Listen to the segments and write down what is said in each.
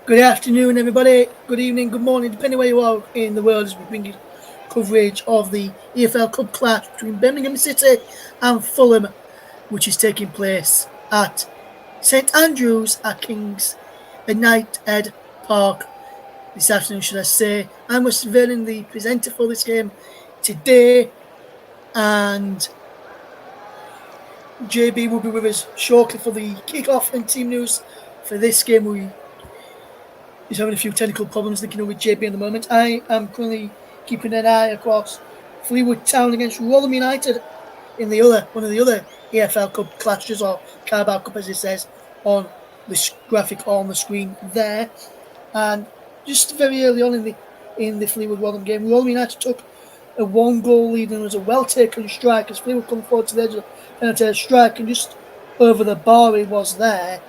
Good afternoon, everybody. Good evening, good morning, depending where you are in the world, as we bring you coverage of the EFL Cup clash between Birmingham City and Fulham, which is taking place at St Andrews at Knighthead Park this afternoon, should I say. I'm Wes Vernon, the presenter for this game today, and JB will be with us shortly for the kick-off and team news for this game. He's having a few technical problems linking up with JB at the moment. I am currently keeping an eye across Fleetwood Town against Fulham United in one of the other EFL Cup clashes, or Carabao Cup as it says on the graphic on the screen there. And just very early on in the Fleetwood Waltham game, Fulham United took a 1-goal lead, and it was a well-taken strike as Fleetwood come forward to the edge of the penalty strike, and just over the bar it was there.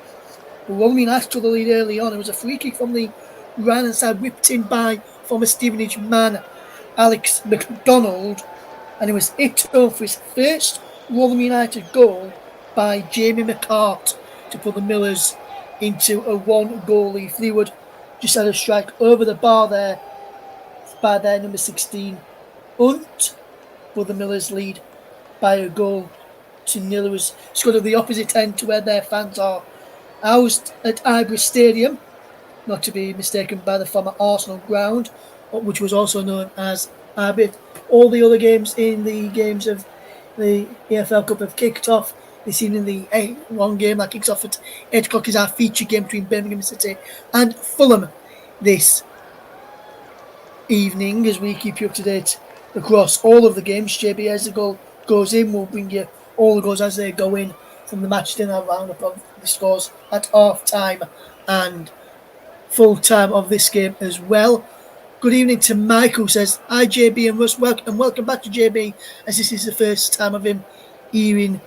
Fulham United took the lead early on. It was a free kick from the right-hand side, whipped in by former Stevenage man Alex McDonald, and it was hit home for his first Fulham United goal by Jamie McCart to put the Millers into a 1-goal lead. Fleetwood just had a strike over the bar there by their number 16 Hunt, but the Millers lead by a goal to nil. It was scored at the opposite end to where their fans are housed at Ibrox Stadium, not to be mistaken by the former Arsenal ground, which was also known as Ibrox. All the other games in the games of the EFL Cup have kicked off this evening. The one game that kicks off at 8 o'clock is our feature game between Birmingham City and Fulham this evening, as we keep you up to date across all of the games. JB, as the goal goes in, we'll bring you all the goals as they go in from the match dinner roundup of the scores at half time and full time of this game as well. Good evening to Mike, who says, "Hi JB and Russ, and welcome back to JB, as this is the first time of him hearing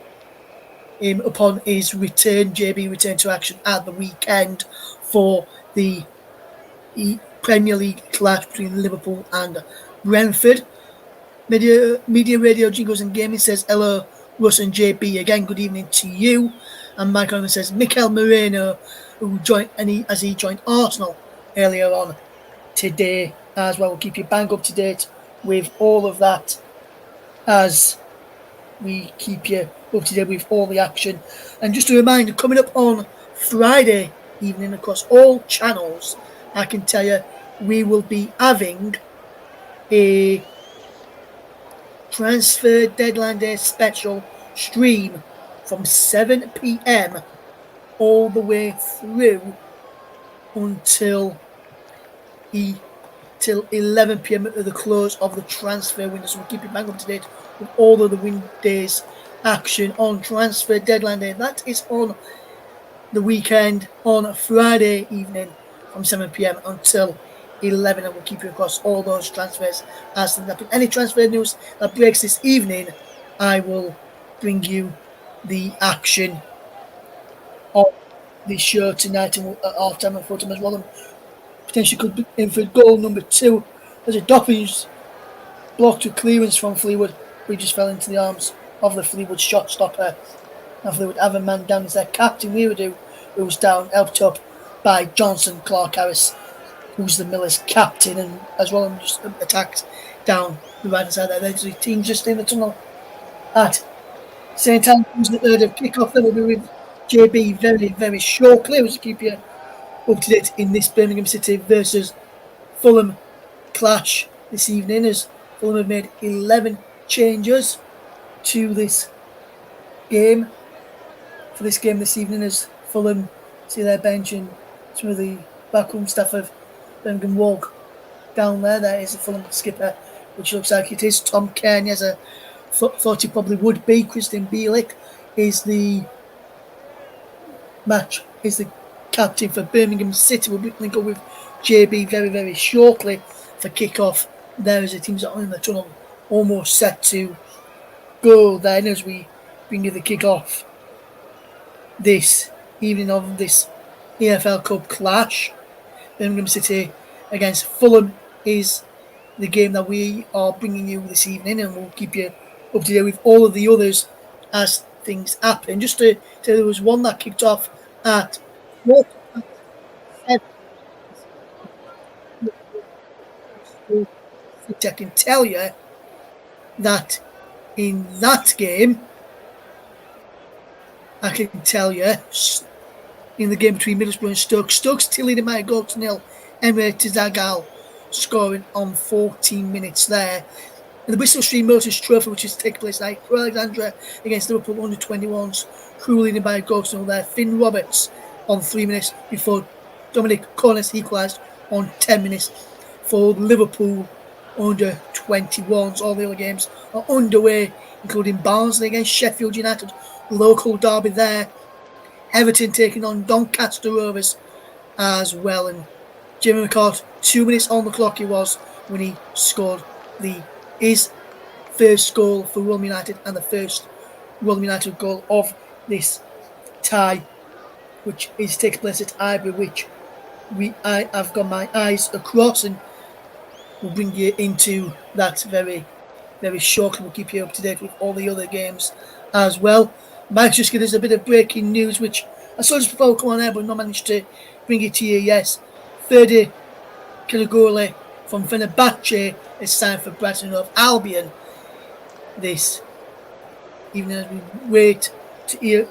him upon his return." JB returned to action at the weekend for the Premier League clash between Liverpool and Brentford. Media Radio Jingles and Gaming says, "Hello Russ and JB, again good evening to you." And Mike Owen says, "Mikel Moreno, who joined he joined Arsenal earlier on today as well." We'll keep you bang up to date with all of that as we keep you up to date with all the action. And just a reminder, coming up on Friday evening across all channels, I can tell you we will be having a transfer deadline day special stream from 7 p.m. all the way through until 11 p.m. at the close of the transfer window. So we'll keep you bang up to date with all of the weekdays action on transfer deadline day. That is on the weekend on Friday evening from 7 p.m. until 11, and we'll keep you across all those transfers as they happen. Any transfer news that breaks this evening, I will bring you the action of the show tonight, and at half time and full time as well. And potentially could be in for goal number 2 as a Doffins blocked a clearance from Fleetwood. We just fell into the arms of the Fleetwood shot stopper. Now Fleetwood have a man down as their captain, Weirdo, who's down, helped up by Johnson Clark Harris, who's the Millers captain, and as well and just attacked down the right hand side there. There's the team just in the tunnel at St Andrews. The third of kick-off. Then we'll be with JB very, very shortly. We'll keep you up to date in this Birmingham City versus Fulham clash this evening, as Fulham have made 11 changes to this game. For this game this evening, as Fulham see their bench and some of the backroom staff of Birmingham walk down there. There is the Fulham skipper, which looks like it is Tom Kearney, as I thought he probably would be. Christian Bielik is the captain for Birmingham City. We'll link up with JB very, very shortly for kick-off there, as the teams are in the tunnel, almost set to go then, as we bring you the kick-off this evening of this EFL Cup clash. Birmingham City against Fulham is the game that we are bringing you this evening, and we'll keep you up to date with all of the others as things happen. Just to tell you, there was one that kicked off at 7 I can tell you that in that game, I can tell you, in the game between Middlesbrough and Stoke, Stoke's still leading by a goal to nil. Emre Tizagal scoring on 14 minutes there. And the Bristol Street Motors Trophy, which is taking place like Alexandra against Liverpool under 21s, crew leading by a goal to nil there. Finn Roberts on 3 minutes before Dominic Cornes equalised on 10 minutes for Liverpool under 21s. All the other games are underway, including Barnsley against Sheffield United, local derby there. Everton taking on Doncaster Rovers as well. And Jimmy McCart, 2 minutes on the clock it was when he scored his first goal for Fulham United and the first Fulham United goal of this tie, which is taking place at Highbury, which I have got my eyes across, and we'll bring you into that very, very shortly. We'll keep you up to date with all the other games as well. Mike's just give us a bit of breaking news, which I saw just before we come on air, but not managed to bring it to you. Yes, Ferdi Kilagoli from Fenerbahce is signed for Brighton of Albion this evening as we wait to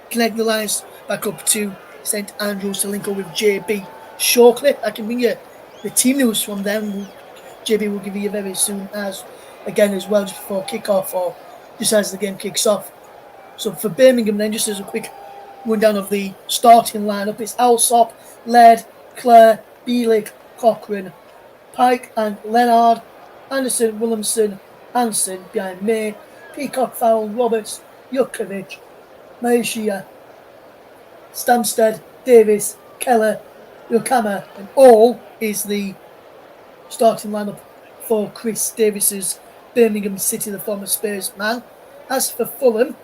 connect the lines back up to St Andrews to link up with JB shortly. I can bring you the team news from them. JB will give you very soon as well, just before kick-off or just as the game kicks off. So for Birmingham then, just as a quick rundown of the starting lineup, it's Alsop, Laird, Clare, Bielik, Cochrane, Pike and Leonard, Anderson, Williamson, Hansen behind May, Peacock, Farrell, Roberts, Jukovic, Maishia, Stamsted, Davis, Keller, Yokama, and all is the starting lineup for Chris Davis's Birmingham City, the former Spurs man. As for Fulham,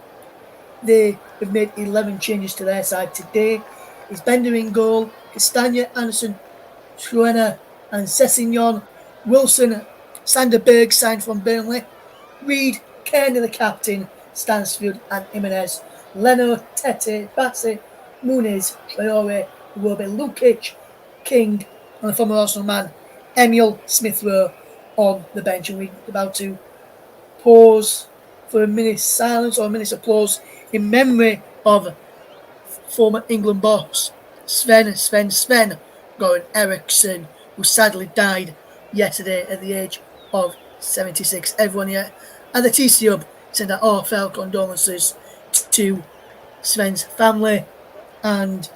they have made 11 changes to their side today. It's Bender in goal, Castagna, Anderson, Schroeder and Sessignon, Wilson, Sanderberg signed from Burnley, Reed, Kearney the captain, Stansfield and Jimenez, Leno, Tete, Bassey, Muniz, Traore, Iwobi, Lukic, King and the former Arsenal man, Emil Smith-Rowe on the bench. And we're about to pause for a minute's silence or a minute's applause in memory of former England boss Sven Goran Eriksson, who sadly died yesterday at the age of 76. Everyone here at the TC Hub sent out heartfelt condolences to Sven's family and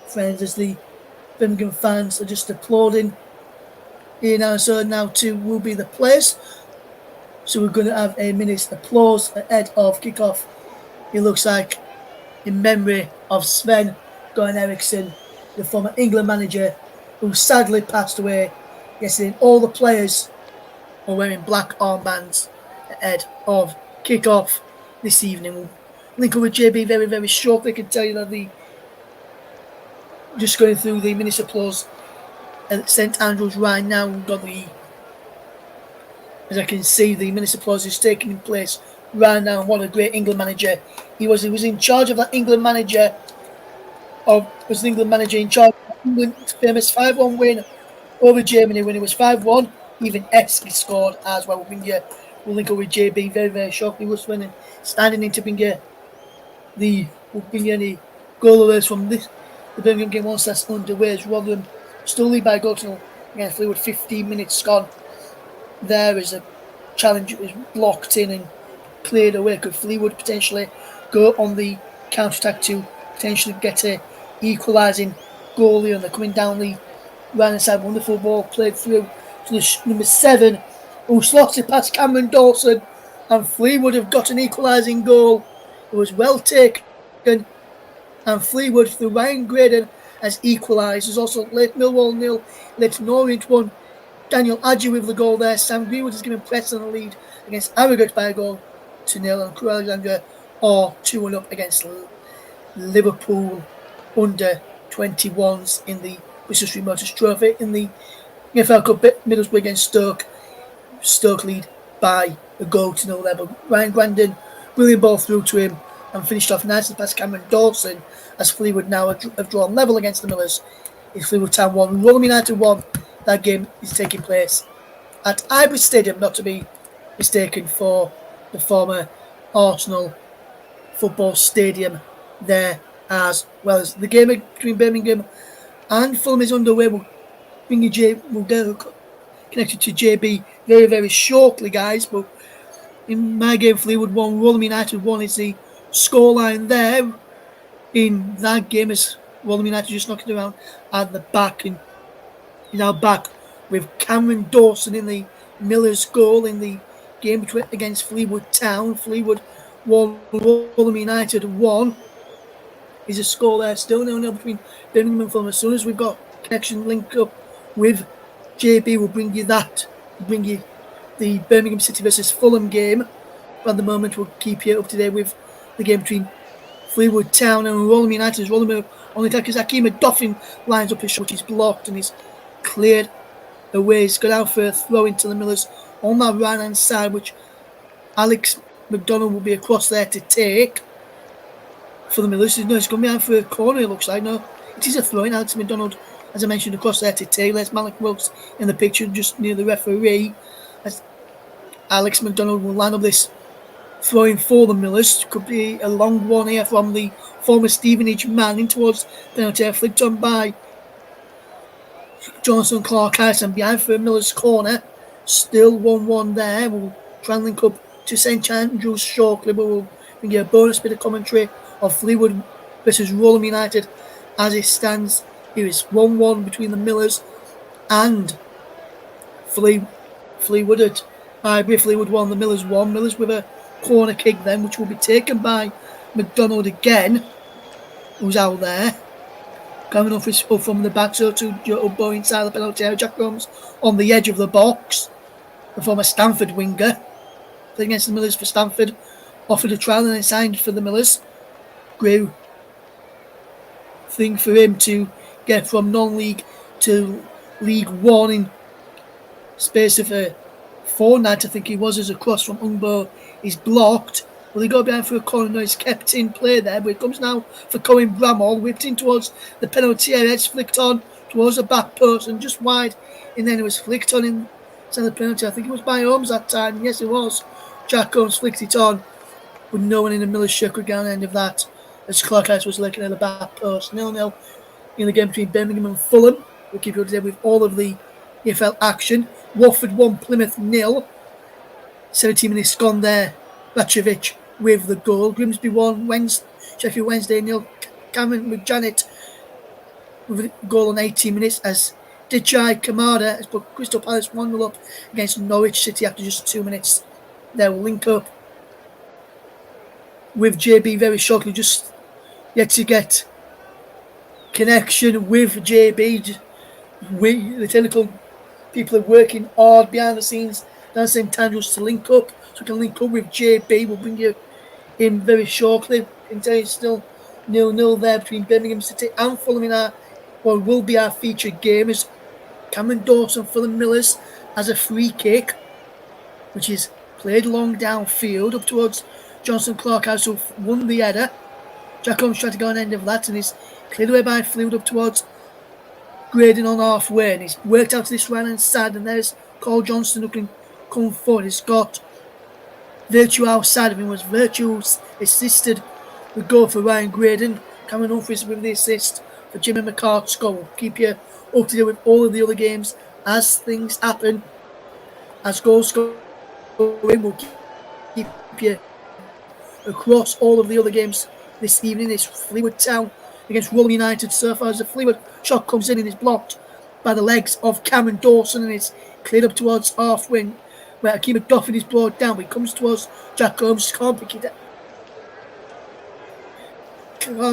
friends as the Birmingham fans are just applauding. Here now, so now too will be the players. So we're going to have a minute's applause ahead of kickoff. It looks like in memory of Sven Goran Eriksson, the former England manager who sadly passed away yesterday. All the players are wearing black armbands ahead of kickoff this evening. We'll link up with JB very, very shortly. I can tell you that just going through the minute's applause at St Andrews right now. We've got as I can see, the minute's applause is taking place right now. What a great England manager he was. He was in charge of that England manager. Was the England manager in charge of England's famous 5-1 win over Germany when it was 5-1. Even Eski scored as well. We'll link up with JB very, very shortly. We're standing in to bring you any goal alerts from the Birmingham game once that's underway. As Rotherham still lead by a goal to nil against Fleetwood. 15 minutes gone. There is a challenge that was blocked in and cleared away. Could Fleetwood potentially go on the counter-attack to potentially get a equalising goal here? And they're coming down the right-hand side. Wonderful ball played through to the number 7, who slots it past Cameron Dawson, and Fleetwood have got an equalising goal. It was well taken, and Fleetwood through Ryan Graydon has equalised. There's also Lake Millwall 0, Lake Orient 1. Daniel Adji with the goal there. Sam Greenwood has given Preston a lead against Harrogate by a goal to nil, and Crew Alexandra are 2-1 up against Liverpool under 21s in the Bristol Street Motors Trophy. In the EFL Cup, Middlesbrough against Stoke. Stoke lead by a goal to nil there, but Ryan Grandin, brilliant ball through to him and finished off nicely past Cameron Dawson as Fleetwood now have drawn level against the Millers. It's Fleetwood Town 1, Fulham United 1. That game is taking place at Ibrox Stadium, not to be mistaken for the former Arsenal football stadium there as well. As the game between Birmingham and Fulham is underway. We'll get connected to JB very, very shortly, guys. But in my game, Fleetwood 1, Fulham United 1 is the scoreline there. In that game, as Fulham United just knocking around at the back, and now back with Cameron Dawson in the Miller's goal in the game against Fleetwood Town. Fleetwood 1, Fulham United 1 is a score there. Still 0-0 between Birmingham and Fulham. As soon as we've got connection link up with JB, we'll bring you that. We'll bring you the Birmingham City versus Fulham game. But at the moment, we'll keep you up to date with the game between Fleetwood Town and Fulham United. Fulham on the attack as Akeem Doffin lines up his shot, which is blocked and he's cleared away. He's got out for a throw into the Millers on that right hand side, which Alex McDonald will be across there to take for the Millers. No, it's going to be out for a corner, it looks like. No, it is a throw in. Alex McDonald, as I mentioned, across there to take. There's Malik Wilkes in the picture just near the referee. As Alex McDonald will line up this throwing for the Millers. Could be a long one here from the former Stevenage man in towards penalty, flicked on by Johnson Clark Harrison behind for Miller's corner. Still 1-1 there. We'll try and link up to St Andrews shortly, but we'll bring you a bonus bit of commentary of Fleetwood versus Fulham United as it stands. Here is 1-1 between the Millers and Fleetwood at Highbury. Fleetwood 1, the Millers 1. Millers with a corner kick then, which will be taken by McDonald again, who's out there. Coming off from the back, so to Joe Boy inside the penalty area. Jack Holmes on the edge of the box. The former Stanford winger. Playing against the Millers for Stanford. Offered a trial and then signed for the Millers. Great thing for him to get from non-league to League One in space of a fortnight, I think he was, as a cross from Ungbo is blocked. Well, he got behind for a corner. No, he's kept in play there, but it comes now for Cohen Bramall, whipped in towards the penalty area. It's flicked on towards the back post and just wide, and then it was flicked on inside the penalty. I think it was by Holmes that time. Yes, it was. Jack Holmes flicked it on, but no one in the Miller's shirt could get on the end of that, as Clark Harris was looking at the back post. 0-0 in the game between Birmingham and Fulham. We'll keep you up to date with all of the EFL action. Watford 1, Plymouth 0. 17 minutes gone there. Rachovic with the goal. Grimsby 1, Sheffield Wednesday 0. Cameron McJanet with a goal on 18 minutes as Dijay Kamada has put Crystal Palace 1-0 up against Norwich City after just 2 minutes. They will link up with JB very shortly. Just yet to get connection with JB. The technical people are working hard behind the scenes down St Andrews to link up, so we can link up with JB. We'll bring you in very shortly. I can tell you still 0-0 there between Birmingham City and Fulham in what will be our featured game. Is Cameron Dawson for the Millers as a free kick, which is played long downfield up towards Johnson Clark House, who won the header. Jack Holmes tried to go on the end of that, and he's cleared away by Fleetwood up towards Graydon on halfway, and he's worked out to this right hand side, and there's Carl Johnston who can come forward. He's got Virtue outside of him. Was Virtue assisted the goal for Ryan Graydon. Cameron Humphries with the assist for Jimmy McCart's goal. We'll keep you up to date with all of the other games as things happen, as goals go in. We'll keep you across all of the other games this evening. It's Fleetwood Town against Fulham United so far, as the Fleetwood shot comes in and is blocked by the legs of Cameron Dawson, and it's cleared up towards half wing where Akeem McDuffin is brought down, but he comes towards Jack Holmes. Can't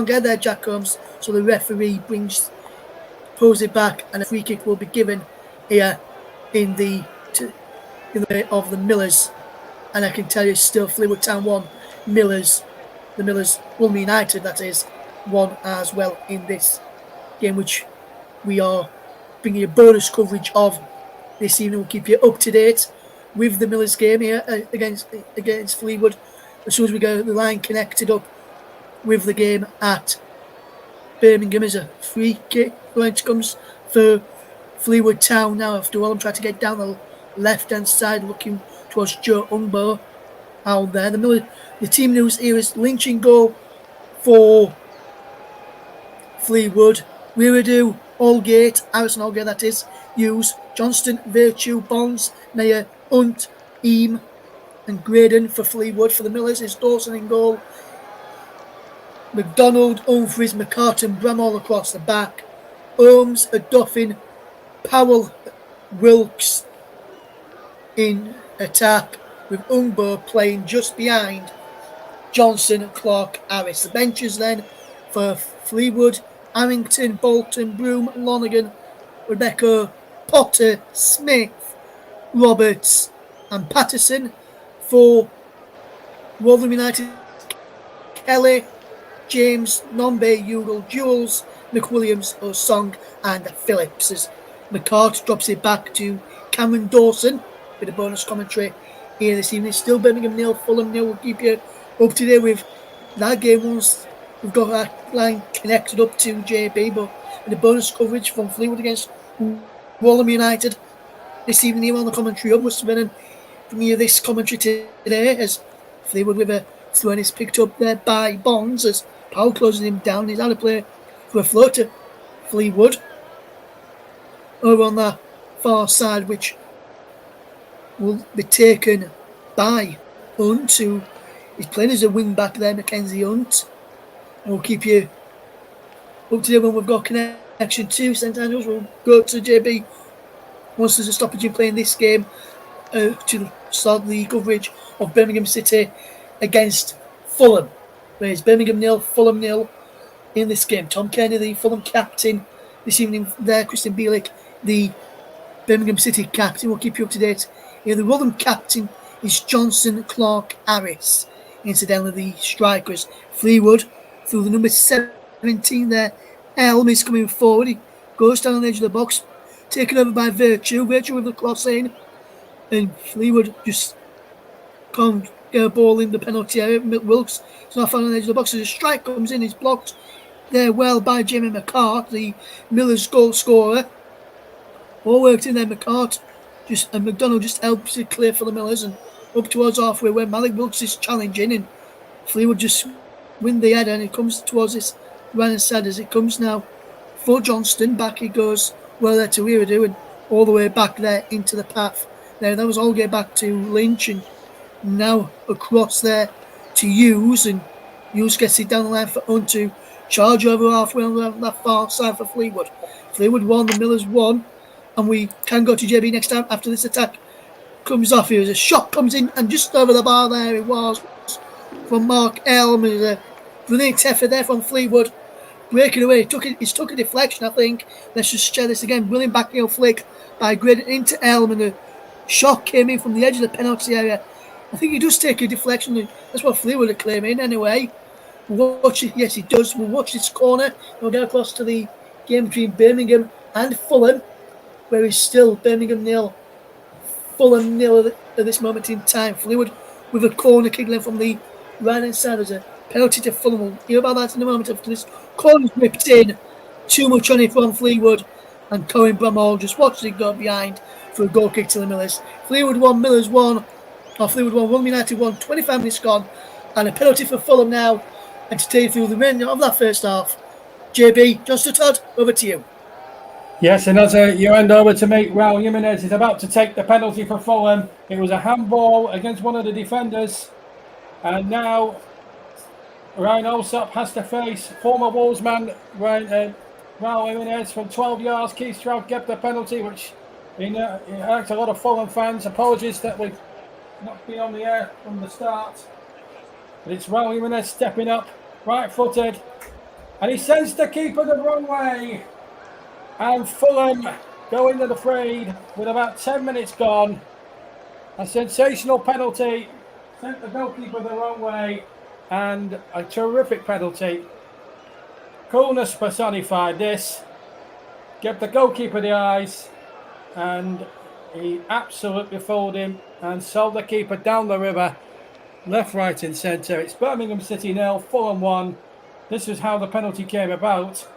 get there, Jack Holmes, so the referee pulls it back, and a free kick will be given here in the way of the Millers. And I can tell you still Fleetwood Town 1, the Millers, Fulham United, that is, 1 as well in this game, which we are bringing you bonus coverage of this evening. We'll keep you up to date with the Millers game here against Fleetwood as soon as we get the line connected up with the game at Birmingham. As a free kick, which comes for Fleetwood Town now. After all, I'm trying to get down the left-hand side, looking towards Joe Ungbo out there. The team news here is Lynch in goal for Fleetwood. Weiradu, Allgate, Harrison Allgate that is, Hughes, Johnston, Virtue, Bonds, Mayer, Hunt, Eam and Graydon for Fleetwood. For the Millers is Dawson in goal. McDonald, Humphreys, McCartan, Bramall across the back. Holmes, Duffin, Powell, Wilkes in attack with Ungbo playing just behind Johnson, Clark, Harris. The benches then for Fleetwood, Harrington, Bolton, Broom, Lonergan, Rebecca, Potter, Smith, Roberts and Patterson. For Rotherham United, Kelly, James, Nombe, Ugal, Jules, McWilliams, Osong and Phillips. As McCart drops it back to Cameron Dawson with a bonus commentary here this evening. Still Birmingham 0, Fulham 0. We'll keep you up to date with that game once we've got that line connected up to JB, but with the bonus coverage from Fleetwood against Rotherham United this evening here on the commentary hub. Must have been from you this commentary today as Fleetwood with a throw is picked up there by Bonds as Powell closes him down. He's had a play for a floater. Fleetwood over on the far side, which will be taken by Hunt, who is playing as a wing back there, Mackenzie Hunt. And we'll keep you up to date when we've got connection to St Andrews. We'll go to JB once there's a stoppage in playing this game to start the coverage of Birmingham City against Fulham. Whereas Birmingham 0, Fulham 0 in this game. Tom Kearney, the Fulham captain this evening there. Christian Bielik, the Birmingham City captain. We'll keep you up to date. Here, the Rotherham captain is Johnson, Clark, Harris. Incidentally, the strikers. Fleetwood through the number 17 there. Elm is coming forward. He goes down on the edge of the box. Taken over by Virtue. Virtue with the cross in. And Fleetwood just can't get a ball in the penalty area. Wilkes is not found on the edge of the box. As a strike comes in, he's blocked there well by Jamie McCart, the Millers goal scorer. All worked in there. McCart and McDonald just helps it clear for the Millers and up towards halfway where Malik Wilkes is challenging, and Fleetwood just win the header and it comes towards this right hand side as it comes now for Johnston. Back he goes well there to Weiradu and all the way back there into the path. There, that was all get back to Lynch and now across there to Hughes, and Hughes gets it down the line for Hunt to charge over halfway on that far side for Fleetwood. Fleetwood 1, the Millers 1, and we can go to JB next time after this attack comes off. Here as a shot comes in and just over the bar there it was from Mark Elm. A brilliant effort there from Fleetwood. Breaking away, he's took a deflection, I think. Let's just check this again. Brilliant backheel flick by Graydon into Elm, and the shot came in from the edge of the penalty area. I think he does take a deflection. That's what Fleetwood are claiming anyway. We'll watch it. Yes, he does. We'll watch this corner. We'll get across to the game between Birmingham and Fulham, where it's still Birmingham 0, Fulham 0 at this moment in time. Fleetwood with a corner kick from the right-hand side as a penalty to Fulham. We'll hear about that in a moment after this corner's ripped in. Too much on it from Fleetwood, and Cohen Bramall just watched it go behind for a goal kick to the Millers. Fleetwood 1, Millers 1. Fleetwood 1, Rotherham United 1, 25 minutes gone, and a penalty for Fulham now. And to take you through the remainder of that first half, JB, Johnston Todd, over to you. Yes, and as you hand over to me, Raul Jimenez is about to take the penalty for Fulham. It was a handball against one of the defenders, and now Ryan Alsop has to face former Wolves man Raul Jimenez from 12 yards. Keith Stroud kept the penalty, which hurt a lot of Fulham fans. Apologies that we've not been on the air from the start. But it's Raul Jimenez stepping up, right-footed, and he sends the keeper the wrong way. And Fulham go into the frayed with about 10 minutes gone. A sensational penalty, sent the goalkeeper the wrong way, and a terrific penalty. Coolness personified this. Gave the goalkeeper the eyes, and he absolutely fooled him and sold the keeper down the river, left, right and centre. It's Birmingham City 0, Fulham 1. This is how the penalty came about.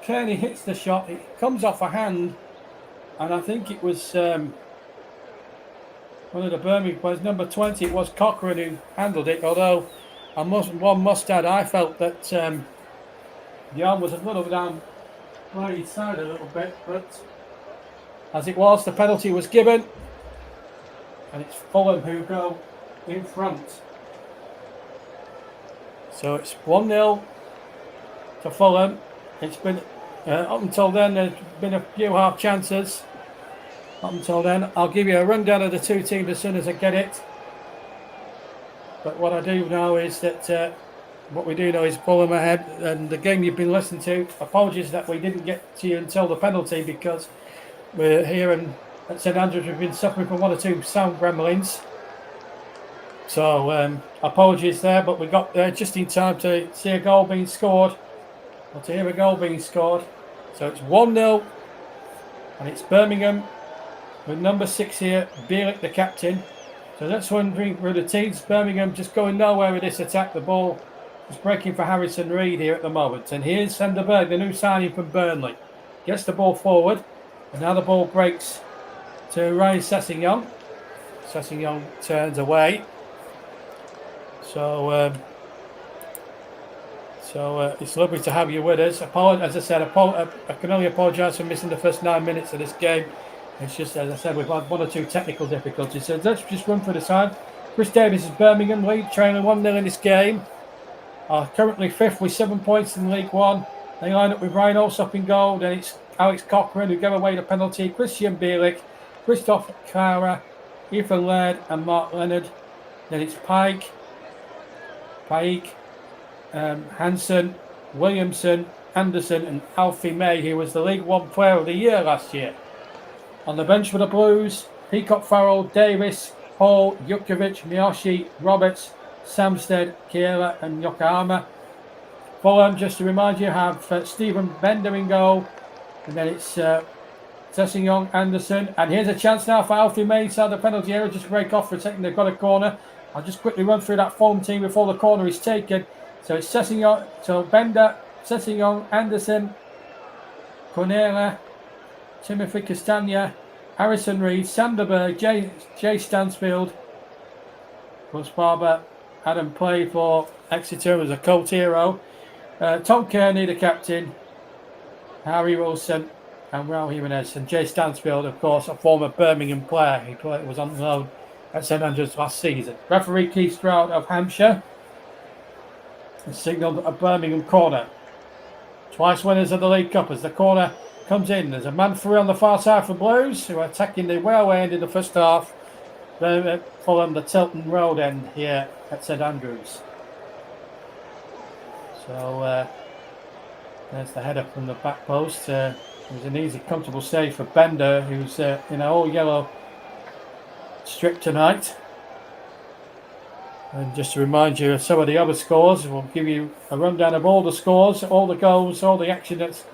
Kearney hits the shot, it comes off a hand, and I think it was one of the Birmingham players, number 20. It was Cochrane who handled it, although one must add, I felt that the arm was a little down right side a little bit, but as it was, the penalty was given, and it's Fulham who go in front. So it's 1-0 to Fulham. It's been, up until then, there's been a few half chances. Up until then, I'll give you a rundown of the two teams as soon as I get it. But what I do know is that what we do know is Fulham ahead, and the game you've been listening to. Apologies that we didn't get to you until the penalty, because we're here at St Andrews. We've been suffering from one or two sound gremlins. So apologies there, but we got there just in time to see a goal being scored, or to hear a goal being scored. So it's 1-0, and it's Birmingham with number 6 here, Bielik, the captain. So that's one thing for the teams. Birmingham just going nowhere with this attack. The ball is breaking for Harrison Reed here at the moment. And here's Sanderberg, the new signing from Burnley. Gets the ball forward, and now the ball breaks to Ryan Sessegnon. Sessegnon turns away. So it's lovely to have you with us. As I said, I can only apologise for missing the first 9 minutes of this game. It's just, as I said, we've had one or two technical difficulties. So let's just run through the side. Chris Davis is Birmingham lead, trailing 1-0 in this game. Are currently 5th with 7 points in League One. They line up with Ryan Alsop in goal. Then it's Alex Cochrane who gave away the penalty. Christian Bielik, Christoph Kara, Ethan Laird and Mark Leonard. Then it's Pike, Hansen, Williamson, Anderson and Alfie May, who was the League One Player of the Year last year. On the bench for the Blues, Peacock Farrell, Davis, Hall, Jukovic, Miyoshi, Roberts, Samsted, Kiera and Yokohama. Fulham, just to remind you, have Stephen Bender in goal. And then it's Sessegnon, Anderson. And here's a chance now for Alfie May inside the penalty area. Just break off for a second. They've got a corner. I'll just quickly run through that Fulham team before the corner is taken. So it's Sessegnon, Bender, Sessegnon, Anderson, Cornera, Timothy Castagna, Harrison Reed, Sanderberg, Jay Stansfield, plus Barber, Adam Play for Exeter as a Colt hero, Tom Kearney, the captain, Harry Wilson, and Raul Jimenez, and Jay Stansfield, of course, a former Birmingham player. He was on loan at St Andrews last season. Referee Keith Stroud of Hampshire has signalled a Birmingham corner. Twice winners of the League Cup as the corner comes in. There's a man through on the far side for Blues, who are attacking the railway end in the first half. Fulham, the Tilton Road end here at St Andrews. So there's the header from the back post. It was an easy, comfortable save for Bender, who's in an all-yellow strip tonight. And just to remind you of some of the other scores, we'll give you a rundown of all the scores, all the goals, all the action that's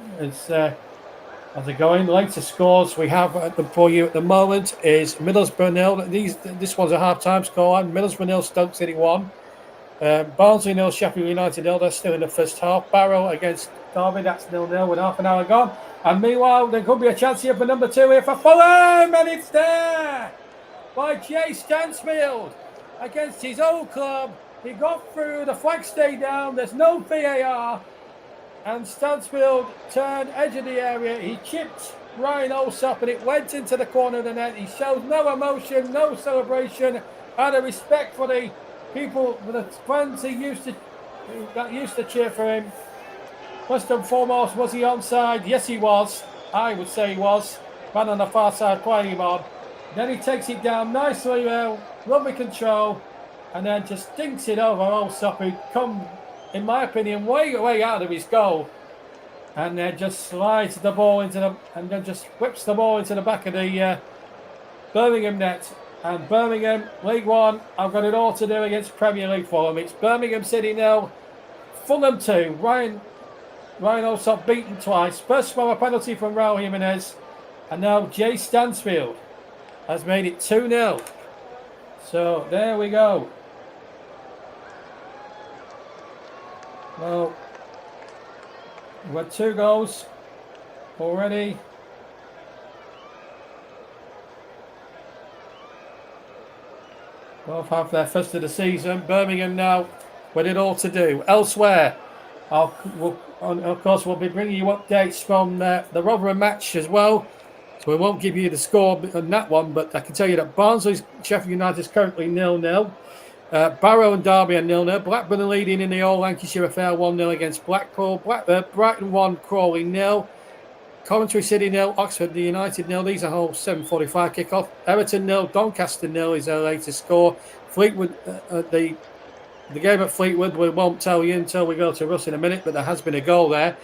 as they're going. The latest scores we have for you at the moment is Middlesbrough 0. This one's a half-time score. Middlesbrough 0, Stoke City 1. Barnsley 0, Sheffield United 0. That's still in the first half. Barrow against Derby, that's 0-0 with half an hour gone. And meanwhile, there could be a chance here for number 2 here for Fulham, and it's there by Jay Stansfield against his old club. He got through, the flag stayed down, there's no VAR, and Stansfield turned edge of the area. He chipped Ryan Alsop and it went into the corner of the net. He showed no emotion, no celebration, out of respect for the people, for the fans who got used to cheer for him. First and foremost, was he onside? Yes, he was. I would say he was. Man on the far side playing him on. Then he takes it down nicely, lovely control, and then just dinks it over Alsop, who come, in my opinion, way out of his goal, and then just slides the ball and then just whips the ball into the back of the Birmingham net. And Birmingham, League One, I've got it all to do against Premier League Fulham. It's Birmingham City 0, Fulham 2. Ryan Alsop beaten twice. First from a penalty from Raul Jimenez, and now Jay Stansfield has made it 2-0. So there we go. Well, we've had 2 goals already. Both have their first of the season. Birmingham now with it all to do. Elsewhere, of course, we'll be bringing you updates from the Rotherham match as well. So we won't give you the score on that one, but I can tell you that Barnsley's Sheffield United is currently 0-0. Barrow and Derby are 0-0. Blackburn are leading in the All Lancashire affair 1-0 against Blackpool. Brighton 1, Crawley 0. Coventry City 0, Oxford United 0. These are all 7:45 kickoff. Everton 0, Doncaster 0 is their latest score. Fleetwood, the game at Fleetwood, we won't tell you until we go to Russ in a minute, but there has been a goal there.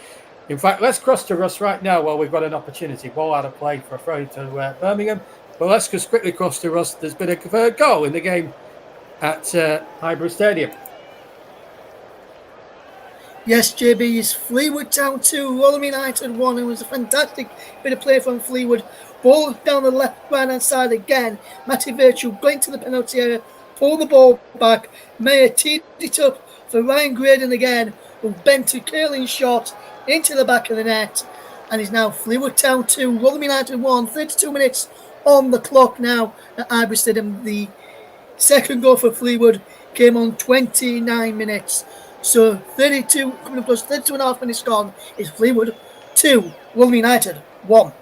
In fact, let's cross to Russ right now while we've got an opportunity. Ball out of play for a throw to Birmingham. But let's just quickly cross to Russ. There's been a goal in the game at Highbury Stadium. Yes, JB, is Fleetwood Town 2, Fulham United 1. It was a fantastic bit of play from Fleetwood. Ball down the right-hand side again. Matty Virtue going to the penalty area, pull the ball back. Mayer teed it up for Ryan Graydon again, who bent a curling shot into the back of the net. And is now Fleetwood Town 2, Fulham United 1. 32 minutes on the clock now at Highbury Stadium. The second goal for Fleetwood came on 29 minutes. So 32, coming up close, 32 and a half minutes gone. It's Fleetwood 2, Fulham United 1.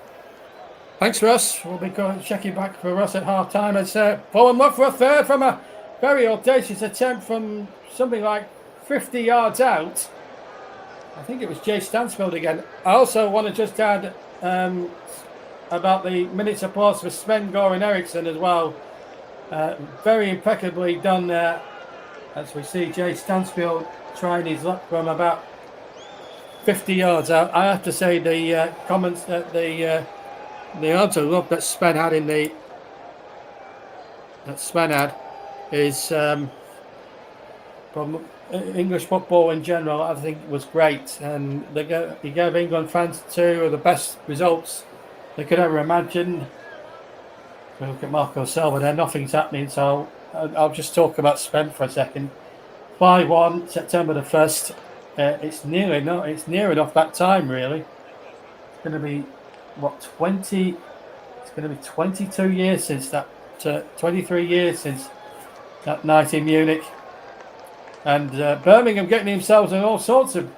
Thanks, Russ. We'll be checking back for Russ at half time as Fulham look for a third from a very audacious attempt from something like 50 yards out. I think it was Jay Stansfield again. I also want to just add about the minutes of pause for Sven Goran Eriksson as well. Very impeccably done there, as we see Jay Stansfield trying his luck from about 50 yards out. I have to say the comments that the amount of luck that Sven had is from English football in general, I think was great, and he gave England fans two of the best results they could ever imagine. We look at Marco Silva there, nothing's happening, so I'll just talk about Sven for a second. 5-1, September the 1st. It's near enough that time, really. It's going to be, 20? It's going to be 22 years since that, 23 years since that night in Munich. And Birmingham getting themselves in all sorts of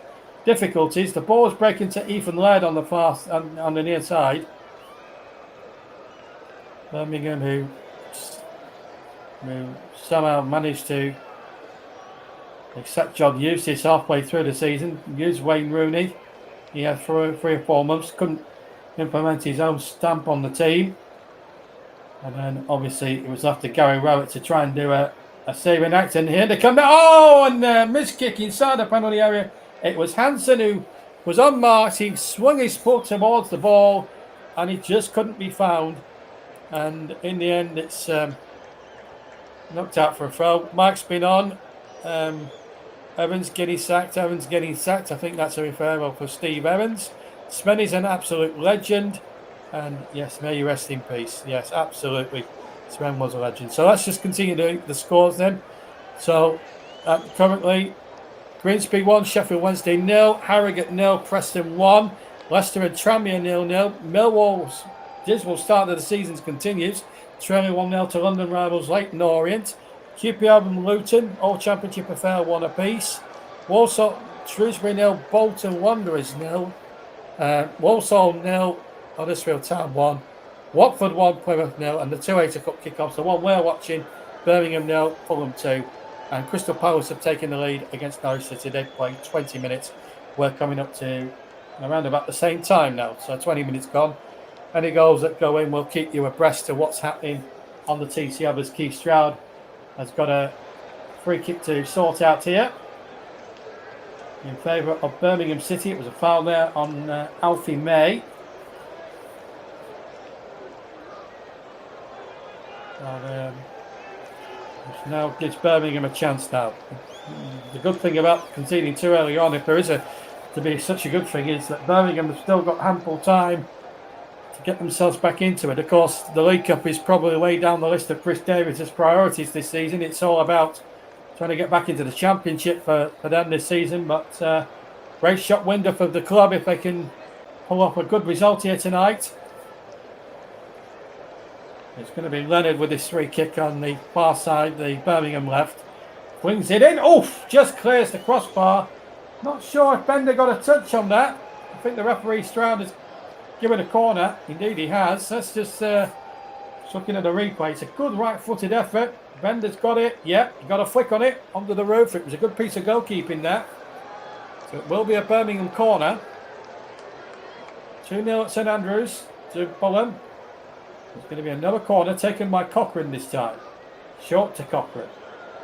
difficulties. The ball is breaking to Ethan Laird on the near side. Birmingham who somehow managed to accept John Eustace halfway through the season. Used Wayne Rooney. He had 3 or 4 months, couldn't implement his own stamp on the team. And then obviously it was after Gary Rowett to try and do a saving act. And here they come down. Oh, and missed kick inside the penalty area. It was Hansen who was unmarked. He swung his foot towards the ball and it just couldn't be found. And in the end, it's knocked out for a throw. Mike's been on. Evans getting sacked. I think that's a referral for Steve Evans. Svenny's an absolute legend. And yes, may you rest in peace. Yes, absolutely. Sven was a legend. So let's just continue the scores then. So currently, Grimsby 1, Sheffield Wednesday 0, Harrogate 0, Preston 1, Leicester and Tranmere 0-0. Millwall's dismal start of the season continues. Trailing 1-0 to London rivals Leyton Orient. QPR and Luton, all championship affair 1 apiece. Walsall, Shrewsbury 0, Bolton Wanderers 0. Walsall 0, Huddersfield Town 1. Watford 1, Plymouth 0. And the 2 8 Cup kickoffs, the one we're watching, Birmingham 0, Fulham 2. And Crystal Palace have taken the lead against Norwich City. They've played 20 minutes. We're coming up to around about the same time now. So 20 minutes gone. Any goals that go in, we'll keep you abreast of what's happening on the TCF as Keith Stroud has got a free kick to sort out here in favour of Birmingham City. It was a foul there on Alfie May. Which now gives Birmingham a chance now. The good thing about conceding too early on, if there is to be such a good thing, is that Birmingham have still got ample time to get themselves back into it. Of course, the League Cup is probably way down the list of Chris Davies' priorities this season. It's all about trying to get back into the Championship for them this season. But great shot window for the club if they can pull off a good result here tonight. It's going to be Leonard with his free kick on the far side, the Birmingham left. Wings it in. Oof! Just clears the crossbar. Not sure if Bender got a touch on that. I think the referee Stroud has given a corner. Indeed he has. Let's just looking at the replay. It's a good right-footed effort. Bender's got it. Yeah, he got a flick on it under the roof. It was a good piece of goalkeeping there. So it will be a Birmingham corner. 2-0 at St Andrews to Fulham. There's going to be another corner taken by Cochrane this time. Short to Cochrane.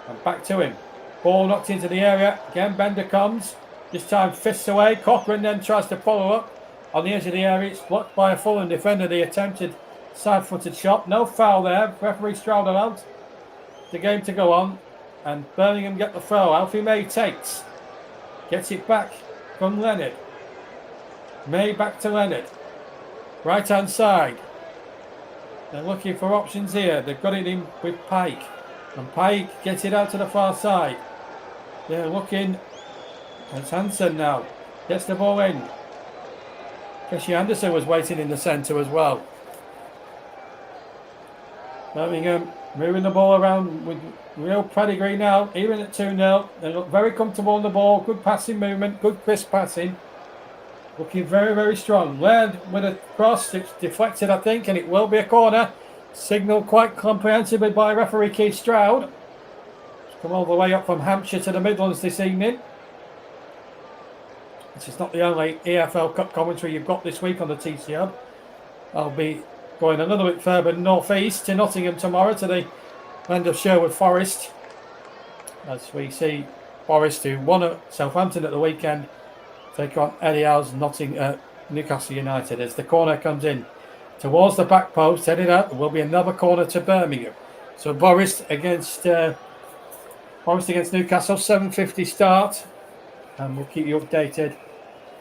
And back to him. Ball knocked into the area. Again, Bender comes. This time fists away. Cochrane then tries to follow up on the edge of the area. It's blocked by a Fulham defender. The attempted side-footed shot. No foul there. Referee Stroud allowed the game to go on. And Birmingham get the throw. Alfie May takes. Gets it back from Leonard. May back to Leonard. Right-hand side. They're looking for options here. They've got it in with Pike. And Pike gets it out to the far side. They're looking. It's Hansen now. Gets the ball in. Keshi Anderson was waiting in the centre as well. Birmingham moving the ball around with real pedigree now. Even at 2-0. They look very comfortable on the ball. Good passing movement. Good crisp passing. Looking very, very strong. Laird with a cross. It's deflected, I think, and it will be a corner. Signalled quite comprehensively by referee Keith Stroud. It's come all the way up from Hampshire to the Midlands this evening. This is not the only EFL Cup commentary you've got this week on the TC Hub. I'll be going a little bit further north east to Nottingham tomorrow to the end of Sherwood Forest. As we see Forest, who won at Southampton at the weekend, take on Eddie Howe's Newcastle United as the corner comes in towards the back post, headed out. There will be another corner to Birmingham. So Forest against Newcastle, 7:50 start, and we'll keep you updated.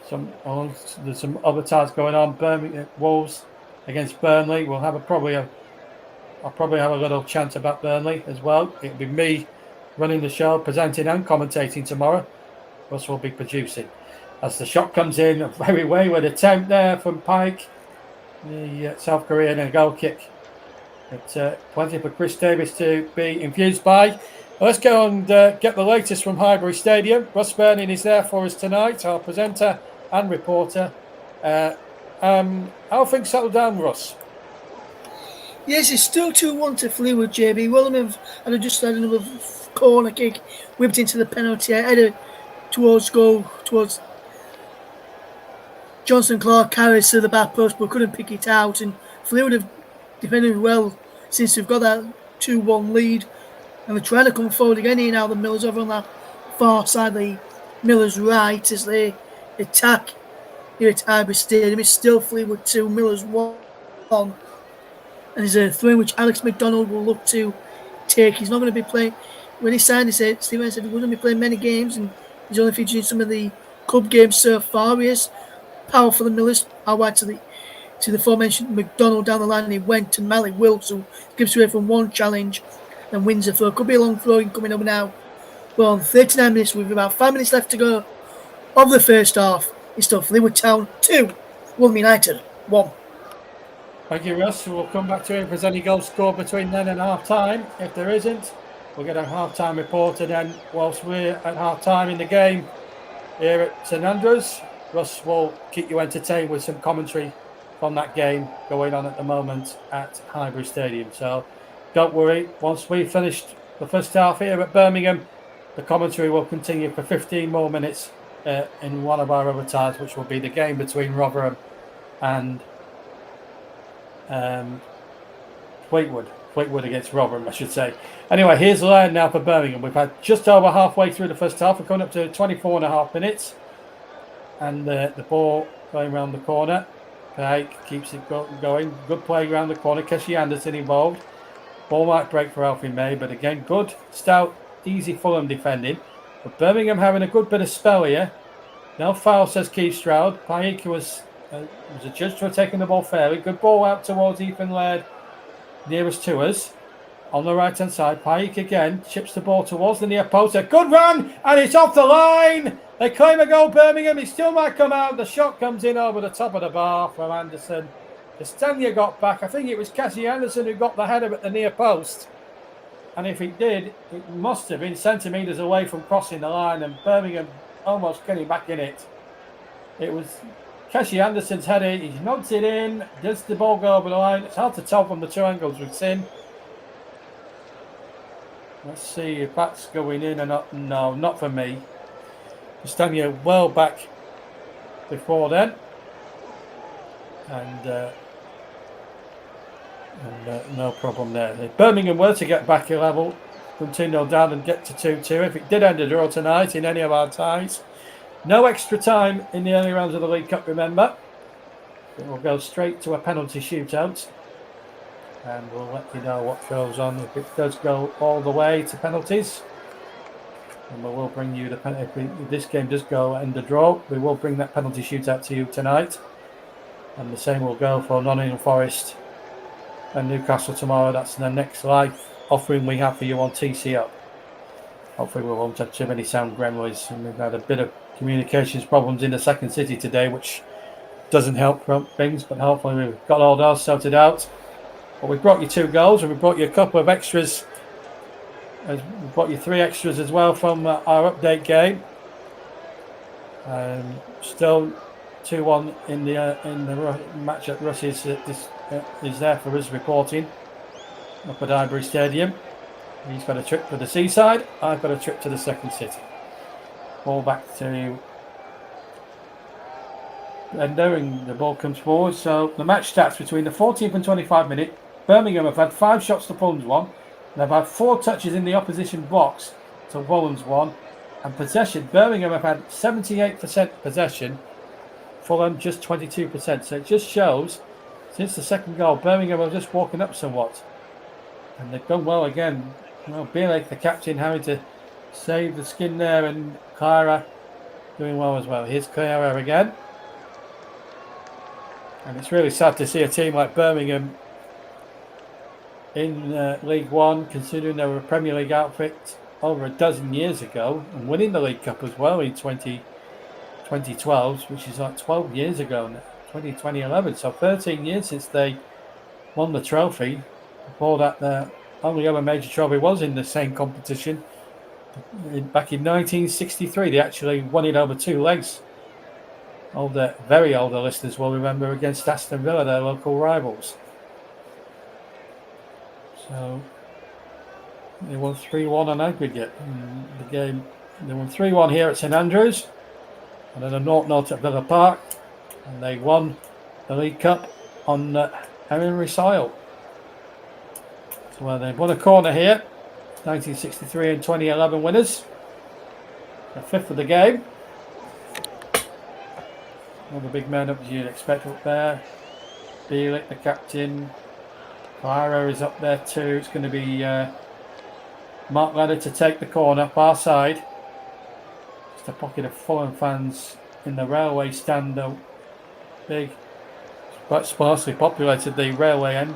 There's some other ties going on. Birmingham Wolves against Burnley. I'll probably have a little chant about Burnley as well. It'll be me running the show, presenting and commentating tomorrow. Russ will be producing. As the shot comes in, a very wayward attempt there from Pike, the South Korean, and a goal kick. But plenty for Chris Davis to be infused by. Let's go and get the latest from Highbury Stadium. Russ Burning is there for us tonight, our presenter and reporter. How things settled down, Russ? Yes, it's still 2-1 to Fleetwood, JB. William had just had another corner kick, whipped into the penalty area towards goal, towards Johnson Clark, carries to the back post but couldn't pick it out, and Fleetwood have defended well since they've got that 2-1 lead, and they're trying to come forward again here now. The Millers over on that far side, the Millers right, as they attack here at Highbury Stadium. It's still Fleetwood 2, Millers 1, and there's a throw in which Alex McDonald will look to take. He's not going to be playing. When he signed, he said, Stephen said he wouldn't be playing many games, and he's only featured in some of the club games so far. He is power for the Millers, out wide to the aforementioned McDonald down the line, and he went to Malik Wilkes, who gives away from one challenge and wins the throw. Could be a long throw coming up now. Well, 39 minutes with about 5 minutes left to go of the first half. It's still Fleetwood Town 2, Fulham United 1. Thank you, Russ. We'll come back to it if there's any goals scored between then and half time. If there isn't, we'll get a half time report, and then whilst we're at half time in the game here at St Andrews, Russ will keep you entertained with some commentary from that game going on at the moment at Highbury Stadium. So don't worry, once we've finished the first half here at Birmingham, the commentary will continue for 15 more minutes in one of our other ties, which will be the game between Rotherham and Fleetwood against Rotherham, I should say. Anyway, here's the line now for Birmingham. We've had just over halfway through the first half. We're coming up to 24 and a half minutes. And the ball going around the corner. Pike keeps it going. Good play around the corner. Keshi Anderson involved. Ball might break for Alfie May, but again, good, stout, easy Fulham defending. But Birmingham having a good bit of spell here. No foul, says Keith Stroud. Pike was adjudged to have taken the ball fairly. Good ball out towards Ethan Laird, nearest to us. On the right-hand side, Pike again chips the ball towards the near post. A good run, and it's off the line. They claim a goal, Birmingham. It still might come out. The shot comes in over the top of the bar from Anderson. Castagna got back. I think it was Cassie Anderson who got the header at the near post. And if it did, it must have been centimetres away from crossing the line and Birmingham almost getting back in it. It was Cassie Anderson's header. He nods it in. Does the ball go over the line? It's hard to tell from the two angles we've seen. Let's see if that's going in or not. No, not for me. Castagna well back before then. And no problem there. If Birmingham were to get back a level from 2-0 down and get to 2-2, if it did end a draw tonight in any of our ties, no extra time in the early rounds of the League Cup, remember. It will go straight to a penalty shootout. And we'll let you know what goes on if it does go all the way to penalties. And we will bring you if this game does go end a draw, we will bring that penalty shootout to you tonight. And the same will go for Nottingham Forest and Newcastle tomorrow. That's the next live offering we have for you on TC Up. Hopefully we won't have too many sound gremlins. And we've had a bit of communications problems in the second city today, which doesn't help things, but hopefully we've got all those sorted out. But we've brought you 2 goals and we've brought you a couple of extras. We've brought you 3 extras as well from our update game. Still 2-1 in the match at Russ is there for us reporting up at Highbury Stadium. He's got a trip to the seaside. I've got a trip to the second city. Ball back to Ender and the ball comes forward. So the match starts between the 14th and 25th minute. Birmingham have had 5 shots to Fulham's 1. They've had 4 touches in the opposition box to Fulham's 1. And possession, Birmingham have had 78% possession. Fulham just 22%. So it just shows, since the second goal, Birmingham are just walking up somewhat. And they've done well again. Well, Bielik, the captain, having to save the skin there, and Clara doing well as well. Here's Clara again. And it's really sad to see a team like Birmingham in League One, considering they were a Premier League outfit over a dozen years ago and winning the League Cup as well in 2012, which is like 12 years ago now, 2011. So 13 years since they won the trophy. Before that, the only other major trophy was in the same competition. Back in 1963, they actually won it over 2 legs. Very older listeners will remember, against Aston Villa, their local rivals. So they won 3-1 on aggregate in the game. They won 3-1 here at St Andrews, and then a 0-0 at Villa Park, and they won the League Cup on Henry Soil. So they've won a corner here. 1963 and 2011 winners. The 5th of the game. All the big men up as you'd expect up there. Bielik, the captain. Clara is up there too. It's going to be Mark Leonard to take the corner, far side. Just a pocket of Fulham fans in the railway stand, though. Big, quite sparsely populated, the railway end.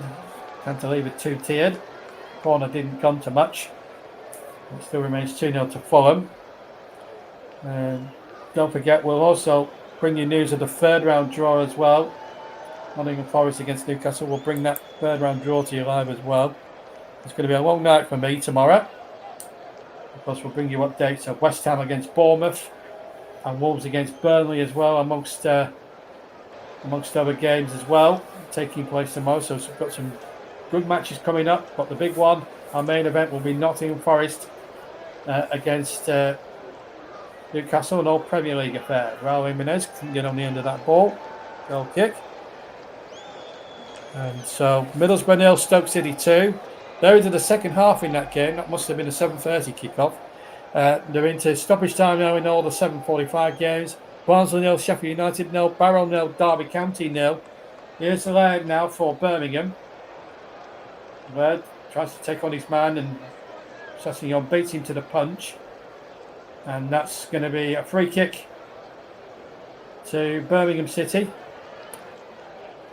Can't leave it 2-tiered. Corner didn't come to much. It still remains 2-0 to Fulham. Don't forget, we'll also bring you news of the 3rd round draw as well. Nottingham Forest against Newcastle. We'll bring that 3rd round draw to you live as well. It's going to be a long night for me tomorrow. Of course, we'll bring you updates of West Ham against Bournemouth and Wolves against Burnley as well, amongst other games as well taking place tomorrow. So we've got some good matches coming up. But the big one, our main event, will be Nottingham Forest against Newcastle, an old Premier League affair. Raul Jimenez can get on the end of that ball. Goal kick. And so Middlesbrough 0, Stoke City 2. They're into the second half in that game. That must have been a 7:30 kickoff. They're into stoppage time now in all the 7:45 games. Barnsley 0, Sheffield United 0, Barrow 0, Derby County 0. Here's the layout now for Birmingham. Where tries to take on his man, and Sessegnon beats him to the punch. And that's going to be a free kick to Birmingham City.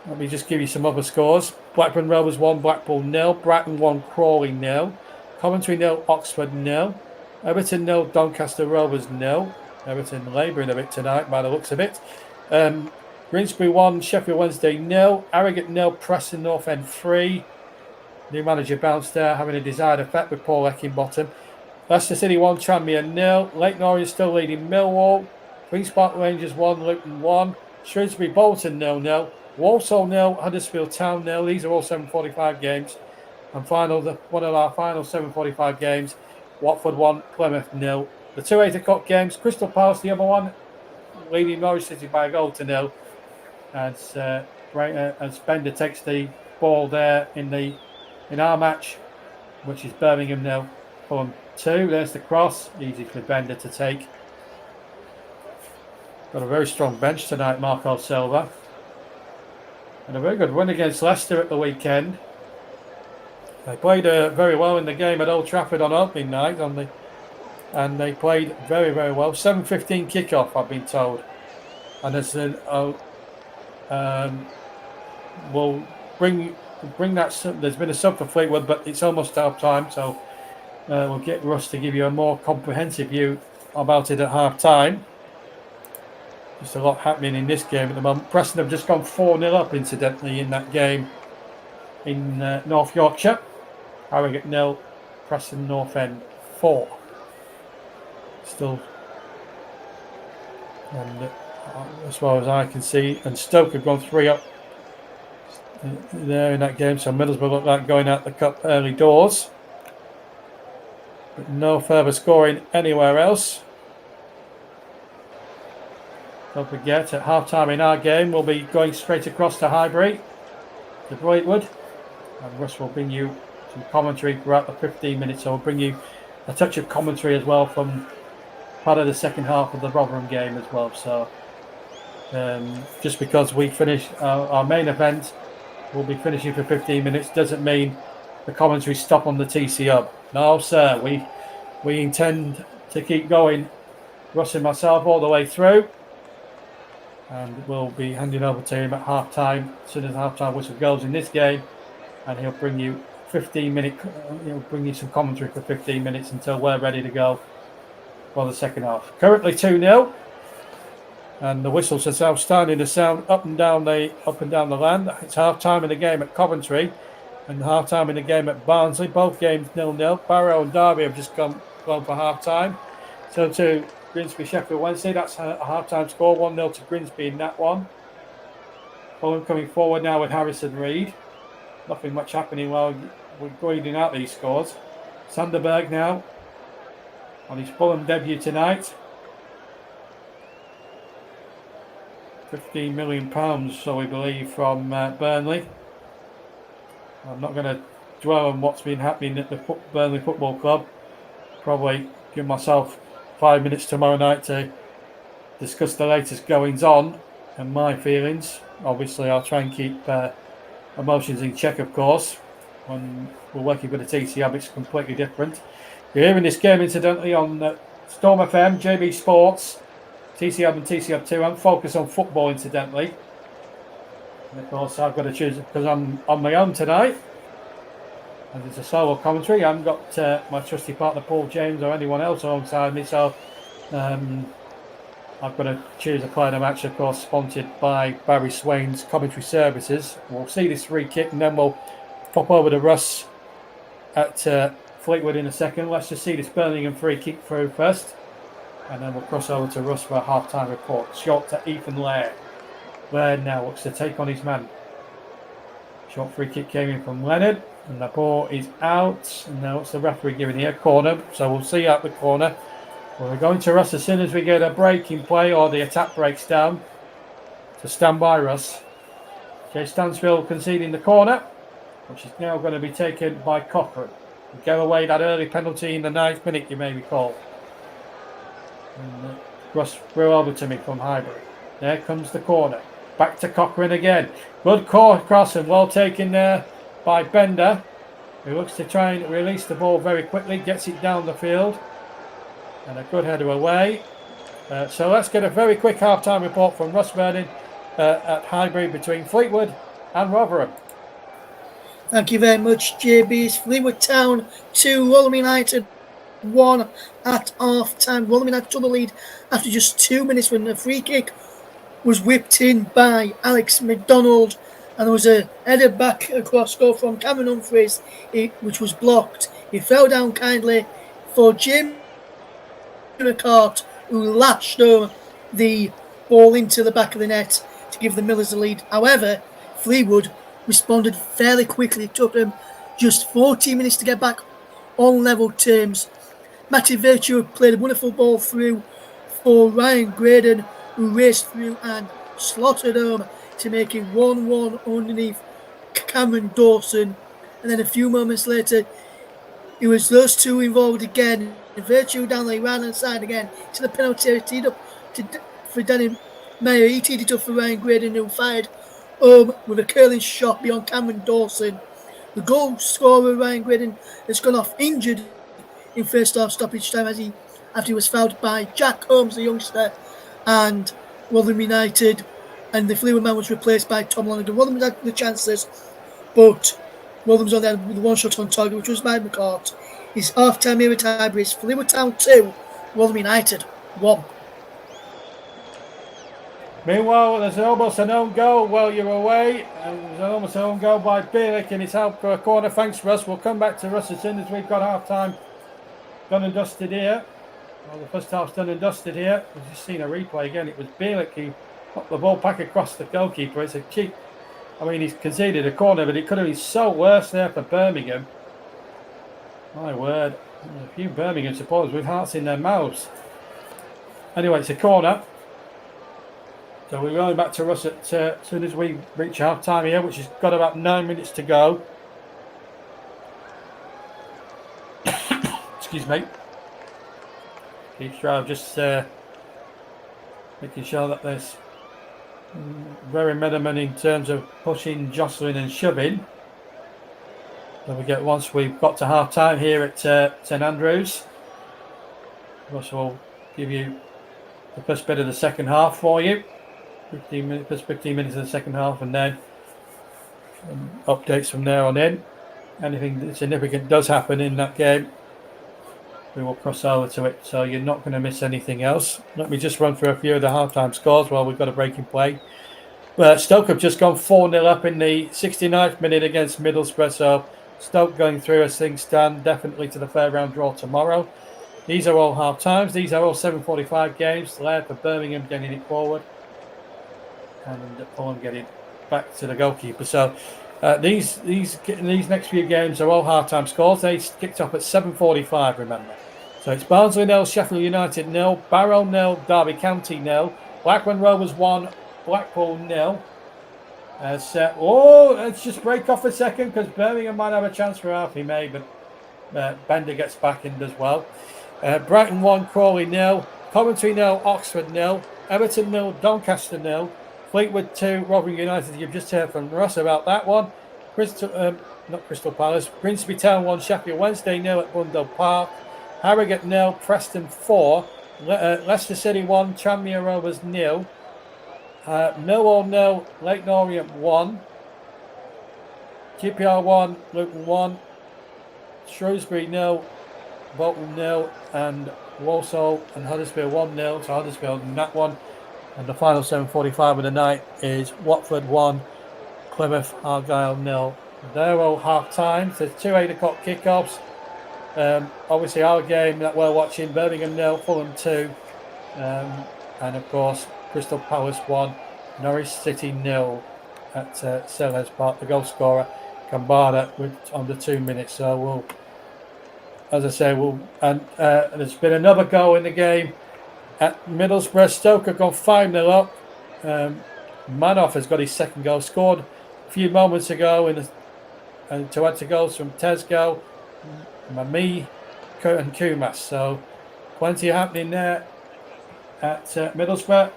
Let me just give you some other scores. Blackburn Rovers 1, Blackpool 0. Brighton 1, Crawley 0. Coventry 0, Oxford 0. Everton 0, Doncaster Rovers 0. Everton labouring a bit tonight by the looks of it. Grimsby 1, Sheffield Wednesday 0, Harrogate 0, Preston North End 3. New manager bounced there, having a desired effect with Paul Eckingbottom. Leicester City 1, Tranmere 0. Leyton Orient still leading Millwall. Queen's Park Rangers 1, Luton 1. Shrewsbury Bolton 0-0. Walsall 0, Huddersfield Town 0. These are all 7:45 games. And one of our final 7:45 games, Watford 1, Plymouth 0. The 2 8 o'clock games, Crystal Palace, the other one, leading Norwich City by a goal to 0. As Bender takes the ball there in our match, which is Birmingham 0, Fulham 2. There's the cross, easy for Bender to take. Got a very strong bench tonight, Marco Silva. And a very good win against Leicester at the weekend. They played very well in the game at Old Trafford on opening night, and they played very, very well. 7:15 kickoff, I've been told. And we'll bring that. There's been a sub for Fleetwood, but it's almost half time, so we'll get Russ to give you a more comprehensive view about it at half time. Just a lot happening in this game at the moment. Preston have just gone 4-0 up, incidentally, in that game in North Yorkshire. Harrogate 0, Preston North End 4. Still, and as far as I can see, and Stoke have gone 3 up there in that game. So Middlesbrough look like going out the cup early doors, but no further scoring anywhere else. Don't forget, at half time in our game, we'll be going straight across to Highbury, to Fleetwood, and Russ will bring you some commentary throughout the 15 minutes. So we'll bring you a touch of commentary as well from part of the second half of the Rotherham game as well. So just because we finish our main event, we'll be finishing for 15 minutes, doesn't mean the commentary stop on the TC Hub. No, sir, we intend to keep going, Russ and myself, all the way through. And we'll be handing over to him at half time as soon as the half time whistle goes in this game, and he'll bring you 15-minute. He'll bring you some commentary for 15 minutes until we're ready to go for the second half. Currently 2-0, and the whistle says outstanding to sound up and down the land. It's half time in the game at Coventry, and half time in the game at Barnsley. Both games 0-0. Barrow and Derby have just gone for half time. So to Grimsby Sheffield Wednesday, that's a half-time score, 1-0 to Grimsby in that one. Fulham coming forward now with Harrison Reid. Nothing much happening while we're grinding out these scores. Sanderberg now on his Fulham debut tonight. £15 million, so we believe, from Burnley. I'm not going to dwell on what's been happening at the Burnley Football Club. Probably give myself 5 minutes tomorrow night to discuss the latest goings on and my feelings. Obviously, I'll try and keep emotions in check, of course. When we're working with the TC Hub, it's completely different. You're hearing this game, incidentally, on Storm FM, JB Sports, TC Hub and TC Hub 2, and Focus on Football, incidentally. And of course, I've got to choose because I'm on my own tonight. And it's a solo commentary. I haven't got my trusty partner Paul James or anyone else alongside me, so I've got to choose a player of the match, of course, sponsored by Barry Swain's commentary services. We'll see this free kick, and then we'll pop over to Russ at Fleetwood in a second. Let's just see this Birmingham free kick through first, and then we'll cross over to Russ for a half-time report. Shot to Ethan Laird. Laird now looks to take on his man. Short free kick came in from Leonard. And the ball is out. And now what's the referee giving here? Corner. So we'll see out the corner. We're going to Russ as soon as we get a break in play or the attack breaks down. So stand by, Russ. Jay Stansfield conceding the corner, which is now going to be taken by Cochrane. We gave away that early penalty in the 9th minute, you may recall. And Russ threw over to me from Highbury. There comes the corner. Back to Cochrane again. Good cross and well taken there by Bender, who looks to try and release the ball very quickly, gets it down the field, and a good header away. So let's get a very quick half-time report from Russ Vernon at Highbury between Fleetwood and Rotherham. Thank you very much, JB's. Fleetwood Town 2, Rotherham United 1 at half-time. Rotherham United took the lead after just 2 minutes with a free kick was whipped in by Alex McDonald, and there was a header back across goal from Cameron Humphreys, which was blocked. He fell down kindly for Jamie McCart, who lashed the ball into the back of the net to give the Millers the lead. However, Fleetwood responded fairly quickly. It took them just 14 minutes to get back on level terms. Matty Virtue played a wonderful ball through for Ryan Graydon, who raced through and slotted home to make it 1-1 underneath Cameron Dawson. And then a few moments later, it was those two involved again. Virtue down the right hand side again to the penalty area, teed up for Danny Mayer. He teed it up for Ryan Graydon, who fired home with a curling shot beyond Cameron Dawson. The goal scorer, Ryan Graydon, has gone off injured in first half stoppage time after he was fouled by Jack Holmes, the youngster, and Rotherham United, and the Fleetwood man was replaced by Tom Lonergan. Rotherham had the chances, but Rotherham's on there with one shot on target, which was by McCart. His half-time era tiebreaks: Fleetwood Town 2, Rotherham United 1. Meanwhile, there's almost an own goal while you're away. There's almost an own goal by Bielik, and it's out for a corner. Thanks, Russ. We'll come back to Russ as soon as we've got half-time done and dusted here. Well, the first half's done and dusted here. We've just seen a replay again. It was Bielik who popped the ball back across the goalkeeper. It's a cheap. I mean, he's conceded a corner, but it could have been so worse there for Birmingham. My word. There's a few Birmingham supporters with hearts in their mouths. Anyway, it's a corner. So we're going back to Russ as soon as we reach half time here, which has got about 9 minutes to go. Excuse me. Keep Stroud just making sure that there's very minimum in terms of pushing, jostling and shoving. So we get once we've got to half time here at St Andrews. Russ will give you the first bit of the second half for you. 15 minutes, first 15 minutes of the second half, and then updates from there on in. Anything significant does happen in that game, we will cross over to it, so you're not going to miss anything else. Let me just run through a few of the half-time scores while we've got a break in play. Stoke have just gone 4-0 up in the 69th minute against Middlesbrough, so Stoke going through as things stand, definitely to the third round draw tomorrow. These are all half-times. These are all 7:45 games. Laird for Birmingham getting it forward, and Fulham getting back to the goalkeeper. So these next few games are all half-time scores. They kicked off at 7:45, remember. So it's Barnsley 0, Sheffield United 0, Barrow 0, Derby County 0, Blackburn Rovers 1, Blackpool 0. Let's just break off a second because Birmingham might have a chance for half. He may, but Bender gets back in as well. Brighton 1, Crawley 0, Coventry 0, Oxford 0, Everton 0, Doncaster 0, Fleetwood 2, Rotherham United. You've just heard from Russ about that one. Not Crystal Palace. Grimsby Town 1, Sheffield Wednesday 0 at Bundle Park. Harrogate 0, Preston 4, Leicester City 1, Tranmere Rovers 0, Millwall 0, Leyton Orient 1, QPR 1, Luton 1, Shrewsbury 0, Bolton 0, and Walsall and Huddersfield 1-0. So Huddersfield in that one. And the final 7:45 of the night is Watford 1, Plymouth Argyle 0. They're all half time. There's 2 8 o'clock kickoffs. Obviously, our game that we're watching: Birmingham 0, Fulham 2, and of course Crystal Palace 1, Norwich City 0 at Selhurst Park. The goal scorer Kambada with under 2 minutes. So we'll, as I say, there's been another goal in the game at Middlesbrough. Stoke have gone 5-0 up. Manoff has got his second goal, scored a few moments ago, and to add to goals from Tesco, Mami, and Kumas. So plenty happening there at Middlesbrough.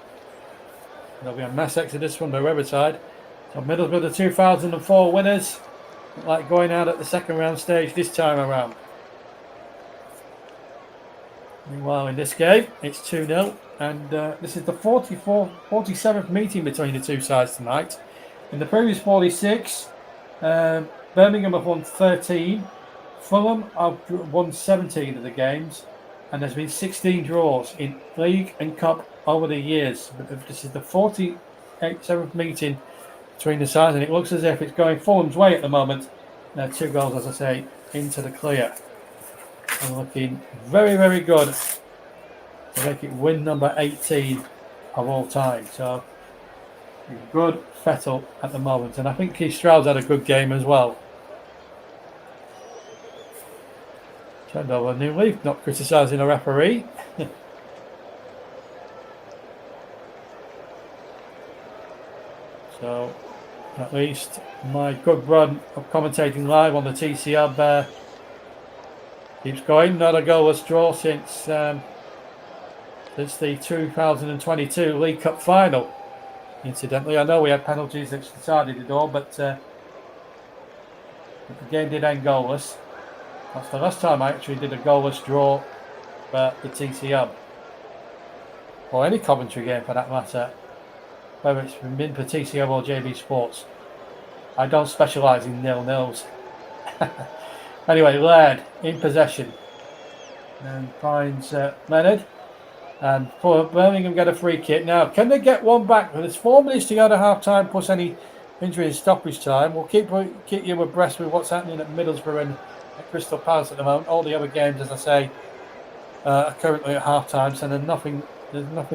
There'll be a mass exodus from the Riverside. So Middlesbrough, the 2004 winners, like going out at the second round stage this time around. Meanwhile, in this game, it's 2-0, and this is the 47th meeting between the two sides tonight. In the previous 46, Birmingham have won 13, Fulham have won 17 of the games, and there's been 16 draws in League and Cup over the years. But this is the 47th meeting between the sides, and it looks as if it's going Fulham's way at the moment. 2 goals, as I say, into the clear. And looking very, very good to make it win number 18 of all time. So, good Fettel at the moment. And I think Keith Stroud's had a good game as well. Turned over a new leaf, not criticising a referee. So, at least my good run of commentating live on the TC Hub keeps going. Not a goalless draw since the 2022 League Cup final. Incidentally, I know we had penalties that decided it all, but the game did end goalless. That's the last time I actually did a goalless draw for the TC Hub, or any commentary game for that matter, whether it's been for TC Hub or JB Sports. I don't specialise in 0-0s. Anyway, Laird in possession and finds Leonard. And for Birmingham get a free kick. Now, can they get one back? Well, there's 4 minutes to go to half time plus any injury and stoppage time. We'll keep you abreast with what's happening at Middlesbrough and at Crystal Palace at the moment. All the other games, as I say, are currently at half time, so there's nothing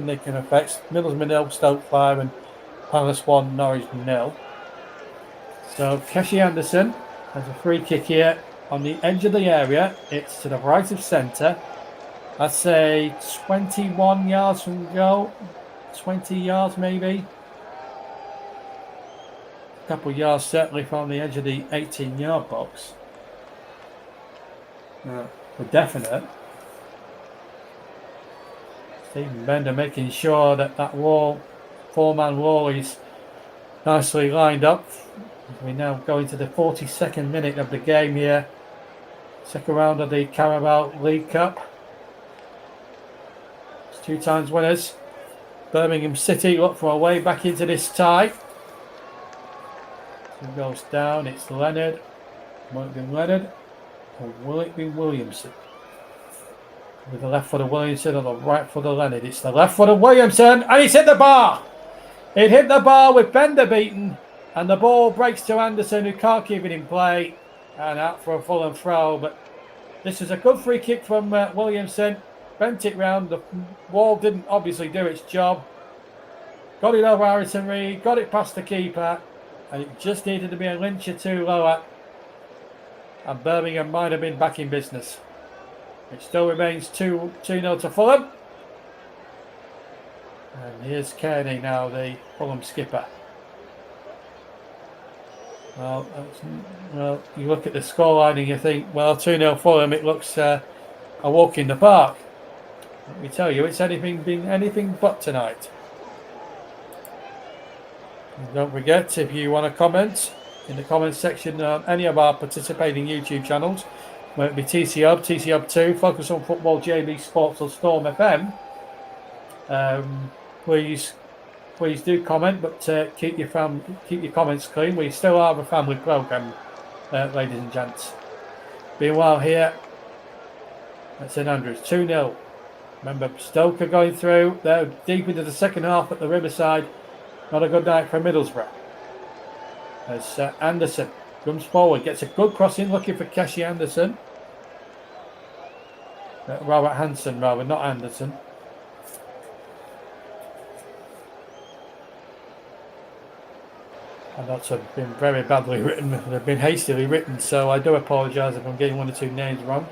they can affect. Middlesbrough 0, Stoke 5, and Palace 1, Norwich 0. So Keshi Anderson has a free kick here on the edge of the area. It's to the right of centre. I'd say 21 yards from goal, 20 yards maybe. A couple of yards certainly from the edge of the 18-yard box. For definite. Stephen Bender making sure that wall, 4-man wall, is nicely lined up. We now go into the 42nd minute of the game here. Second round of the Carabao League Cup. 2 times winners. Birmingham City look for a way back into this tie. 2 goes down. It's Leonard. Will it be Leonard or will it be Williamson? With the left foot of Williamson or the right foot of Leonard? It's the left foot of Williamson, and it's hit the bar. It hit the bar with Bender beaten, and the ball breaks to Anderson, who can't keep it in play, and out for a Fulham throw. But this is a good free kick from Williamson. Bent it round. The wall didn't obviously do its job. Got it over Harrison Reed. Got it past the keeper. And it just needed to be an inch or 2 lower. And Birmingham might have been back in business. It still remains 2-0 to Fulham. And here's Kearney now, the Fulham skipper. Well, you look at the scoreline and you think, well, 2-0 Fulham, it looks a walk in the park. Let me tell you, it's been anything but tonight. And don't forget, if you want to comment in the comments section on any of our participating YouTube channels, whether it be TC Hub, TC Hub 2, Focus on Football, JB Sports, or Storm FM, please do comment, but keep your comments clean. We still are a family programme, ladies and gents. Meanwhile here at St Andrews, 2-0. Remember, Stoke are going through. They're deep into the second half at the Riverside. Not a good night for Middlesbrough. As Anderson comes forward, gets a good cross in, looking for Keshi Anderson. Robert Hansen, rather, not Anderson. And that's been very badly written. They've been hastily written, so I do apologise if I'm getting 1 or 2 names wrong.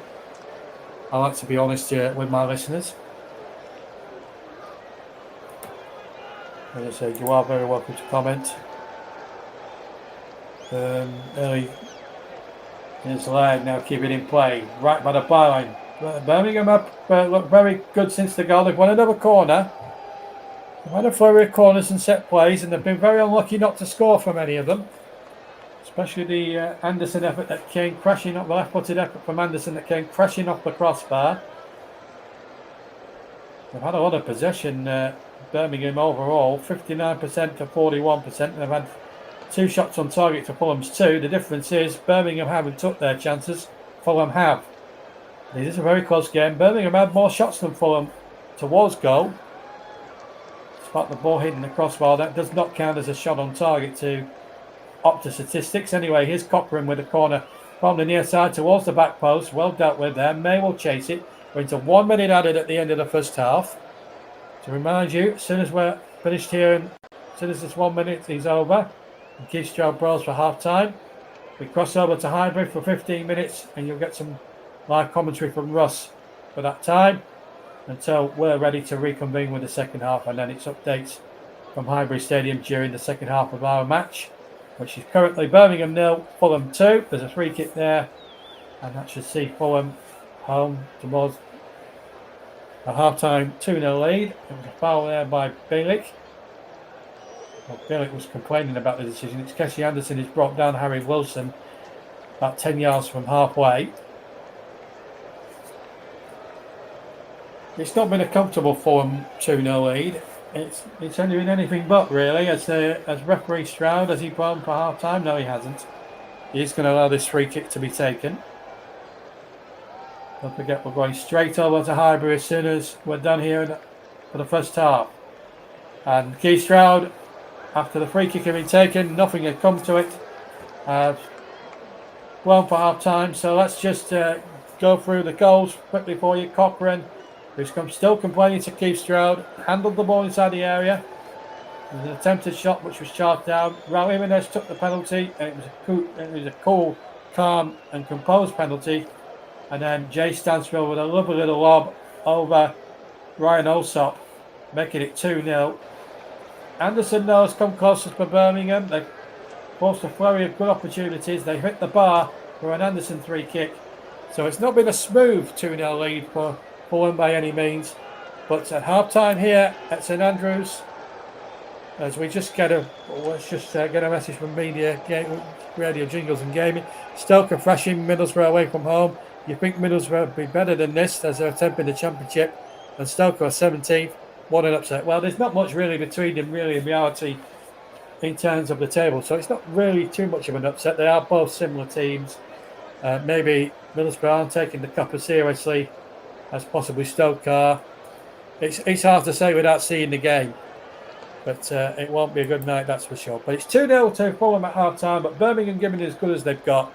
I like to be honest with my listeners. As I say, you are very welcome to comment. Early is live now, keep it in play, right by the byline. Birmingham up, look very good since the goal. They've won another corner. They've had a flurry of corners and set plays, and they've been very unlucky not to score from any of them. Especially the Anderson effort that came crashing up, the left-footed effort from Anderson that came crashing off the crossbar. They've had a lot of possession, Birmingham overall, 59% to 41%. And they've had 2 shots on target to Fulham's 2. The difference is Birmingham haven't took their chances, Fulham have. This is a very close game. Birmingham had more shots than Fulham towards goal. Spot the ball hitting the crossbar. That does not count as a shot on target to Opta statistics. Anyway, here's Cochrane with a corner from the near side towards the back post. Well dealt with there. May will chase it. We're into 1 minute added at the end of the first half. To remind you, as soon as we're finished here, and as soon as this 1 minute is over, and Keith Stroud brawls for half time, we cross over to Highbury for 15 minutes, and you'll get some live commentary from Russ for that time until we're ready to reconvene with the second half, and then it's updates from Highbury Stadium during the second half of our match, which is currently Birmingham 0, Fulham 2. There's a free kick there, and that should see Fulham home towards a half-time 2-0 lead. It was a foul there by Bielik. Well, Bielik was complaining about the decision. It's Kessie Anderson who's brought down Harry Wilson about 10 yards from halfway. It's not been a comfortable Fulham 2-0 lead. It's only been anything but, really, as referee Stroud, has he gone for half-time? No, he hasn't. He's going to allow this free kick to be taken. Don't forget, we're going straight over to Highbury as soon as we're done here for the first half. And Keith Stroud, after the free kick had been taken, nothing had come to it. Well for half-time, so let's just go through the goals quickly for you. Cochrane, who's still complaining to Keith Stroud, handled the ball inside the area. There was an attempted shot which was charged down. Raul Jimenez took the penalty, and it was a cool, calm and composed penalty. And then Jay Stansfield with a lovely little lob over Ryan Alsop, making it 2-0. Anderson now has come closest for Birmingham. They've forced a flurry of good opportunities. They hit the bar for an Anderson free kick. So it's not been a smooth 2-0 lead for Fulham by any means. But at half-time here at St Andrews, as we just get a message from media, radio jingles and gaming. Stoke are thrashing Middlesbrough away from home. You think Middlesbrough would be better than this as they're attempting the Championship, and Stoke are 17th. What an upset. Well, there's not much really between them, really, in reality, in terms of the table. So it's not really too much of an upset. They are both similar teams. Maybe Middlesbrough aren't taking the cup as seriously as possibly Stoke are. It's hard to say without seeing the game. But it won't be a good night, that's for sure. But it's 2-0 to Fulham at half-time, but Birmingham giving it as good as they've got.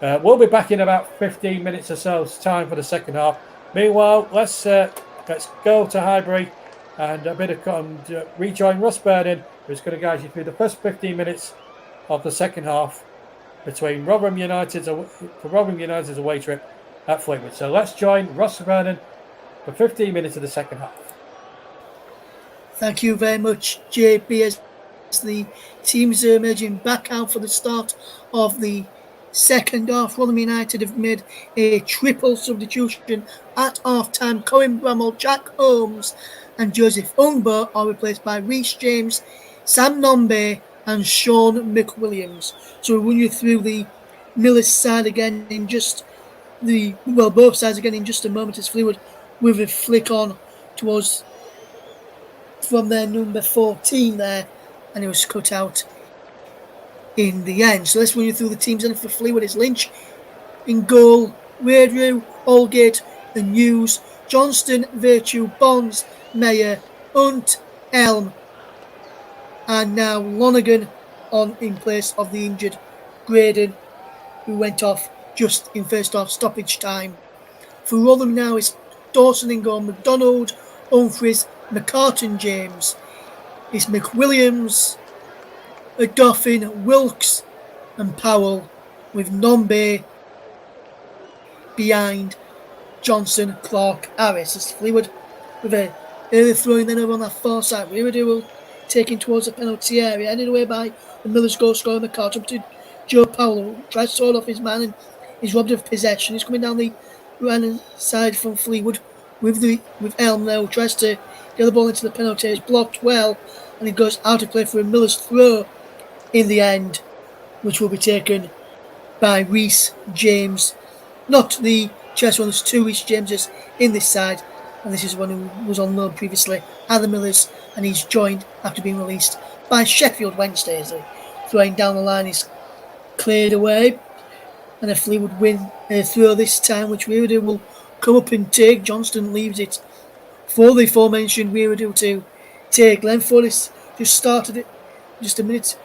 We'll be back in about 15 minutes or so. It's time for the second half. Meanwhile, let's go to Highbury and rejoin Russ Burden, who's going to guide you through the first 15 minutes of the second half between Rotherham United's away trip at Fleetwood. So let's join Russ Burden for 15 minutes of the second half. Thank you very much, JP, as the teams are emerging back out for the start of the second half. Rotherham United have made a triple substitution at half-time. Cohen Bramall, Jack Holmes and Joseph Ungbo are replaced by Reece James, Sam Nombe and Sean McWilliams. So we'll run you through the Millers side again in both sides again in just a moment as Fleetwood with a flick on towards from their number 14 there, and it was cut out in the end. So let's run you through the teams. And for Fleetwood, it's Lynch in goal, Wadrew, Aldgate and Hughes, Johnston, Virtue, Bonds, Mayer, Hunt, Elm, and now Lonergan in place of the injured Graydon, who went off just in first half stoppage time. For Rotherham now is Dawson in goal, McDonald, Humphreys, McCartan James. It's McWilliams, Dauphin, Wilkes and Powell, with Nombe behind Johnson, Clark, Harris. As Fleetwood with a early throwing then over on that far side. Weirdo will taking towards the penalty area, ended away by the Millers goal scorer McCartan to Joe Powell, who tries to hold off his man and is robbed of possession. He's coming down the right side from Fleetwood with Elm there, who tries to get the ball into the penalty. It's blocked well, and it goes out of play for a Miller's throw in the end, which will be taken by Reece James. Not the Chelsea one, there's two Reece Jameses in this side, and this is one who was on loan previously at the Millers, and he's joined after being released by Sheffield Wednesday as the throwing down the line is cleared away, and a Fleetwood win throw this time, which Weirdo will come up and take. Johnston leaves it for the aforementioned Weirdo to take. Glenford has just started it, just a minute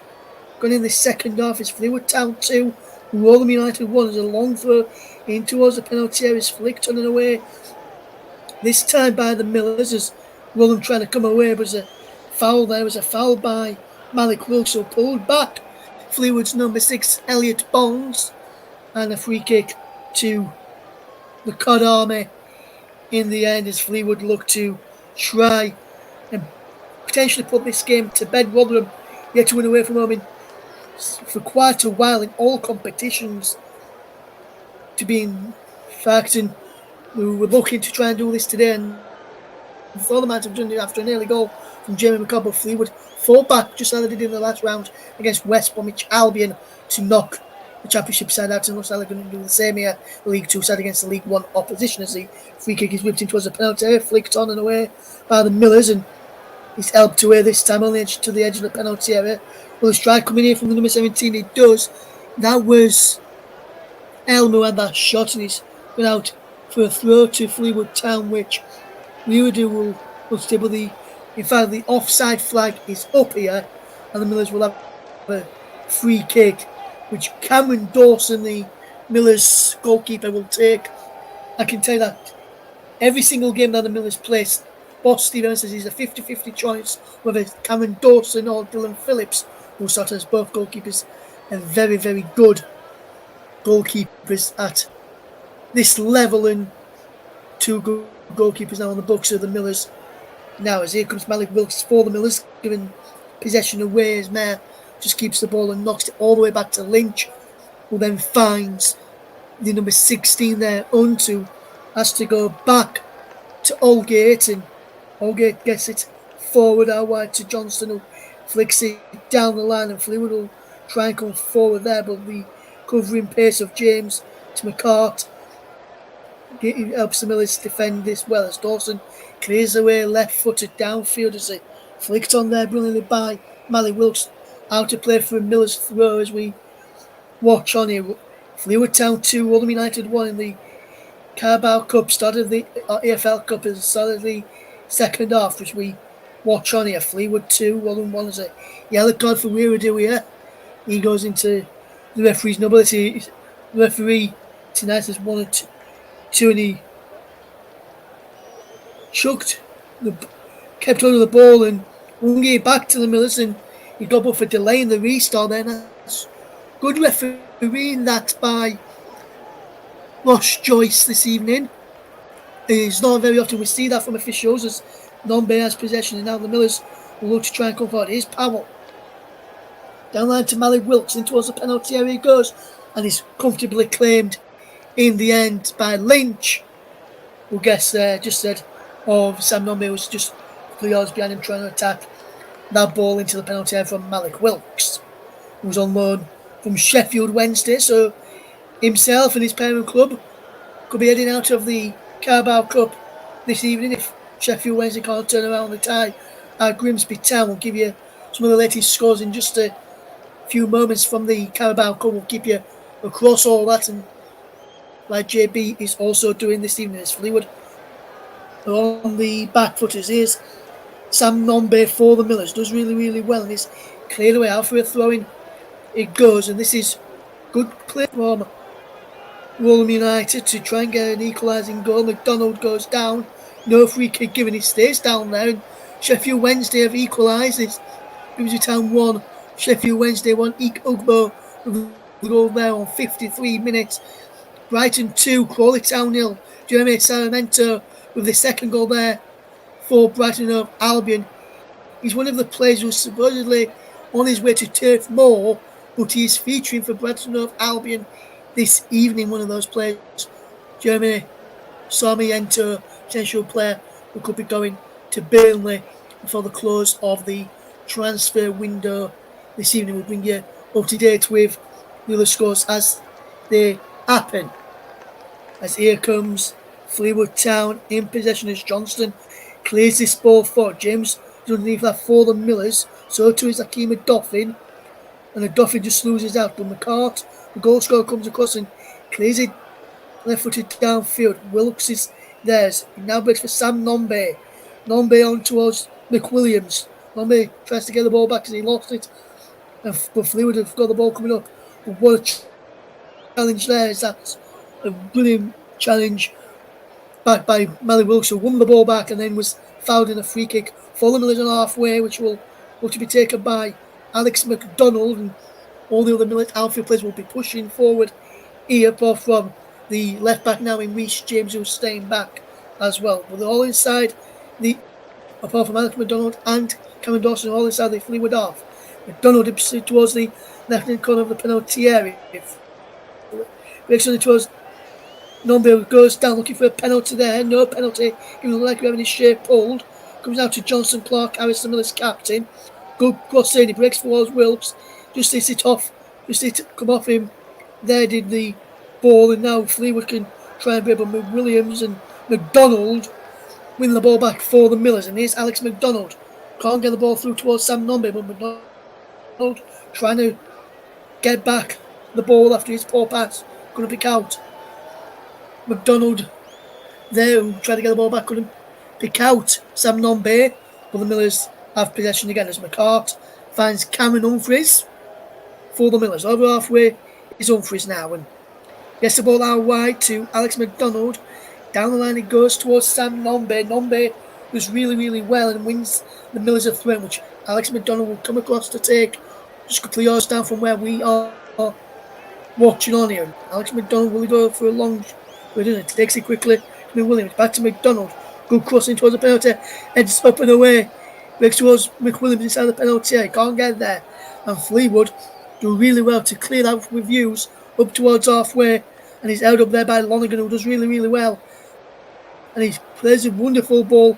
gone in the second half. It's Fleetwood Town 2, Fulham United 1 as a long throw in towards the penalty area is flicked on and away. This time by the Millers as Fulham trying to come away, but there's a foul there. It was a foul by Malik Wilson, pulled back Fleetwood's number 6, Elliot Bonds, and a free kick to the Cod Army in the end as Fleetwood look to try and potentially put this game to bed. Rotherham yet to win away from home for quite a while in all competitions, to be in fact, and we were looking to try and do this today, and for the match have done it after an early goal from Jamie McCobb. Fleetwood fought back just as they did in the last round against West Bromwich Albion to knock the Championship side out, and looks like they're going to do the same here. The League 2 side against the League 1 opposition as the free kick is whipped in towards the penalty area, flicked on and away by the Millers, and he's helped away this time only to the edge of the penalty area. Will the strike coming in from the number 17? It does. That was Elm who had that shot, and he's gone out for a throw to Fleetwood Town, which Weirdo will stable the. In fact, the offside flag is up here, and the Millers will have a free kick, which Cameron Dawson, the Millers goalkeeper, will take. I can tell you that every single game that the Millers plays, boss Steve Evans says he's a 50-50 choice whether Cameron Dawson or Dylan Phillips will start as both goalkeepers, and very, very good goalkeepers at this level, and two good goalkeepers now on the books of the Millers. Now as here comes Malik Wilkes for the Millers, giving possession away as Mayer just keeps the ball and knocks it all the way back to Lynch, who then finds the number 16 there. Unto has to go back to Aldgate, and Aldgate gets it forward out wide to Johnston, who flicks it down the line, and Fleetwood will try and come forward there, but the covering pace of James to McCart helps the Millers defend this well as Dawson clears away left-footed downfield as it flicked on there brilliantly by Mally Wilkes. Out to play for a Millers throw as we watch on here. Fleetwood Town 2, Fulham United 1 in the Carabao Cup, started the EFL Cup as started the second half, which we watch on here. Fleetwood 2, Fulham 1 is a yellow card for Weirdo here. He goes into the referee's number. The referee tonight has 1 or 2, and he kept hold of the ball and won it back to the Millers, and he got up for delaying the restart there. That's good refereeing that by Ross Joyce this evening. It's not very often we see that from officials as non-Bay has possession, and now the Millers will look to try and come forward. Here's Powell. Down line to Malik Wilkes, in towards the penalty area he goes, and he's comfortably claimed in the end by Lynch, who just said, Sam Nombe was just 3 yards behind him trying to attack that ball into the penalty area from Malik Wilkes, who was on loan from Sheffield Wednesday, so himself and his parent club could be heading out of the Carabao Cup this evening if Sheffield Wednesday can't turn around the tie at Grimsby Town. We'll give you some of the latest scores in just a few moments from the Carabao Cup. We'll keep you across all that, and like JB is also doing this evening as Fleetwood are on the back foot. Here's Sam Nombe for the Millers, does really, really well, and he's cleared away out for a throw-in. It goes, and this is good play from Fulham United to try and get an equalising goal. McDonald goes down, no free kick given, he stays down there, and Sheffield Wednesday have equalised. It's Grimsby Town 1, Sheffield Wednesday 1. Ike Ugbo with the goal there on 53 minutes. Brighton 2, Crawley Town 0. Jeremy Saramento with the second goal there for Brighton of Albion. He's one of the players who's supposedly on his way to Turf Moor, but he is featuring for Brighton of Albion this evening. One of those players, Jeremy Sarmiento, potential player who could be going to Burnley before the close of the transfer window this evening. We'll bring you up to date with the other scores as they happen. As here comes Fleetwood Town in possession as Johnston clears this ball for James underneath that for the Millers. So too is Akima Doffin, and the Doffin just loses out. But McCart, the goal scorer, comes across and clears it left-footed downfield. Wilkes is theirs. Now breaks for Sam Nombe. Nombe on towards McWilliams. Lombe tries to get the ball back as he lost it. But Fleetwood have got the ball coming up. But what a challenge there is. That's a brilliant challenge back by Mally Wilkes, who won the ball back and then was fouled in a free kick. Fulham is on halfway, which will look to be taken by Alex McDonald, and all the other Millet outfield players will be pushing forward here, apart from the left back now in Reece James, who's staying back as well. But they're all inside apart from Alex McDonald and Cameron Dawson, all inside the Fleetwood half. McDonald towards the left-hand corner of the penalty area. Breaks on it towards Nombe, goes down looking for a penalty there. No penalty. He looked like having his shape pulled. Comes out to Johnson Clark, Harris the Miller's captain. Good cross in. He breaks towards Wilkes. Just hits it off. Just hit it come off him. There did the ball, and now Fleetwood can try and break, but Williams and McDonald win the ball back for the Millers. And here's Alex McDonald. Can't get the ball through towards Sam Nombe, but McDonald trying to get back the ball after his poor pass. Couldn't pick out. McDonald there, who tried to get the ball back, couldn't pick out Sam Nombe, but the Millers have possession again as McCart finds Cameron Humphreys for the Millers. Over halfway is Humphreys now, and gets the ball out wide to Alex McDonald. Down the line it goes towards Sam Nombe. Nombe does really, really well and wins the Millers a threat, which Alex McDonald will come across to take just a couple of yards down from where we are watching on here. Alex McDonald will go for a long, it takes it quickly. Williams back to McDonald. Good crossing towards the penalty. Heads up and away. Breaks towards McWilliams inside the penalty area. Can't get there. And Fleetwood do really well to clear that with views up towards halfway. And he's held up there by Lonergan, who does really, really well. And he plays a wonderful ball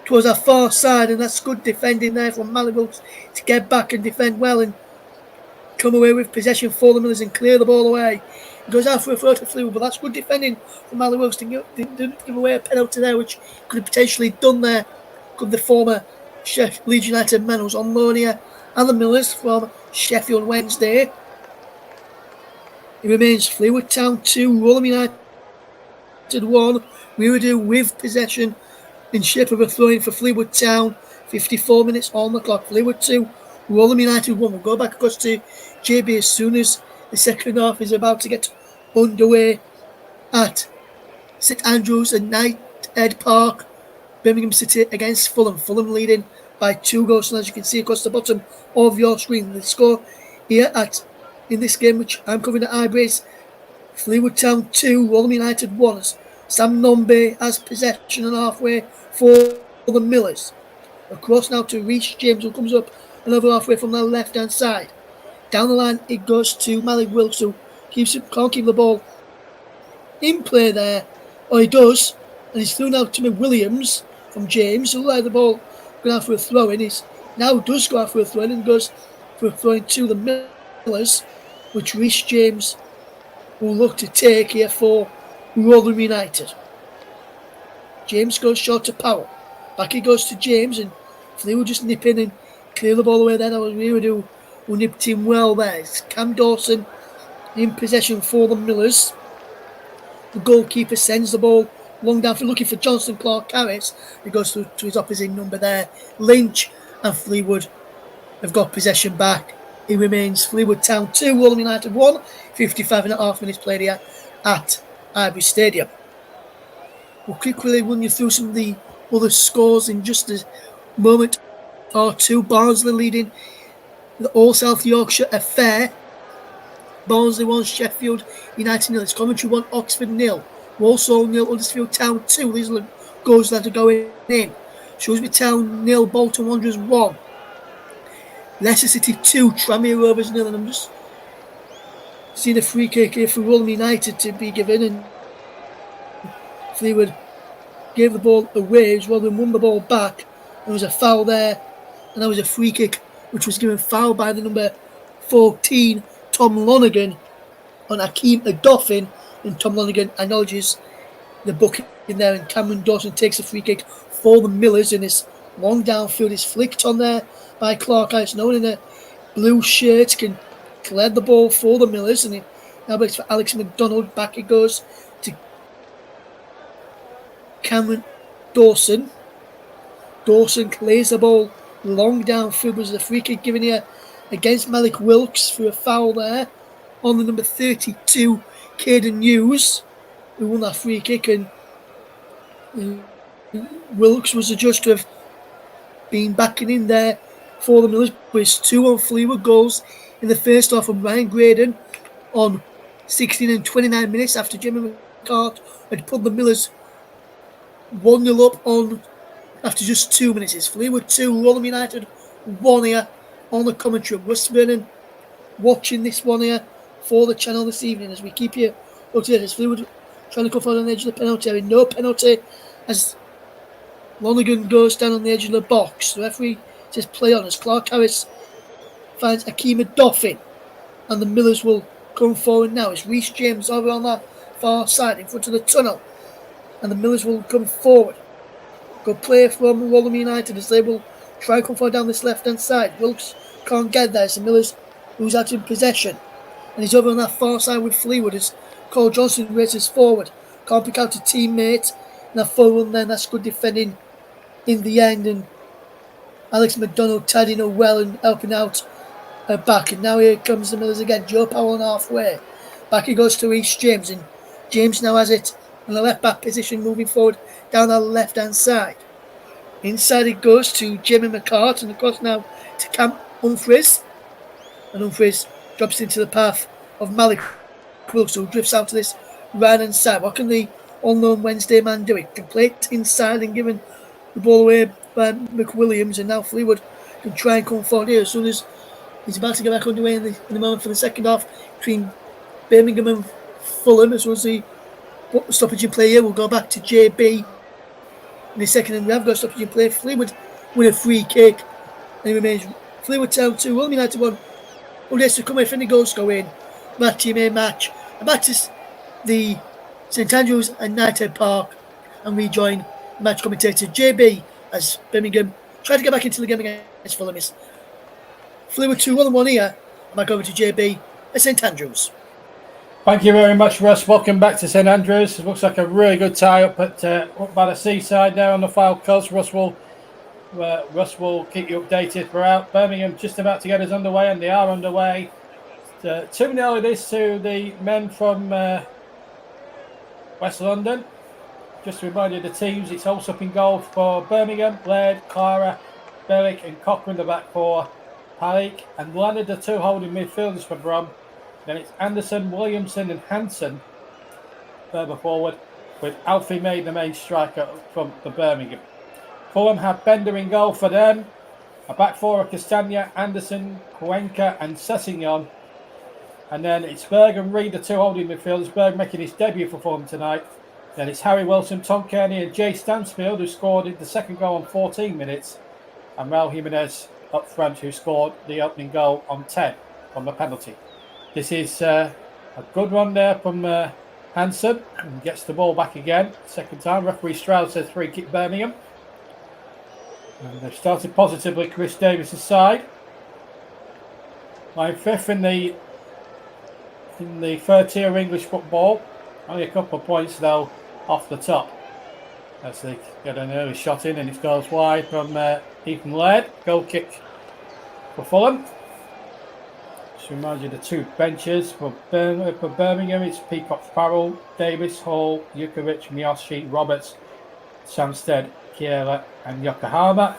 towards our far side. And that's good defending there from Malibu to get back and defend well and come away with possession for the Millers and clear the ball away. He goes out for a throw to Fleetwood, but that's good defending from Malibu to give away a penalty there, which could have potentially done there. Could the former Leeds United man who's on loan here, and the Millers from Sheffield Wednesday. It remains Fleetwood Town 2, Fulham United 1. We will do with possession in shape of a throw-in for Fleetwood Town. 54 minutes on the clock. Fleetwood 2, Fulham United 1. We'll go back across to JB as soon as the second half is about to get underway at St Andrews and Knighthead Park. Birmingham City against Fulham. Fulham leading by 2 goals. And as you can see across the bottom of your screen, the score here in this game, which I'm covering at Ibris, Fleetwood Town 2, Fulham United 1. Sam Nombe has possession and halfway for the Millers. Across now to Reece James, who comes up another halfway from the left-hand side. Down the line it goes to Malik Wilkes, who can't keep the ball in play there. Or he does, and he's through now to McWilliams from James, who let the ball go out for a throw-in. He now does go out for a throw-in and goes for a throw-in to the Millers, which Reece James will look to take here for Rotherham United. James goes short to Powell. Back he goes to James, and Fleetwood just nip in and clear the ball away there. That was really who nipped him well there. It's Cam Dawson in possession for the Millers. The goalkeeper sends the ball long down for looking for Johnson Clark Harris. He goes to his opposite number there, Lynch, and Fleetwood have got possession back. It remains Fleetwood Town 2, Fulham United 1. 55.5 minutes played here at Ibis Stadium. We'll quickly run you through some of the other scores in just a moment or two. Barnsley leading the All South Yorkshire Affair. Barnsley 1, Sheffield United 0. It's Coventry 1, Oxford 0. Walsall 0, Huddersfield Town 2. These are the goals that are going in. Shrewsbury Town 0, Bolton Wanderers 1. Leicester City 2, Tranmere Rovers 0. And I'm just seeing a free kick here for Fulham United to be given, and Fleetwood gave the ball away as well and won the ball back. There was a foul there, and that was a free kick which was given foul by the number 14, Tom Lonergan, on Hakeem Adoffin, and Tom Lonergan acknowledges the booking in there, and Cameron Dawson takes a free kick for the Millers, and this long downfield is flicked on there by Clark Harris. No one in a blue shirt can clear the ball for the Millers, and it now breaks for Alex McDonald. Back it goes to Cameron Dawson. Dawson clears the ball long downfield. Was a free kick given here against Malik Wilkes for a foul there on the number 32, Caden Hughes, who won that free kick, and Wilkes was adjudged to have been backing in there for the Millers. But it's 2 on Fleetwood goals in the first half from Ryan Graydon on 16 and 29 minutes after Jimmy McCart had put the Millers 1-0 up on after just 2 minutes. It's Fleetwood 2, Fulham United 1 here on the commentary. Russ Vernon watching this one here for the channel this evening as we keep you up to date. As Fleetwood trying to come forward on the edge of the penalty area. No penalty as Lonergan goes down on the edge of the box. The referee says play on as Clark Harris finds Akima Doffin, and the Millers will come forward now. It's Reece James over on that far side in front of the tunnel, and the Millers will come forward. Good play from Fulham United as they will try and come forward down this left hand side. Wilkes can't get there. It's the Millers who's out in possession, and he's over on that far side with Fleetwood as Cole Johnson races forward. Can't pick out a teammate. And that forward then, that's good defending in the end, and Alex McDonald tidying up well and helping out back. And now here comes the Millers again. Joe Powell on halfway. Back he goes to Reece James, and James now has it in the left back position, moving forward down that left hand side. Inside it goes to Jimmy McCart, and across now to Cam Humphreys. And Humphreys drops into the path of Malik Wilkes, who drifts out to this right hand side. What can the unknown Wednesday man do? It can play it inside and giving the ball away by McWilliams, and now Fleetwood can try and come forward here as soon as he's about to get back underway in the moment for the second half between Birmingham and Fulham. As soon as the stoppage in play here, we'll go back to JB in the second, and we have got a stoppage in play. Fleetwood win a free kick, and it remains Fleetwood down 2, Fulham United 1. All days to come if any goals go in. Match team A match. And back to the St Andrews and Knighthead Park, and we join match commentator JB as Birmingham try to get back into the game against Fulham. Fleetwood 2-1 here. Back over to JB at St Andrews. Thank you very much, Russ. Welcome back to St Andrews. It looks like a really good tie up up by the seaside there on the Falcons. Russ will keep you updated throughout. Birmingham just about to get us underway, and they are underway. 2-0 it is to the men from West London. Just to remind you of the teams, it's Allsop in goal for Birmingham, Laird, Clara, Bellick and Cochran the back four, Palik and Leonard the two holding midfielders for Brum. Then it's Anderson, Williamson and Hanson further forward, with Alfie May the main striker from the Birmingham. Fulham have Bender in goal for them. A back four of Castagna, Anderson, Cuenca and Sessignon. And then it's Berg and Reed, the two holding midfielders. Berg making his debut for Fulham tonight. Then it's Harry Wilson, Tom Kearney and Jay Stansfield, who scored the second goal on 14 minutes. And Raul Jimenez up front, who scored the opening goal on 10 from the penalty. This is a good run there from Hansen, and gets the ball back again. Second time. Referee Stroud says free kick Birmingham. And they've started positively, Chris Davis' side. Lying fifth in the third tier of English football. Only a couple of points though off the top. As they get an early shot in, and it goes wide from Ethan Laird. Goal kick for Fulham. Just remind you of the two benches for Birmingham. It's Peacock, Farrell, Davis, Hall, Jukovic, Miyoshi, Roberts, Samstead, Kiela and Yokohama.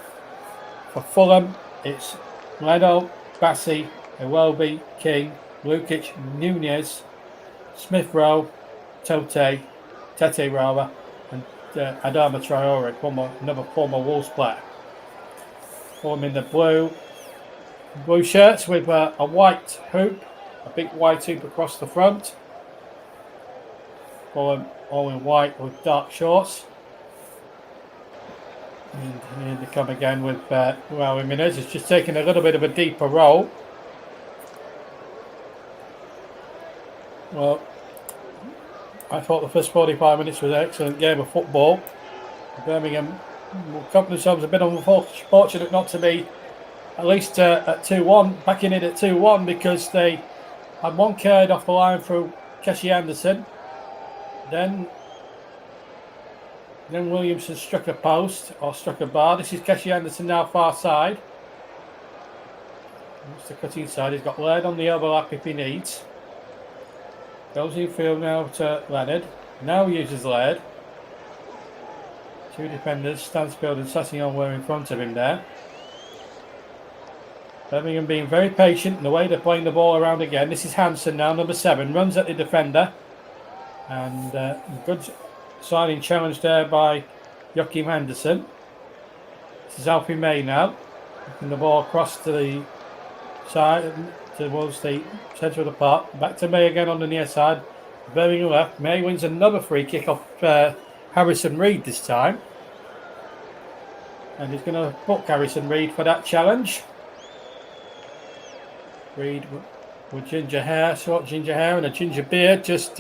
For Fulham, it's Leno, Bassi, Iwobi, King, Lukic, Nunez, Smith Rowe, Tete Rava, and Adama Traore, another former Wolves player. Fulham in the blue shirts with a white hoop, a big white hoop across the front. Fulham all in white with dark shorts. And here they come again with Raul Jimenez. It's just taking a little bit of a deeper role. Well, I thought the first 45 minutes was an excellent game of football. Birmingham will count themselves a bit unfortunate not to be at least at 2-1, back in it at 2-1, because they had one carried off the line through Keshi Anderson. Then Then Williamson struck a post or struck a bar. This is Keshi Anderson now far side. Wants to cut inside. He's got Laird on the overlap if he needs. Goes infield now to Leonard. Now uses Laird. Two defenders, Stansfield and Sassignon were in front of him there. Birmingham being very patient in the way they're playing the ball around again. This is Hansen now, number 7. Runs at the defender. And good sliding challenge there by Joachim Henderson. This is Alfie May now. Putting the ball across to the side towards the centre of the park. Back to May again on the near side. Birmingham left. May wins another free kick off Harrison Reed this time. And he's going to book Harrison Reed for that challenge. Reed with ginger hair, short ginger hair and a ginger beard, just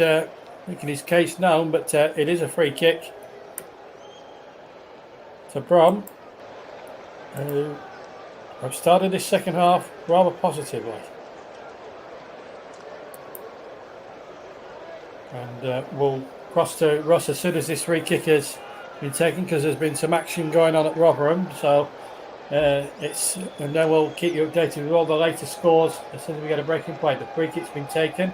making his case known, but it is a free kick to Brom, who have started this second half rather positively. And we'll cross to Ross as soon as this free kick has been taken, because there's been some action going on at Rotherham. So and then we'll keep you updated with all the latest scores as soon as we get a break in play. The free kick's been taken.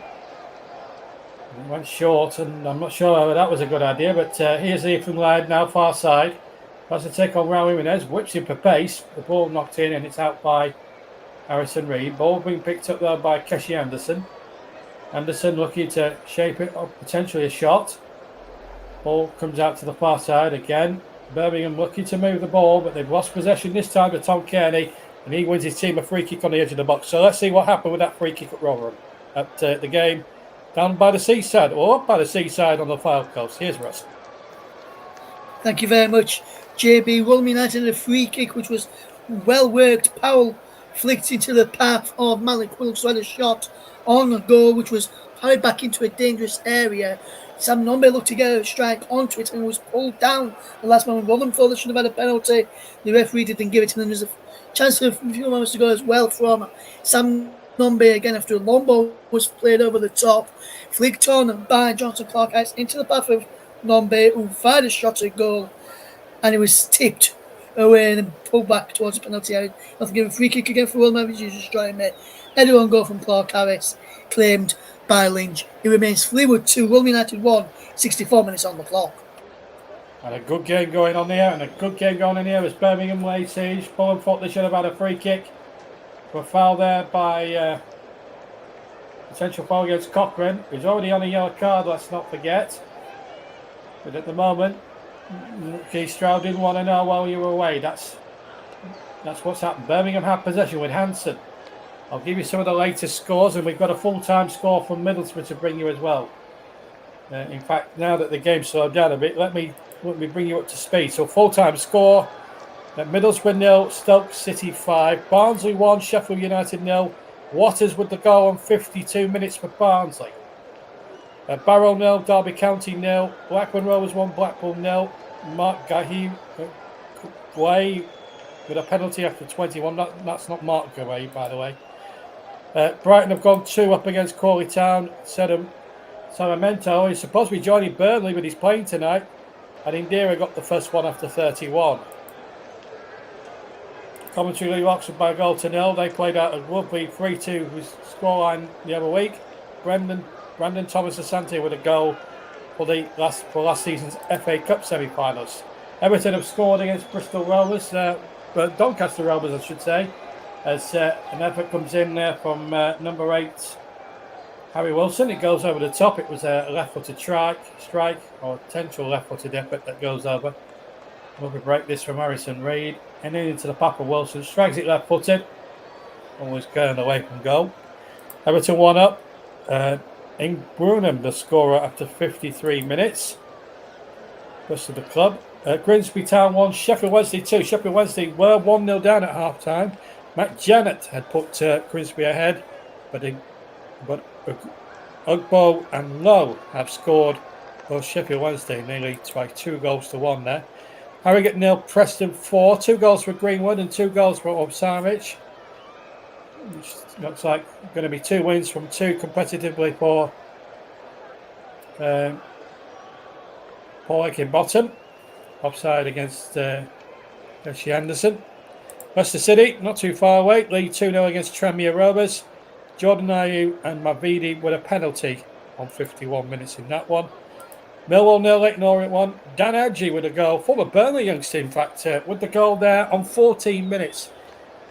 It went short, and I'm not sure whether that was a good idea, but here's Ethan Laird now far side. That's a take on Raul Jimenez, whips him for pace. The ball knocked in and it's out by Harrison Reed. Ball being picked up there by Keshi Anderson. Anderson looking to shape it up, potentially a shot. Ball comes out to the far side again. Birmingham looking to move the ball, but they've lost possession this time to Tom Kearney, and he wins his team a free kick on the edge of the box. So let's see what happened with that free kick at Rotherham at the game down by the seaside, or up by the seaside on the Fylde coast. Here's Russ. Thank you very much, JB. Fulham United had a free kick which was well worked. Powell flicked into the path of Malik Wilkes, who had a shot on a goal which was carried back into a dangerous area. Sam Nombe looked to get a strike onto it and was pulled down at the last moment. Rotherham thought they should have had a penalty. The referee didn't give it to them. There's a chance for a few moments to go as well from Sam Nombe again after a long ball was played over the top. Flicked on by Johnson Clark into the path of Nombe, who fired a shot at goal, and it was tipped away and then pulled back towards the penalty area. Nothing given. Free kick again for Fulham, as usual, trying to header on goal from Clark Harris, claimed by Lynch. It remains Fleetwood 2, Fulham United 1, 64 minutes on the clock. And a good game going on here, and a good game going on here as Birmingham lay siege. Fulham thought they should have had a free kick. For a foul there by potential foul against Cochrane, who's already on a yellow card, let's not forget. But at the moment, Keith Stroud didn't want to know while you were away. That's what's happened. Birmingham have possession with Hansen. I'll give you some of the latest scores, and we've got a full-time score from Middlesbrough to bring you as well. In fact, now that the game's slowed down a bit, let me bring you up to speed. So full-time score at Middlesbrough 0, Stoke City 5, Barnsley 1, Sheffield United 0. Waters with the goal on 52 minutes for Barnsley. Barrow 0, Derby County 0, Blackburn Rovers 1, Blackpool 0. Mark Gahey Guay with a penalty after 21. That's not Mark Gahey, by the way. Brighton have gone 2 up against Crawley Town. Samamento is supposed to be joining Burnley, but he's playing tonight. And Indira got the first one after 31. Coventry leave Oxford by a goal to 0. They played out at Rugby 3-2 with scoreline the other week. Brandon Thomas Asante with a goal for last season's FA Cup semi-finals. Everton have scored against Bristol Rovers, Doncaster Rovers I should say, as an effort comes in there from number 8 Harry Wilson. It goes over the top. It was a left-footed strike or potential left-footed effort that goes over. We'll break this from Harrison Reed. And then into the path of Wilson. Strikes it left-footed. Always going away from goal. Everton 1 up. In Brunham, the scorer after 53 minutes. Rest of the club. Grimsby Town 1, Sheffield Wednesday 2. Sheffield Wednesday were 1-0 down at half-time. Matt Janet had put Grimsby ahead, but Ugbo and Lowe have scored for Sheffield Wednesday, nearly by 2 goals to 1 there. Harrogate 0, Preston 4. 2 goals for Greenwood and 2 goals for Obsarich. Which looks like going to be 2 wins from 2 competitively for Paul Hickenbottom. Offside against Jesse Anderson. Leicester City, not too far away, lead 2-0 against Tranmere Rovers. Jordan Ayew and Mavidi with a penalty on 51 minutes in that one. Millwall 0, ignoring one. Dan Adji with a goal. Former Burnley youngster, in fact, with the goal there on 14 minutes.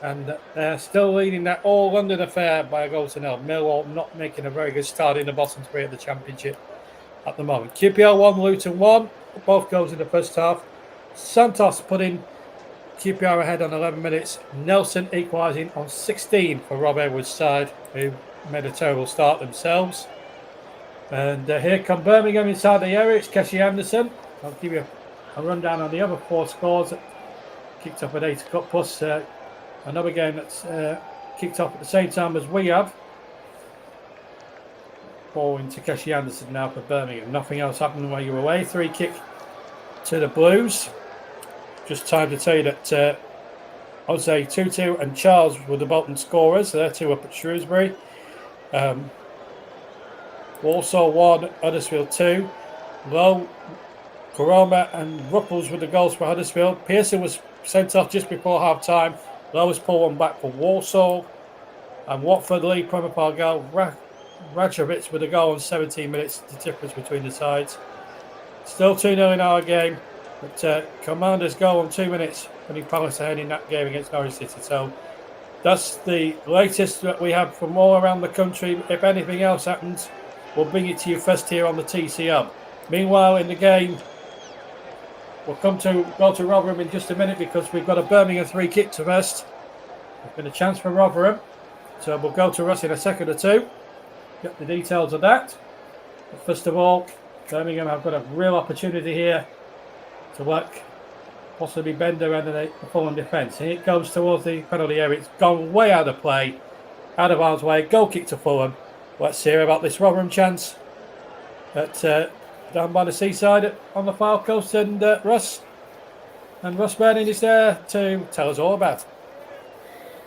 And they're still leading that all-London affair by a goal to nil. Millwall not making a very good start in the bottom three of the Championship at the moment. QPR 1, Luton 1. Both goals in the first half. Santos put in QPR ahead on 11 minutes. Nelson equalising on 16 for Rob Edwards' side, who made a terrible start themselves. And here come Birmingham inside the area. It's Keshi Anderson. I'll give you a rundown on the other 4 scores that kicked off at 8 o'clock, plus another game that's kicked off at the same time as we have. Ball into Keshi Anderson now for Birmingham. Nothing else happened while you were away. 3 kick to the Blues. Just time to tell you that Jose Tutu and Charles were the Bolton scorers. They're 2 up at Shrewsbury. Walsall 1, Huddersfield 2. Lowe, Koroma and Ruppels with the goals for Huddersfield. Pearson was sent off just before half-time. Lowe has pulled one back for Walsall. And Watford lead Premier Pargal. Rajovic with a goal on 17 minutes. The difference between the sides. Still 2-0 in our game. But Commander's goal on 2 minutes putting Palace ahead in that game against Norwich City. So that's the latest that we have from all around the country. If anything else happens, we'll bring it to you first here on the TC Hub. Meanwhile, in the game, we'll go to Rotherham in just a minute because we've got a Birmingham 3 kick to first. There's been a chance for Rotherham. So we'll go to Russ in a second or two. Get the details of that. But first of all, Birmingham have got a real opportunity here to work, possibly Bender and the Fulham defence. Here it goes towards the penalty area. It's gone way out of play, out of harm's way. Goal kick to Fulham. Let's hear about this Rotherham chance at down by the seaside on the far coast. And Russ Burning is there to tell us all about it.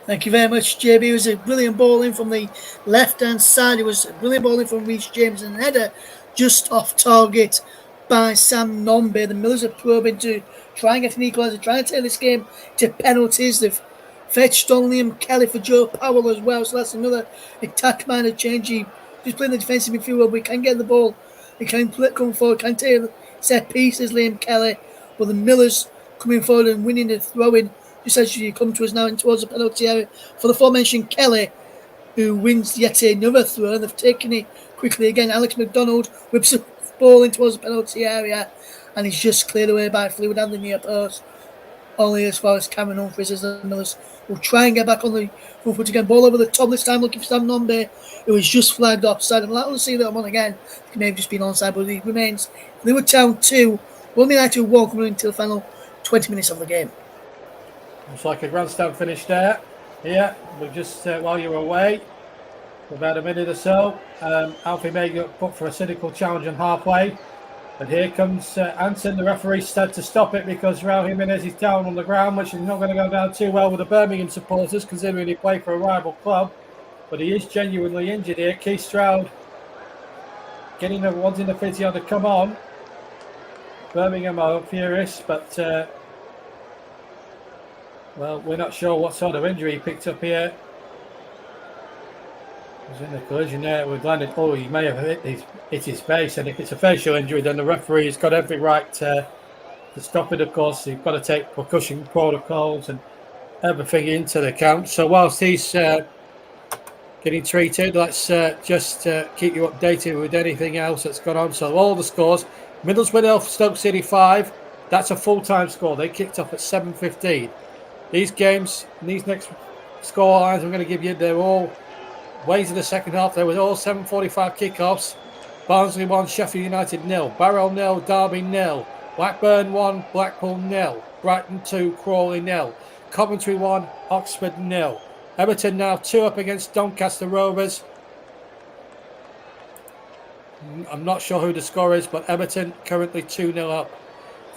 Thank you very much, JB. It was a brilliant ball in from the left-hand side. It was a brilliant ball in from Reece James and a header just off target by Sam Nombe. The Millers are probing to try and get an equaliser, trying to take this game to penalties. They've fetched on Liam Kelly for Joe Powell as well, so that's another attack-minded change. He just playing the defensive midfield where we can get the ball, he can come forward, can take set pieces, Liam Kelly, but the Millers coming forward and winning the throw-in just as you come to us now in towards the penalty area for the aforementioned Kelly, who wins yet another throw. They've taken it quickly again. Alex McDonald whips the ball in towards the penalty area and he's just cleared away by Fleetwood and the near post. Only as far as Cameron Humphries as the Millers will try and get back on the front foot again. Ball over the top this time looking for Sam Nombe. It was just flagged offside. I'm likely to see that one again. It may have just been onside, but it remains Fleetwood Town 2, Wilmington United 1 coming into the final 20 minutes of the game. Looks like a grandstand finish there. Here, we've just, while you were away, for about a minute or so, Alfie May got put for a cynical challenge on halfway. But here comes Anson. The referee said to stop it because Raul Jimenez is down on the ground, which is not going to go down too well with the Birmingham supporters, considering he played for a rival club. But he is genuinely injured here. Keith Stroud wanting the physio to come on. Birmingham are furious, but well, we're not sure what sort of injury he picked up here. He was in a collision there with Landon. Oh, he may have hit his face, and if it's a facial injury, then the referee has got every right to stop it. Of course, you've got to take precaution protocols and everything into account. So whilst he's getting treated, let's just keep you updated with anything else that's gone on. So all the scores: Middlesbrough 0, Stoke City 5. That's a full-time score. They kicked off at 7:15. These games, these next score lines I'm going to give you, they're all ways in the second half. There was all 7:45 kickoffs. Barnsley 1, Sheffield United 0, Barrow 0, Derby 0, Blackburn 1, Blackpool 0, Brighton 2, Crawley 0, Coventry 1, Oxford 0. Everton now 2 up against Doncaster Rovers. I'm not sure who the score is, but Everton currently 2-0 up.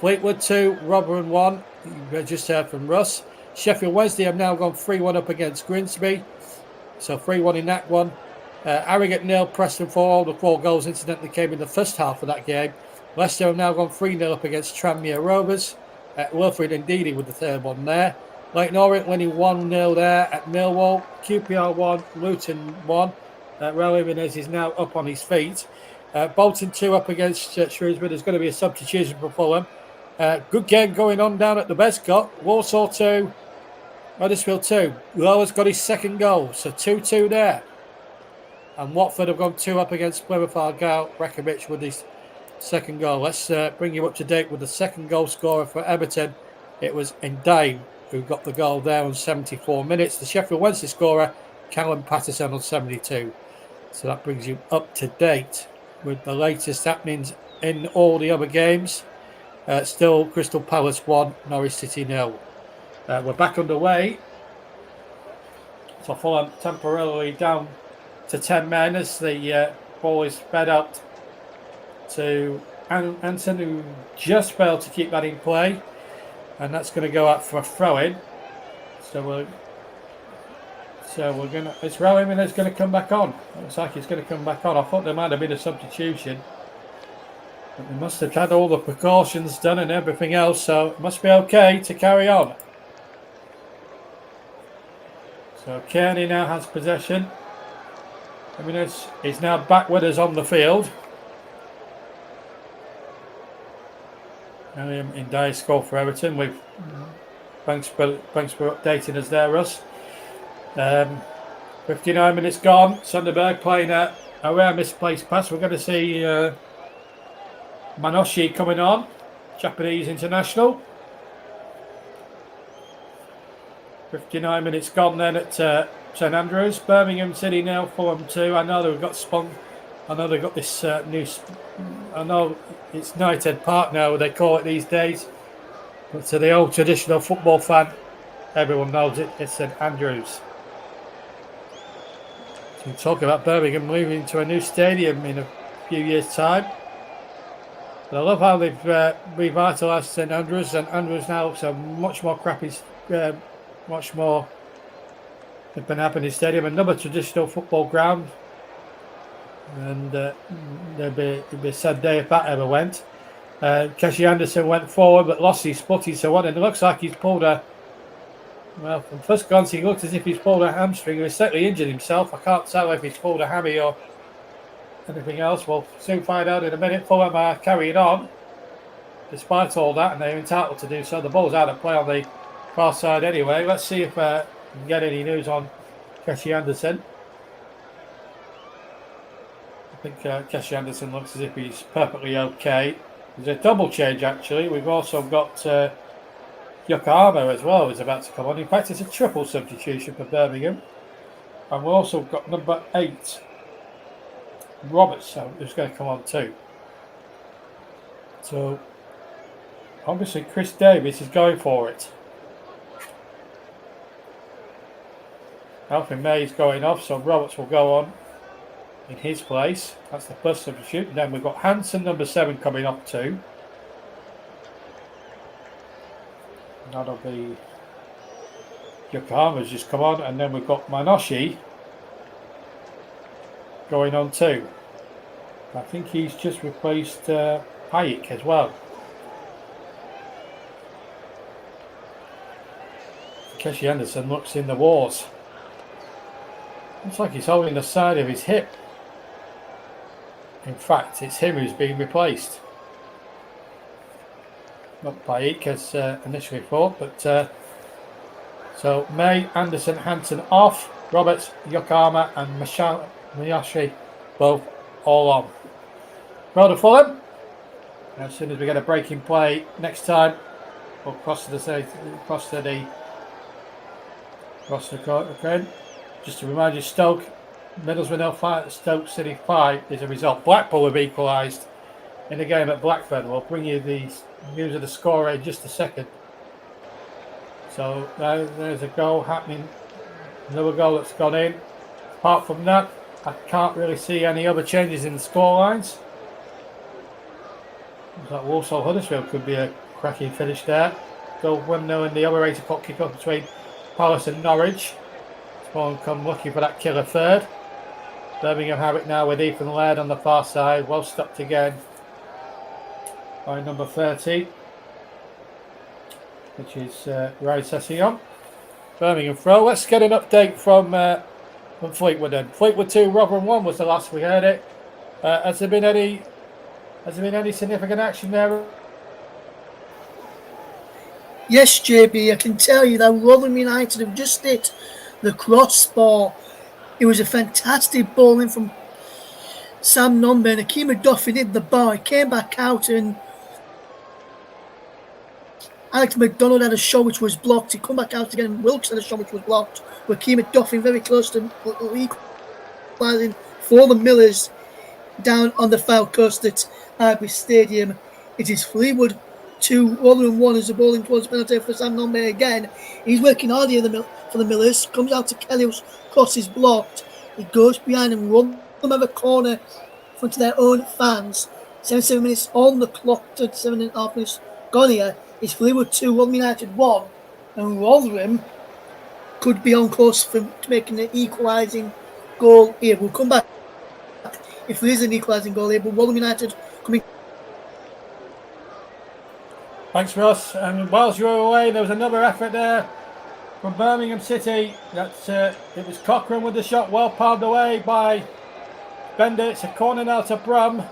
Fleetwood 2, Rotherham 1. You just heard from Russ. Sheffield Wednesday have now gone 3-1 up against Grimsby. So 3-1 in that one. Harrogate 0, Preston 4. All the 4 goals incidentally came in the first half of that game. Leicester have now gone 3-0 up against Tranmere Rovers. Wilfred Ndidi with the third one there. Leyton Orient winning 1-0 there at Millwall. QPR 1, Luton 1. Raul Jimenez is now up on his feet. Bolton 2 up against Shrewsbury. There's going to be a substitution for Fulham. Good game going on down at the Bescot. Walsall 2, Huddersfield 2. Lower's got his second goal, so 2-2 there. And Watford have gone 2 up against Plymouth Argyle. Rekovic with his second goal. Let's bring you up to date with the second goal scorer for Everton. It was Ndiaye who got the goal there on 74 minutes. The Sheffield Wednesday scorer, Callum Patterson, on 72. So that brings you up to date with the latest happenings in all the other games. Still Crystal Palace 1, Norwich City 0. We're back underway. So Fulham temporarily down to 10 men as the ball is fed out to Anton, who just failed to keep that in play, and that's going to go out for a throw-in. So we're gonna. It's Raul Jimenez going to come back on. Looks like he's going to come back on. I thought there might have been a substitution, but they must have had all the precautions done and everything else, so it must be okay to carry on. So Kearney now has possession. Jimenez is now back with us on the field. Ndiaye score for Everton. Thanks for updating us there, Russ. 59 minutes gone. Sunderberg playing a rare misplaced pass. We're going to see Manoshi coming on, Japanese international. 59 minutes gone then at St Andrews. Birmingham City now, Fulham 2. I know they've got this new. I know it's Knighthead Park now, they call it these days. But to the old traditional football fan, everyone knows it. It's St Andrews. So we talk about Birmingham moving to a new stadium in a few years' time. But I love how they've revitalised St Andrews. St Andrews now looks a much more they've been happening stadium, another traditional football ground. And it'd be a sad day if that ever went. Keshi Anderson went forward but lost his footing, so on, and it looks like he's pulled from first glance he looked as if he's pulled a hamstring. He's certainly injured himself. I can't tell if he's pulled a hammy or anything else. We'll soon find out in a minute. Fulham are carrying on despite all that, and they're entitled to do so. The ball's out of play on the far side anyway. Let's see if we can get any news on Keshi Anderson. I think Keshi Anderson looks as if he's perfectly okay. There's a double change actually. We've also got Yokohama as well is about to come on. In fact, it's a triple substitution for Birmingham. And we've also got number 8, Roberts, who's going to come on too. So obviously Chris Davis is going for it. Alfie May is going off, so Roberts will go on in his place. That's the first substitute. And then we've got Hansen, number 7, coming off too. That'll be Yokohama's just come on, and then we've got Manoshi going on too. I think he's just replaced Hayek as well. Keshi Anderson looks in the wars. Looks like he's holding the side of his hip. In fact, it's him who's being replaced. Not Hayek as initially thought, but so May, Anderson, Hansen off, Roberts, Yokohama and Miyashi both all on. Well to Fulham. As soon as we get a break in play next time, we'll cross the court again. Just to remind you, Stoke, Middlesbrough 0-5, Stoke City 5 is a result. Blackpool have equalised in the game at Blackburn. We'll bring you the news of the score in just a second. So there's a goal happening, another goal that's gone in. Apart from that, I can't really see any other changes in the score lines. Like Walsall Huddersfield could be a cracking finish there. Go 1-0 in the other 8 o'clock kick-off between Palace and Norwich. Spawn come looking for that killer third. Birmingham have it now with Ethan Laird on the far side. Well stopped again by number 30, which is Ray Session. Birmingham throw. Let's get an update from Fleetwood then. Fleetwood 2, Rotherham 1 was the last we heard it. Has there been any significant action there? Yes, JB, I can tell you that Rotherham United have just hit the crossbar. It was a fantastic ball in from Sam Nombe, and Akima Duffin hit the bar. He came back out, and Alex McDonald had a shot which was blocked. He come back out again, and Wilkes had a shot which was blocked. With Akima Duffin very close to equalising for the Millers down on the foul coast at Ivory Stadium. It is Fleetwood 2, Rotherham 1 as the ball in towards penalty for Sam Nombe again. He's working hard here for the Millers. Comes out to Kelly's cross is blocked. He goes behind and Rotherham have a corner in front of their own fans. 77 minutes on the clock, 37.5 minutes gone here. It's Fleetwood 2, Rotherham United 1. And Rotherham could be on course for making an equalising goal here. We'll come back if there is an equalising goal here, but Rotherham United coming. Thanks, Ross. And whilst you were away, there was another effort there from Birmingham City. It was Cochrane with the shot, well palmed away by Bender. It's a corner now to Brum.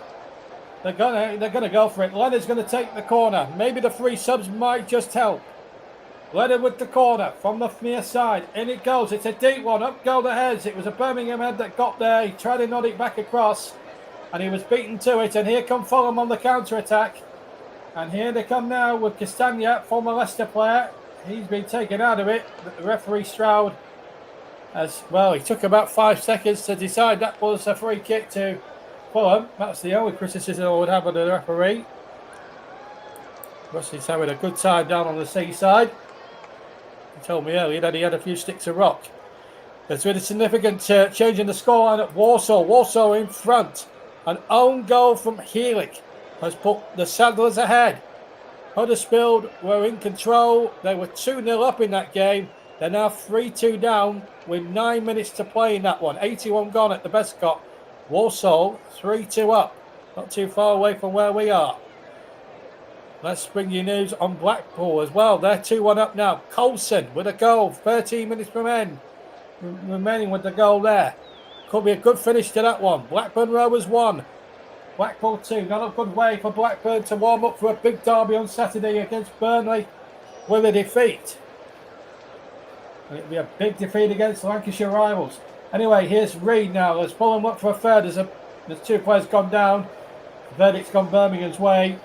They're gonna go for it. Leonard's gonna take the corner. Maybe the 3 subs might just help. Leonard with the corner from the near side. In it goes. It's a deep one. Up go the heads. It was a Birmingham head that got there. He tried to nod it back across, and he was beaten to it. And here come Fulham on the counter attack. And here they come now with Castagna, former Leicester player. He's been taken out of it. But the referee Stroud, as well, he took about 5 seconds to decide that was a free kick to Fulham. That's the only criticism I would have of the referee. Russell's having a good time down on the seaside. He told me earlier that he had a few sticks of rock. There's been a significant change in the scoreline at Warsaw. Warsaw in front. An own goal from Heelick has put the Sandlers ahead. Huddersfield were in control. They were 2-0 up in that game. They're now 3-2 down with 9 minutes to play in that one. 81 gone at the Bescott. Warsaw 3-2 up. Not too far away from where we are. Let's bring you news on Blackpool as well. They're 2-1 up now. Coulson with a goal. 13 minutes remaining with the goal there. Could be a good finish to that one. Blackburn Rovers 1. Blackpool 2. Not a good way for Blackburn to warm up for a big derby on Saturday against Burnley with a defeat. It'll be a big defeat against Lancashire rivals. Anyway, here's Reid now. There's Fulham up for a third. There's 2 players gone down. The verdict's gone Birmingham's way.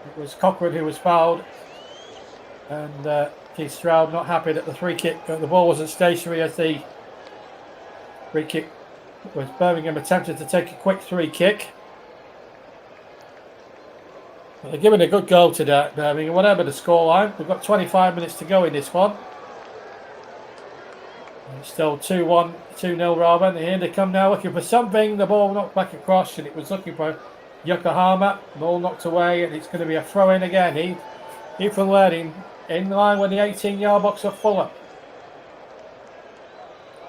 It was Cochrane who was fouled. And Keith Stroud not happy that the ball wasn't stationary as the free kick was Birmingham attempted to take a quick 3 kick. But they're giving a good goal to that Birmingham, whatever the scoreline. We've got 25 minutes to go in this one. And it's still 2-1, 2-0 rather. And here they come now looking for something. The ball knocked back across and it was looking for Yokohama. Ball knocked away and it's going to be a throw in again. Ethan Leding in line with the 18-yard box of Fulham.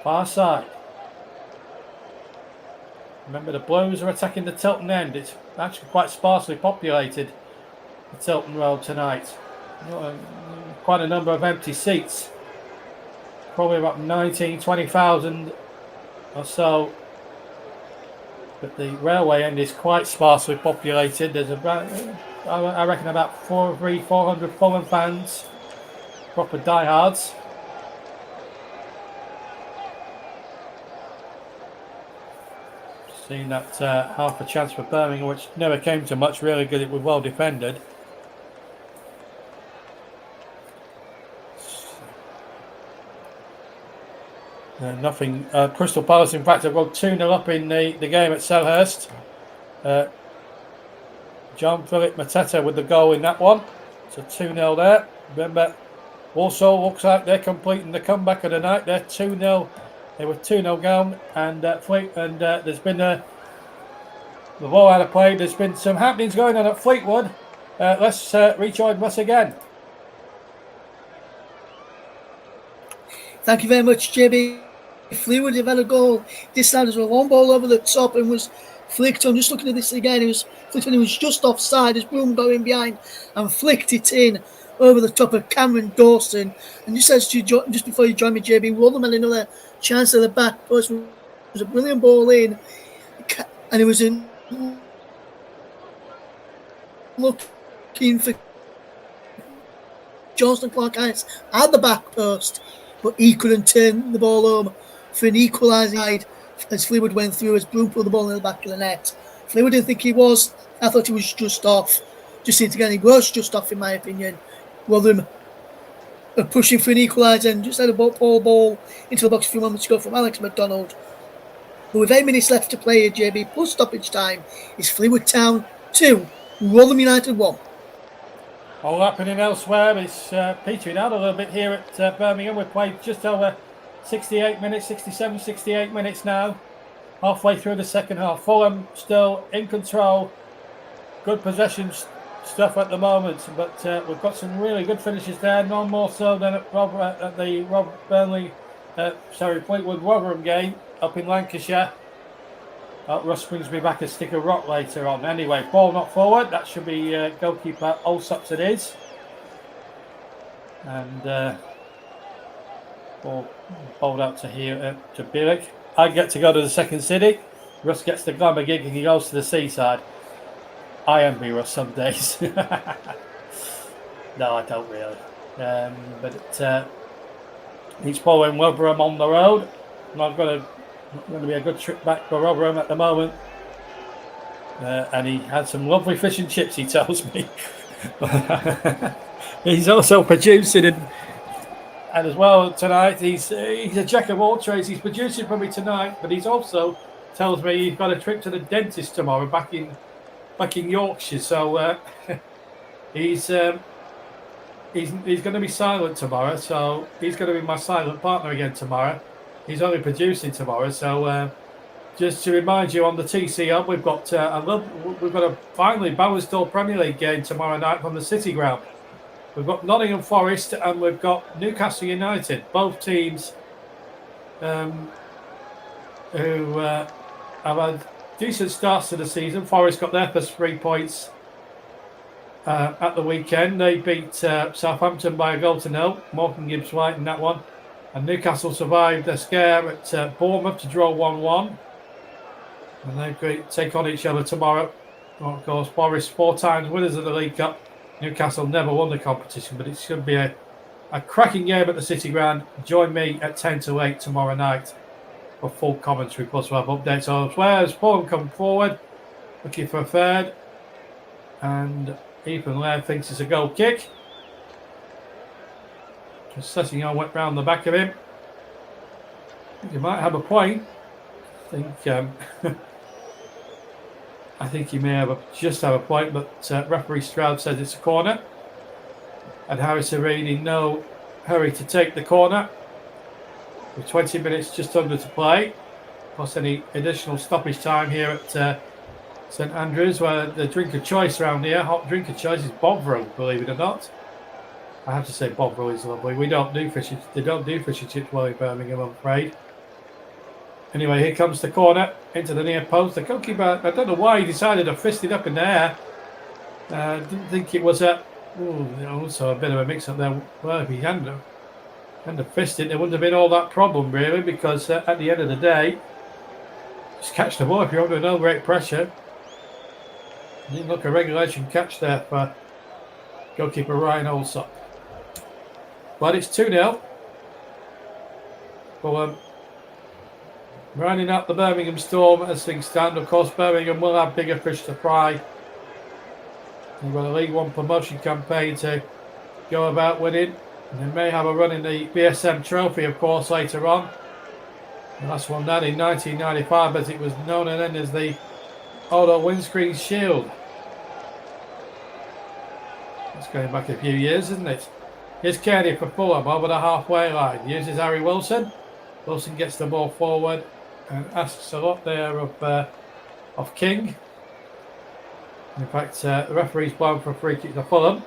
Far side. Remember, the Blues are attacking the Tilton end. It's actually quite sparsely populated, the Tilton Road tonight. Quite a number of empty seats. Probably about 20,000 or so. But the railway end is quite sparsely populated. There's about, I reckon, about 400 Fulham fans, proper diehards. Seen that half a chance for Birmingham, which never came to much really because it was well defended. Nothing. Crystal Palace, in fact, have gone 2-0 up in the game at Selhurst. John Philip Mateta with the goal in that one. So 2-0 there. Remember, also looks like they're completing the comeback of the night. They're 2-0. They were 2-0 down, and there's been the ball out of play. There's been some happenings going on at Fleetwood. Let's rejoin Russ again. Thank you very much, JB. Fleetwood have had a goal. This time was a long ball over the top and was flicked on. Just looking at this again, it was flicked on. He was just offside as Broom got in behind and flicked it in over the top of Cameron Dawson. And just before you join me, JB, Rotherham had another chance at the back post. It was a brilliant ball in, and it was looking for Johnston Clark Hines at the back post, but he couldn't turn the ball home for an equalising side as Fleetwood went through, as Broom put the ball in the back of the net. Fleetwood didn't think he was. I thought he was just off. Just seemed to get he was just off, in my opinion. Rotherham are pushing for an equaliser and just had a ball into the box a few moments ago from Alex McDonald. But with 8 minutes left to play at JB plus stoppage time, it's Fleetwood Town 2, Rotherham United 1. All happening elsewhere. It's petering out a little bit here at Birmingham. We've played just over 68 minutes, 67, 68 minutes now. Halfway through the second half. Fulham still in control. Good possession stuff at the moment, but we've got some really good finishes there. None more so than at the Fleetwood Rotherham game up in Lancashire. Russ brings me back a stick of rock later on. Anyway, ball not forward. That should be goalkeeper Allsops it is. And ball bowled out to here to Billick. I get to go to the second city. Russ gets the glamour gig and he goes to the seaside. I envy Russ some days. No, I don't really. But he's following Rotherham on the road. Not going to be a good trip back for Rotherham at the moment. And he had some lovely fish and chips, he tells me. He's also producing and as well tonight. He's a jack of all trades. He's producing for me tonight, but he's also tells me he's got a trip to the dentist tomorrow back in Yorkshire. So he's going to be silent tomorrow. So he's going to be my silent partner again tomorrow. He's only producing tomorrow. So just to remind you, on the TC Hub, we've got a finally Bowersdale Premier League game tomorrow night from the City Ground. We've got Nottingham Forest and we've got Newcastle United. Both teams who have had decent starts to the season. Forest got their first 3 points at the weekend. They beat Southampton by a goal to 0. Morgan Gibbs White in that one. And Newcastle survived a scare at Bournemouth to draw 1-1. And they take on each other tomorrow. Well, of course, Forest 4 times winners of the League Cup. Newcastle never won the competition, but it should be a cracking game at the City Ground. Join me at 10 to 8 tomorrow night for full commentary, plus we'll have updates elsewhere as Fulham come forward, looking for a third. And Ethan Laird thinks it's a goal kick. Just setting on went round the back of him. I think he might have a point. I think he may just have a point, but referee Stroud says it's a corner. And Harris Arene in no hurry to take the corner. With 20 minutes just under to play. Plus any additional stoppage time here at St Andrews, where the drink of choice around here, hot drink of choice, is Bovril, believe it or not. I have to say Bovril is lovely. They don't do fish and chips well in Birmingham, I'm afraid. Anyway, here comes the corner into the near post. The goalkeeper, I don't know why he decided to fist it up in the air. Didn't think it was also a bit of a mix-up there. Well, if he hadn't fisted it, there wouldn't have been all that problem, really, because at the end of the day, just catch the ball if you're under no great pressure. Didn't look a regulation catch there for goalkeeper Ryan Allsop. But it's 2-0. Fulham rounding up the Birmingham Storm as things stand. Of course, Birmingham will have bigger fish to fry. They've got a League One promotion campaign to go about winning. And they may have a run in the BSM Trophy, of course, later on. The last one done in 1995, as it was known then as the Odo Windscreen Shield. It's going back a few years, isn't it? Here's Kearney for Fulham over the halfway line. Uses Harry Wilson. Wilson gets the ball forward and asks a lot there of King. In fact, the referee's blown for a free kick to Fulham.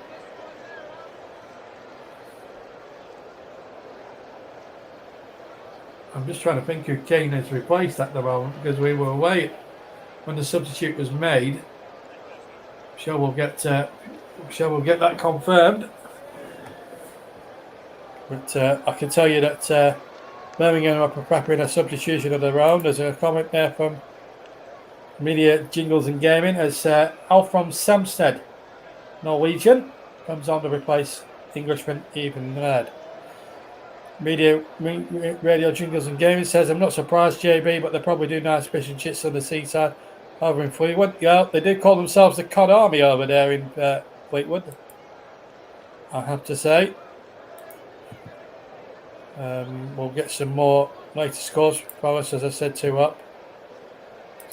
I'm just trying to think who Kane has replaced at the moment, because we were away when the substitute was made. I'm sure we'll get that confirmed. But I can tell you that Birmingham are preparing a substitution of their own. There's a comment there from Media Jingles and Gaming as Alfred Samsted, Norwegian, comes on to replace Englishman Ethan Laird. Radio Jingles and Gaming says, I'm not surprised, JB, but they probably do nice fish and chips on the seaside over in Fleetwood. Yeah, they do call themselves the Cod Army over there in Fleetwood, I have to say. We'll get some more later scores for us, as I said, 2 up.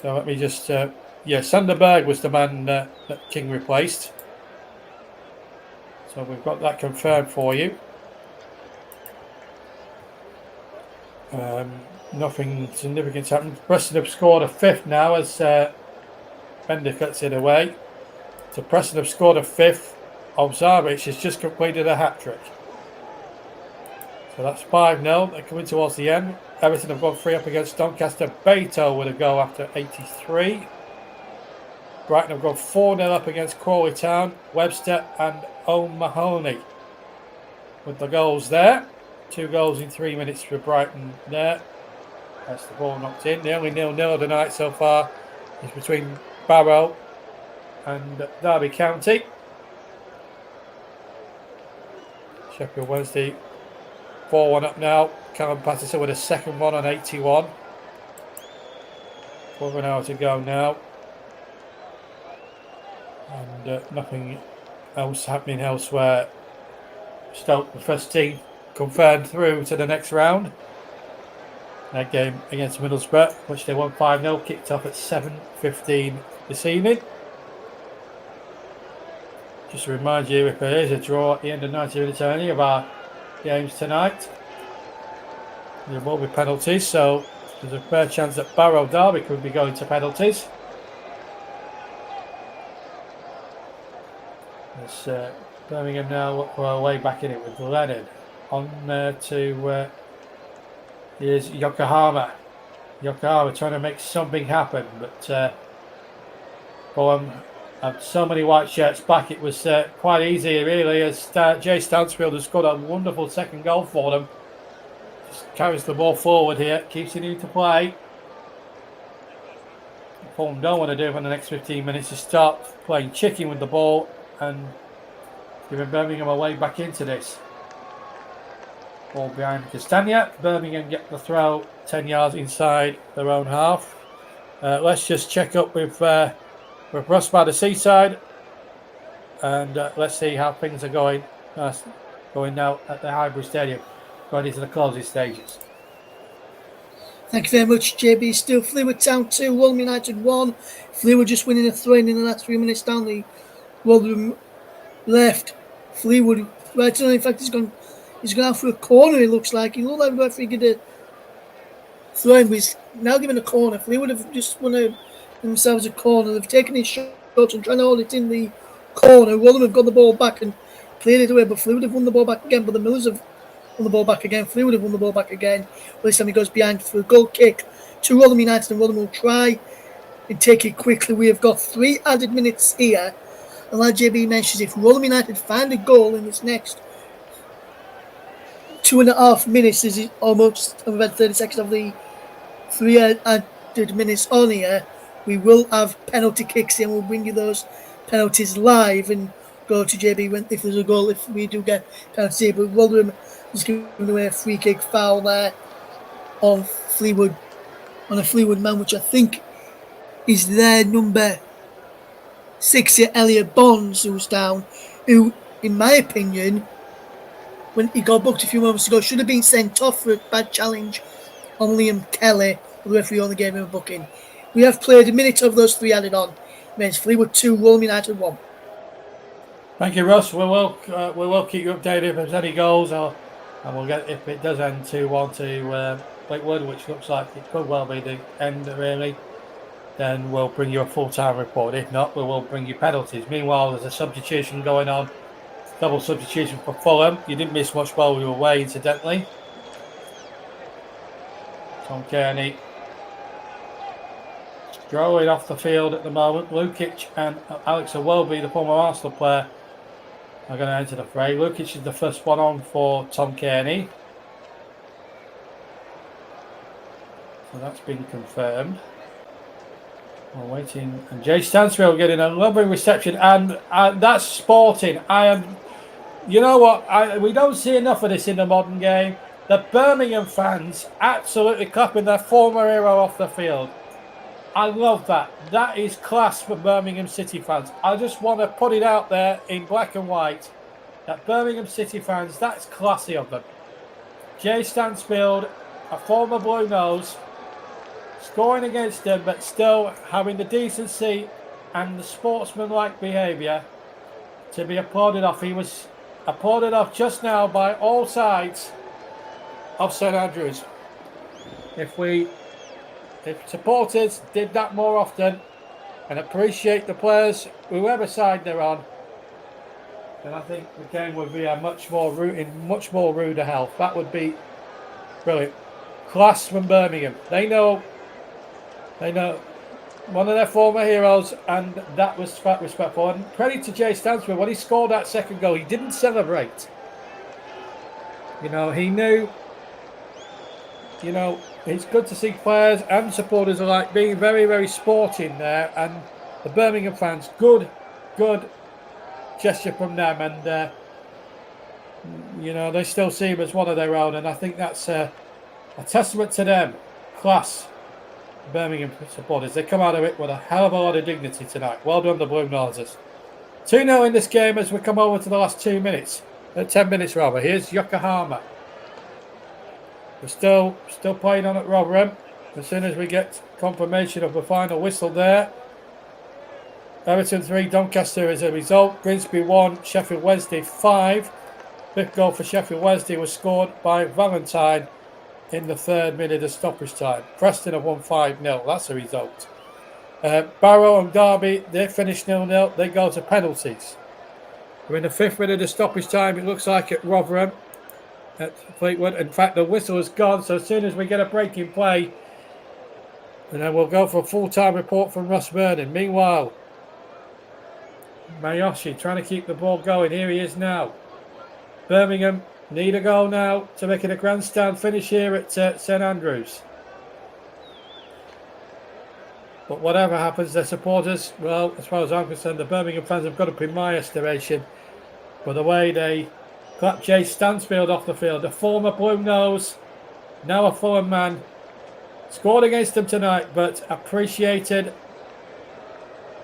So let me just... Sander Berg was the man that King replaced. So we've got that confirmed for you. Nothing significant happened. Preston have scored a 5th now as Bender cuts it away. So Preston have scored a 5th. Obzarich has just completed a hat-trick. So that's 5-0. They're coming towards the end. Everton have gone 3 up against Doncaster. Beto with a goal after 83. Brighton have gone 4-0 up against Crawley Town. Webster and O'Mahony with the goals there. 2 goals in 3 minutes for Brighton there. That's the ball knocked in. The only 0-0 of the night so far is between Barrow and Derby County. Sheffield Wednesday 4-1 up now. Callum Patterson with a second one on 81. Over an hour to go now. And nothing else happening elsewhere. Stoke, the first team, confirmed through to the next round. That game against Middlesbrough, which they won 5-0, kicked off at 7:15 this evening. Just to remind you, if there is a draw at the end of 90 minutes only of our games tonight, there will be penalties, so there's a fair chance that Barrow Derby could be going to penalties. It's Birmingham now for our way back in it with Leonard. On to here's Yokohama. Yokohama trying to make something happen, but Fulham had so many white shirts back. It was quite easy, really, as Jay Stansfield has scored a wonderful second goal for them. Just carries the ball forward here, keeps it into play. Fulham don't want to do it in the next 15 minutes. To start playing chicken with the ball and giving Birmingham a way back into this. Ball behind Castagna. Birmingham get the throw 10 yards inside their own half. Let's just check up with Ross by the seaside, and let's see how things are going now at the Highbury Stadium, going into the closing stages. Thank you very much, JB. Still Fleetwood Town 2, Fulham United 1. Fleetwood just winning a throw in the last 3 minutes down the Fulham left. Fleetwood, right on, in fact, he's gone out for a corner, it looks like. He looked like the referee did a throw in, but he's now given a corner. Fleetwood have just won themselves a corner. They've taken his shot and trying to hold it in the corner. Fulham have got the ball back and cleared it away, but Fleetwood have won the ball back again, but the Millers have won the ball back again. Fleetwood have won the ball back again. Well, this time he goes behind for a goal kick to Fulham United, and Fulham will try and take it quickly. We have got 3 added minutes here. And like JB mentions, if Fulham United find a goal in this next 2.5 minutes, this is almost about 30 seconds of the 3 added minutes on here, we will have penalty kicks here, and we'll bring you those penalties live and go to JB if there's a goal, if we do get penalty. But Rotherham is giving away a free kick foul there on Fleetwood, on a Fleetwood man, which I think is their number 6 here, Elliot Bonds, who's down, who, in my opinion, when he got booked a few moments ago, should have been sent off for a bad challenge on Liam Kelly. The referee only gave him a booking. We have played a minute of those 3 added on. It means Fleetwood 2, Fulham United 1. Thank you, Russ. We will keep you updated if there's any goals, and we'll get, if it does end 2-1 to Fleetwood, which looks like it could well be the end, really, then we'll bring you a full-time report. If not, we will bring you penalties. Meanwhile, there's a substitution going on. Double substitution for Fulham. You didn't miss much while we were away, incidentally. Tom Kearney Drawing off the field at the moment. Lukic and Alex Iwobi, the former Arsenal player, are going to enter the fray. Lukic is the first one on for Tom Kearney. So that's been confirmed. We're waiting. And Jay Stansfield getting a lovely reception. And that's sporting. You know what? We don't see enough of this in the modern game. The Birmingham fans absolutely clapping their former hero off the field. I love that. That is class for Birmingham City fans. I just want to put it out there in black and white that Birmingham City fans, that's classy of them. Jay Stansfield, a former Blue Nose, scoring against them, but still having the decency and the sportsmanlike behaviour to be applauded off. He was applauded off just now by all sides of St Andrews. If supporters did that more often and appreciate the players, whoever side they're on, then I think the game would be in much more ruder health. That would be brilliant. Class from Birmingham. They know one of their former heroes, and that was respectful. And credit to Jay Stansfield, when he scored that second goal, he didn't celebrate. He knew, it's good to see players and supporters alike being very, very sporting there. And the Birmingham fans, good gesture from them. And, they still see him as one of their own. And I think that's a testament to them. Class. Birmingham supporters. They come out of it with a hell of a lot of dignity tonight. Well done, the Blue Noses. 2-0 in this game as we come over to the last 10 minutes rather. Here's Yokohama. We're still playing on at Rotherham. As soon as we get confirmation of the final whistle there. Everton 3, Doncaster as a result. Grimsby 1, Sheffield Wednesday 5. Fifth goal for Sheffield Wednesday was scored by Valentine in the 3rd minute of stoppage time. Preston have won 5-0. That's a result. Barrow and Derby, they finished 0-0. They go to penalties. We're in the 5th minute of stoppage time, it looks like, at Rotherham, at Fleetwood. In fact, the whistle is gone, so as soon as we get a break in play, and then we'll go for a full-time report from Ross Vernon. Meanwhile, Mayoshi trying to keep the ball going. Here he is now. Birmingham need a goal now to make it a grandstand finish here at St Andrews. But whatever happens, their supporters, well, as far as I'm concerned, the Birmingham fans have got up in my estimation for the way they clapped Jay Stansfield off the field. The former Blue Nose, now a Fulham man, scored against them tonight, but appreciated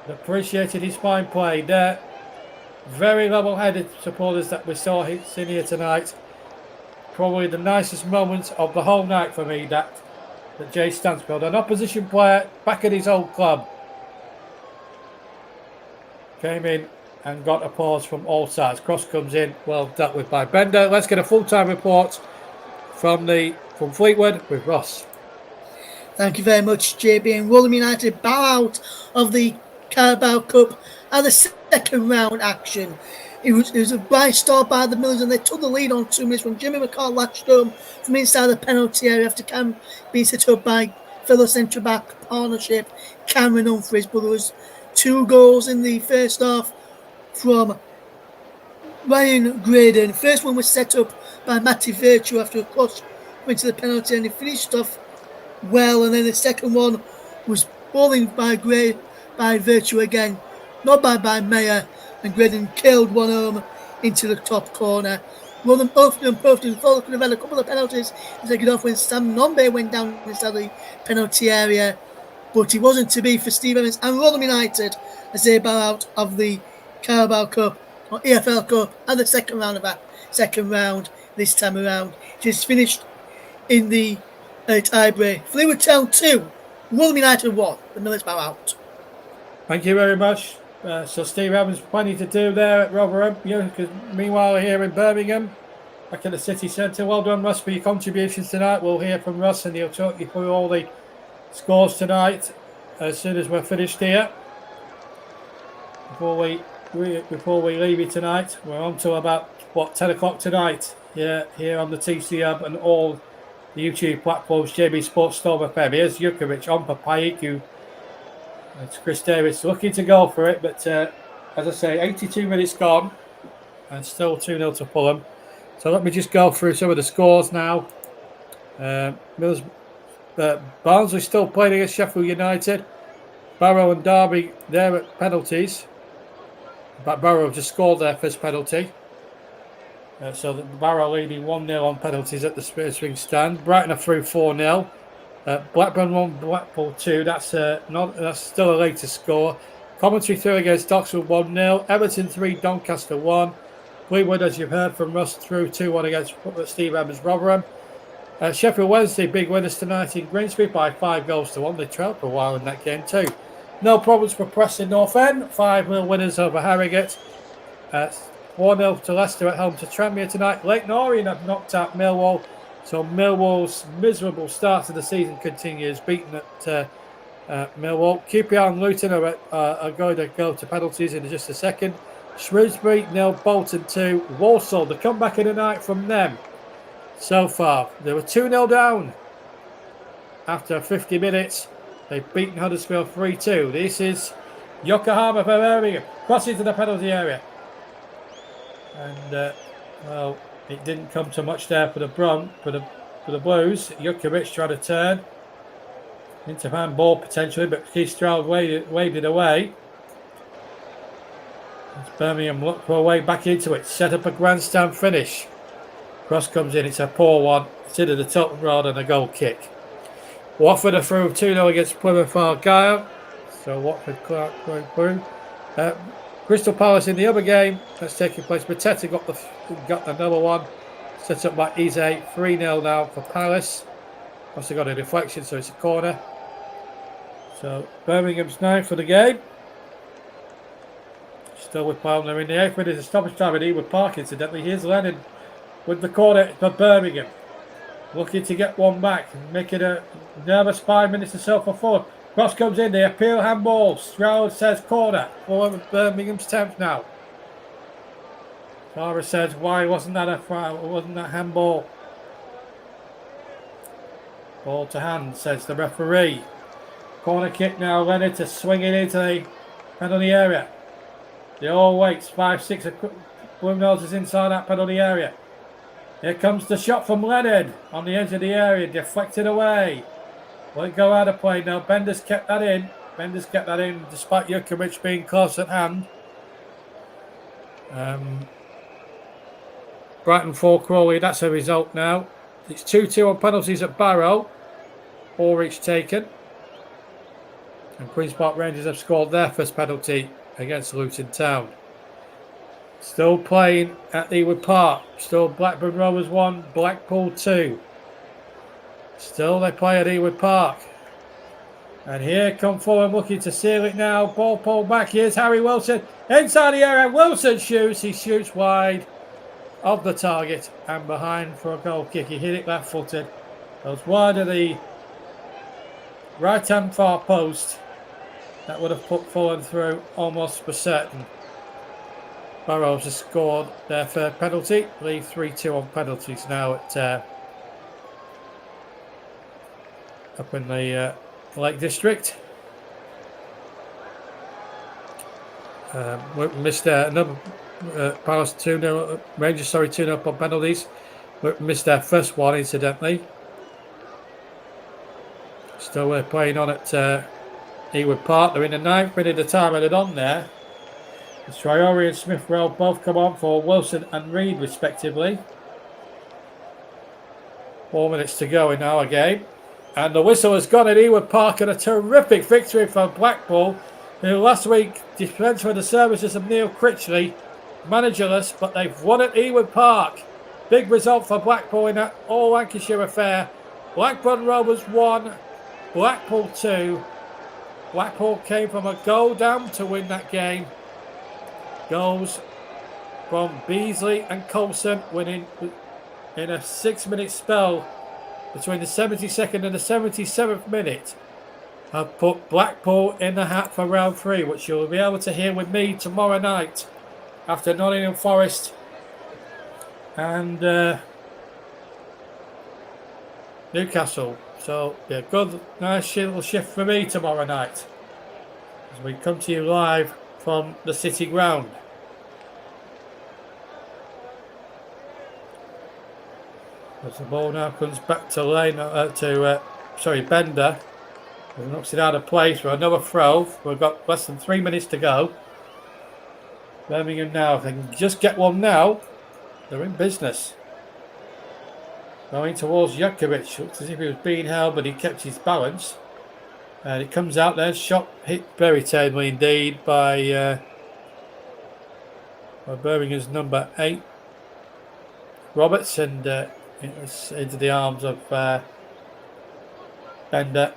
his fine play there. Very level-headed supporters that we saw seen here tonight. Probably the nicest moments of the whole night for me, that Jay Stansfield, an opposition player back at his old club, came in and got applause from all sides. Cross comes in, well dealt with by Bender. Let's get a full-time report from Fleetwood with Ross. Thank you very much, JB. And Fulham United bow out of the Carabao Cup and the second round action. It was a bright start by the Millers, and they took the lead on 2 minutes when Jimmy McCall latched home from inside the penalty area after Cam being set up by fellow centre-back partnership Cameron Humphreys. But there was 2 goals in the first half from Ryan Graydon. The first one was set up by Matty Virtue after a cross went to the penalty, and he finished off well. And then the second one was bowling by Virtue again, not by Mayer, and Graydon killed one home into the top corner. Rotherham often and both could have had a couple of penalties to take it off when Sam Nombe went down inside the penalty area, but it wasn't to be for Steve Evans and Rotherham United as they bow out of the Carabao Cup or EFL Cup and the second round this time around. It is finished in the tie-break. Fleetwood Town 2, Rotherham United 1. The Millers bow out. Thank you very much. So Steve Evans, plenty to do there at Rotherham. Because meanwhile, here in Birmingham, back at the city centre. Well done, Russ, for your contributions tonight. We'll hear from Russ, and he'll talk you through all the scores tonight as soon as we're finished here. Before we leave you tonight, we're on to about 10 o'clock tonight. Here on the TC Hub and all the YouTube platforms. JB Sports Storm FM. Here's Jukovic on for Payik, who It's Chris Davis looking to go for it, but as I say, 82 minutes gone and still 2-0 to Fulham. So let me just go through some of the scores now. Barnsley still playing against Sheffield United. Barrow and Derby, they're at penalties. But Barrow have just scored their first penalty. So Barrow leading 1-0 on penalties at the Spearswing stand. Brighton are through 4-0. Blackburn 1, Blackpool 2. That's still a later score. Coventry through against Oxford 1-0. Everton 3, Doncaster 1. Fleetwood, as you've heard from Russ, through 2-1 against Steve Evans Rotherham. Sheffield Wednesday, big winners tonight in Grimsby by 5-1. They trailed for a while in that game too. No problems for Preston North End. 5-0 winners over Harrogate. 4-0 to Leicester at home to Tranmere tonight. Leyton Orient have knocked out Millwall. So Millwall's miserable start to the season continues, beaten at Millwall. QPR and Luton are going to go to penalties in just a second. Shrewsbury 0, Bolton 2. Walsall, the comeback of the night from them. So far, they were 2-0 down after 50 minutes. They've beaten Huddersfield 3-2. This is Yokohama for Birmingham. Crossing to the penalty area. And, well, it didn't come to much there for the Blues. Jukovic trying to turn. Into handball potentially, but Keith Stroud waved it away. As Birmingham look for a way back into it. Set up a grandstand finish. Cross comes in, it's a poor one. It's into the top rod and a goal kick. Watford are through 2-0 against Plymouth Argyle. So Watford going through. Crystal Palace in the other game that's taking place. Mateta got another one. Set up by Eze. 3-0 now for Palace. Also got a deflection, so it's a corner. So Birmingham's now for the game. Still with Palmer in the 8th minute. A stoppage time at Ewood Park, incidentally. Here's Lennon with the corner for Birmingham. Looking to get one back. Making a nervous 5 minutes or so for Fulham. Cross comes in. They appeal handball. Stroud says corner. For Birmingham's 10th now. Farah says, why wasn't that a foul? Wasn't that handball? Ball to hand, says the referee. Corner kick now. Leonard to swing it into the penalty area. They all waits. 5-6 Bloomnose is inside that penalty area. Here comes the shot from Leonard on the edge of the area, deflected away. Will it go out of play now? Bender's kept that in. Despite Jukovic being close at hand. Brighton 4, Crawley. That's a result now. It's 2-2 on penalties at Barrow. 4 each taken. And Queen's Park Rangers have scored their first penalty against Luton Town. Still playing at Ewood Park. Still Blackburn Rovers 1, Blackpool 2. Still they play at Ewood Park. And here come Fulham looking to seal it now. Ball pulled back. Here's Harry Wilson. Inside the area. Wilson shoots. He shoots wide of the target and behind for a goal kick. He hit it left footed. Goes wide of the right hand far post. That would have put Fulham through almost for certain. Barrows has scored their third penalty. Leave 3-2 on penalties now at up in the Lake District. We missed another Palace 2-0, Rangers 2-0 on penalties. We missed their first one incidentally. Still we're playing on at Ewood Park. They're in the 9th minute of time added on there. Traore and Smith Rowe both come on for Wilson and Reid respectively. 4 minutes to go in our game. And the whistle has gone at Ewood Park and a terrific victory for Blackpool, who last week dispensed with the services of Neil Critchley, managerless, but they've won at Ewood Park. Big result for Blackpool in that all-Lancashire affair. Blackburn Rovers 1, Blackpool 2. Blackpool came from a goal down to win that game. Goals from Beasley and Coulson winning in a 6-minute spell between the 72nd and the 77th minute have put Blackpool in the hat for round 3, which you'll be able to hear with me tomorrow night after Nottingham Forest and Newcastle. So, yeah, good, nice little shift for me tomorrow night. as we come to you live from the City Ground. As the ball now comes back to Bender, who knocks it out of play for another throw. We've got less than 3 minutes to go. Birmingham now, if they can just get one now, they're in business. Going towards Jakovic, looks as if he was being held, but he kept his balance. And it comes out there, shot hit very terribly indeed by Birmingham's number 8, Roberts, and it was into the arms of Bender.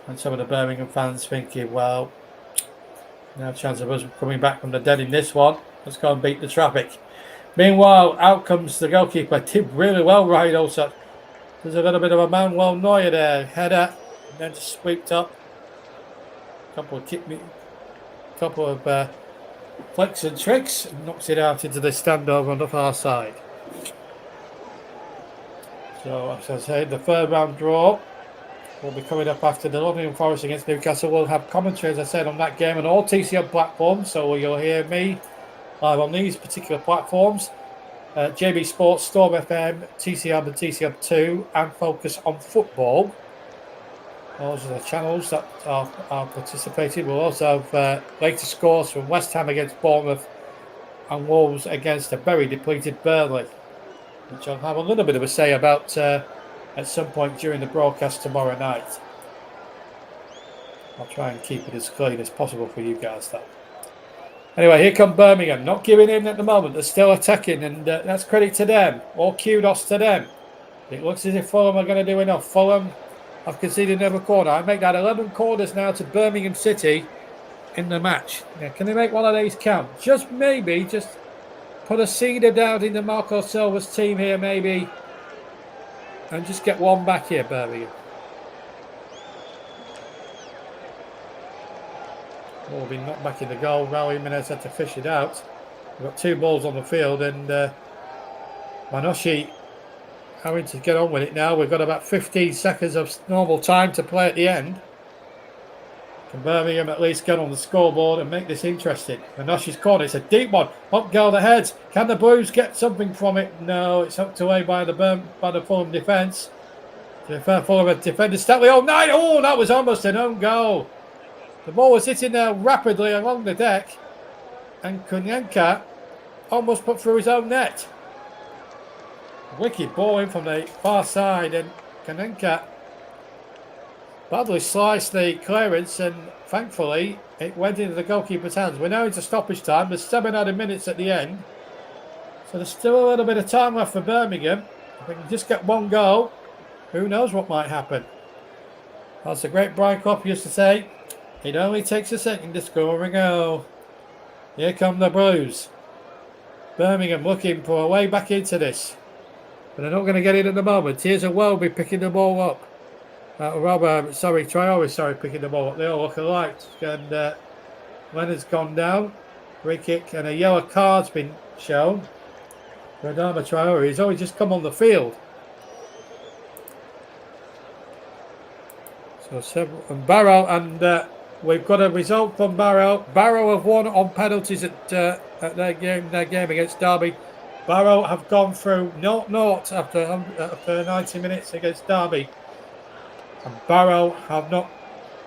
And some of the Birmingham fans thinking, well, no chance of us coming back from the dead in this one. Let's go and beat the traffic. Meanwhile, out comes the goalkeeper. Did really well, Ryan also. There's a little bit of a Manuel Neuer there. Header, and then just swept up. Couple of flicks and tricks, and knocks it out into the standover on the far side. So, as I say, the third round draw will be coming up after the Nottingham Forest against Newcastle. We'll have commentary, as I said, on that game on all TCM platforms. So you'll hear me live on these particular platforms. JB Sports, Storm FM, TCM and TCM2, and Focus on Football. Those are the channels that are participating. We'll also have later scores from West Ham against Bournemouth and Wolves against a very depleted Burnley, which I'll have a little bit of a say about at some point during the broadcast tomorrow night. I'll try and keep it as clean as possible for you guys, though. Anyway, here come Birmingham, not giving in at the moment. They're still attacking, and that's credit to them. All kudos to them. It looks as if Fulham are going to do enough. Fulham have conceded another corner. I make that 11 corners now to Birmingham City in the match. Now, can they make one of these count? Just maybe, just put a seed of doubt into Marco Silva's team here, maybe, and just get one back here, Birmingham. Ball being knocked back in the goal. Raul Jimenez had to fish it out. We've got 2 balls on the field, and Manoshi having to get on with it now. We've got about 15 seconds of normal time to play at the end. Can Birmingham at least get on the scoreboard and make this interesting? Manoshi's corner, it's a deep one. Up go the heads. Can the Blues get something from it? No, it's hooked away by the Fulham defence. The Fulham defender Stanley. Oh, nine! Oh, that was almost an own goal. The ball was hitting there rapidly along the deck, and Kunyanka almost put through his own net. Wicked ball in from the far side, and Kunyanka badly sliced the clearance, and thankfully it went into the goalkeeper's hands. We're now into stoppage time. There's 7 other minutes at the end, so there's still a little bit of time left for Birmingham. If they can just get one goal, who knows what might happen. That's the great Brian Clough used to say. It only takes a second to score a goal. Here come the Blues. Birmingham looking for a way back into this, but they're not going to get it at the moment. Here's a Welby picking the ball up. Traore, picking the ball up. They all look alike. And Leonard's gone down. Free kick, and a yellow card's been shown for Adama Traore. He's only just come on the field. So Barrow, and we've got a result from Barrow. Barrow have won on penalties at their game against Derby. Barrow have gone through 0-0 after 90 minutes against Derby. And Barrow have knocked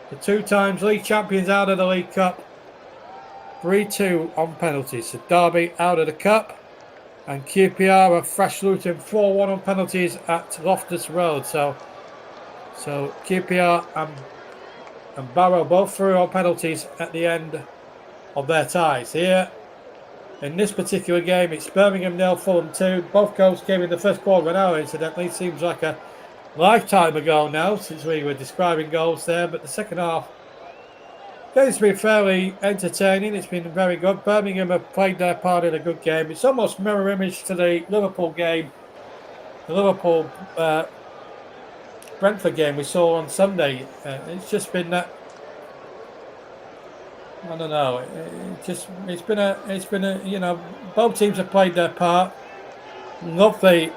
the 2 times league champions out of the League Cup. 3-2 on penalties. So Derby out of the Cup. And QPR are fresh looting 4-1 on penalties at Loftus Road. So QPR and Barrow both through on penalties at the end of their ties. Here, in this particular game, it's Birmingham 0, Fulham 2. Both goals came in the first quarter of an hour, incidentally. Seems like a lifetime ago now since we were describing goals there. But the second half, it's been fairly entertaining. It's been very good. Birmingham have played their part in a good game. It's almost mirror image to the Liverpool game. The Liverpool Brentford game we saw on Sunday. It's just been that. I don't know. It's been a. You know, both teams have played their part. Love the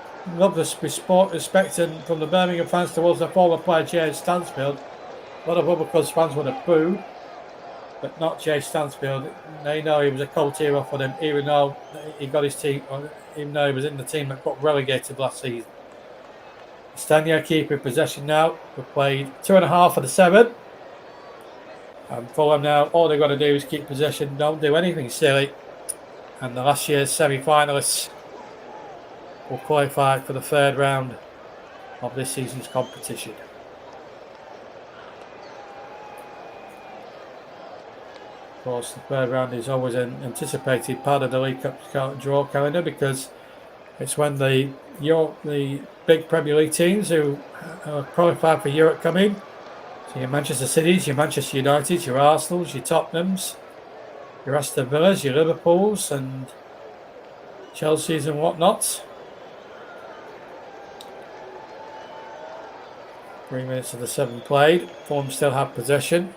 respect from the Birmingham fans towards their former player James Stansfield. A lot of other clubs fans would have booed. but not Jay Stansfield. They know he was a cold hero for them, even though he got his team, even though he was in the team that got relegated last season. Stania keeping possession now. We've played 2.5 of the 7. And Fulham now, all they've got to do is keep possession, don't do anything silly. And the last year's semi-finalists will qualify for the 3rd round of this season's competition. Of course, the 3rd round is always an anticipated part of the League Cup draw calendar because it's when the big Premier League teams who are qualified for Europe come in. So your Manchester Cities, your Manchester Uniteds, your Arsenals, your Tottenhams, your Aston Villas, your Liverpools and Chelseas and whatnot. 3 minutes of the 7 played. Fulham still have possession.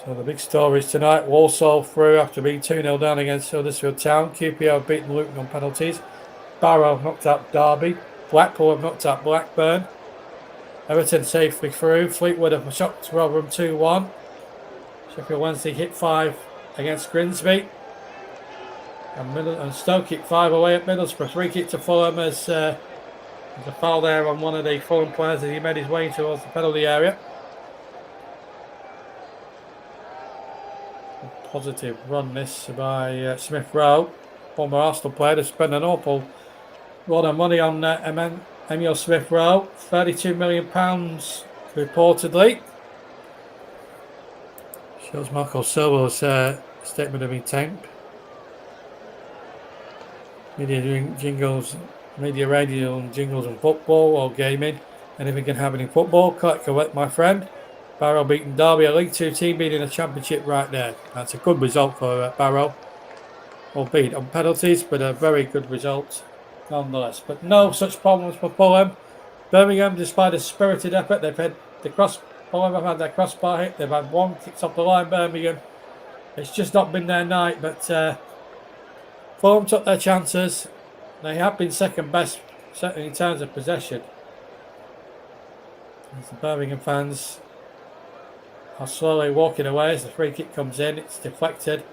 So the big stories tonight: Walsall through after being 2-0 down against Huddersfield Town. QPR have beaten Luton on penalties. Barrow have knocked out Derby. Blackpool have knocked out Blackburn. Everton safely through. Fleetwood have shocked Rotherham 2-1. Sheffield Wednesday hit 5 against Grimsby. And Stoke hit 5 away at Middlesbrough. Free kick to Fulham as there's a foul there on one of the Fulham players as he made his way towards the penalty area. A positive run this by Smith Rowe, former Arsenal player. They spent an awful lot of money on Emile Smith Rowe, £32 million reportedly. Shows Marco Silva's statement of intent. Media radio and jingles and football or gaming. Anything can happen in football. Correct, my friend. Barrow beating Derby, a League 2 team beating a championship right there. That's a good result for Barrow. Albeit on penalties, but a very good result nonetheless. But no such problems for Fulham. Birmingham, despite a spirited effort, they've had Fulham have had their crossbar hit. They've had 1 kicked off the line. Birmingham, it's just not been their night. But Fulham took their chances. They have been second best, certainly in terms of possession. As the Birmingham fans are slowly walking away as the free kick comes in. It's deflected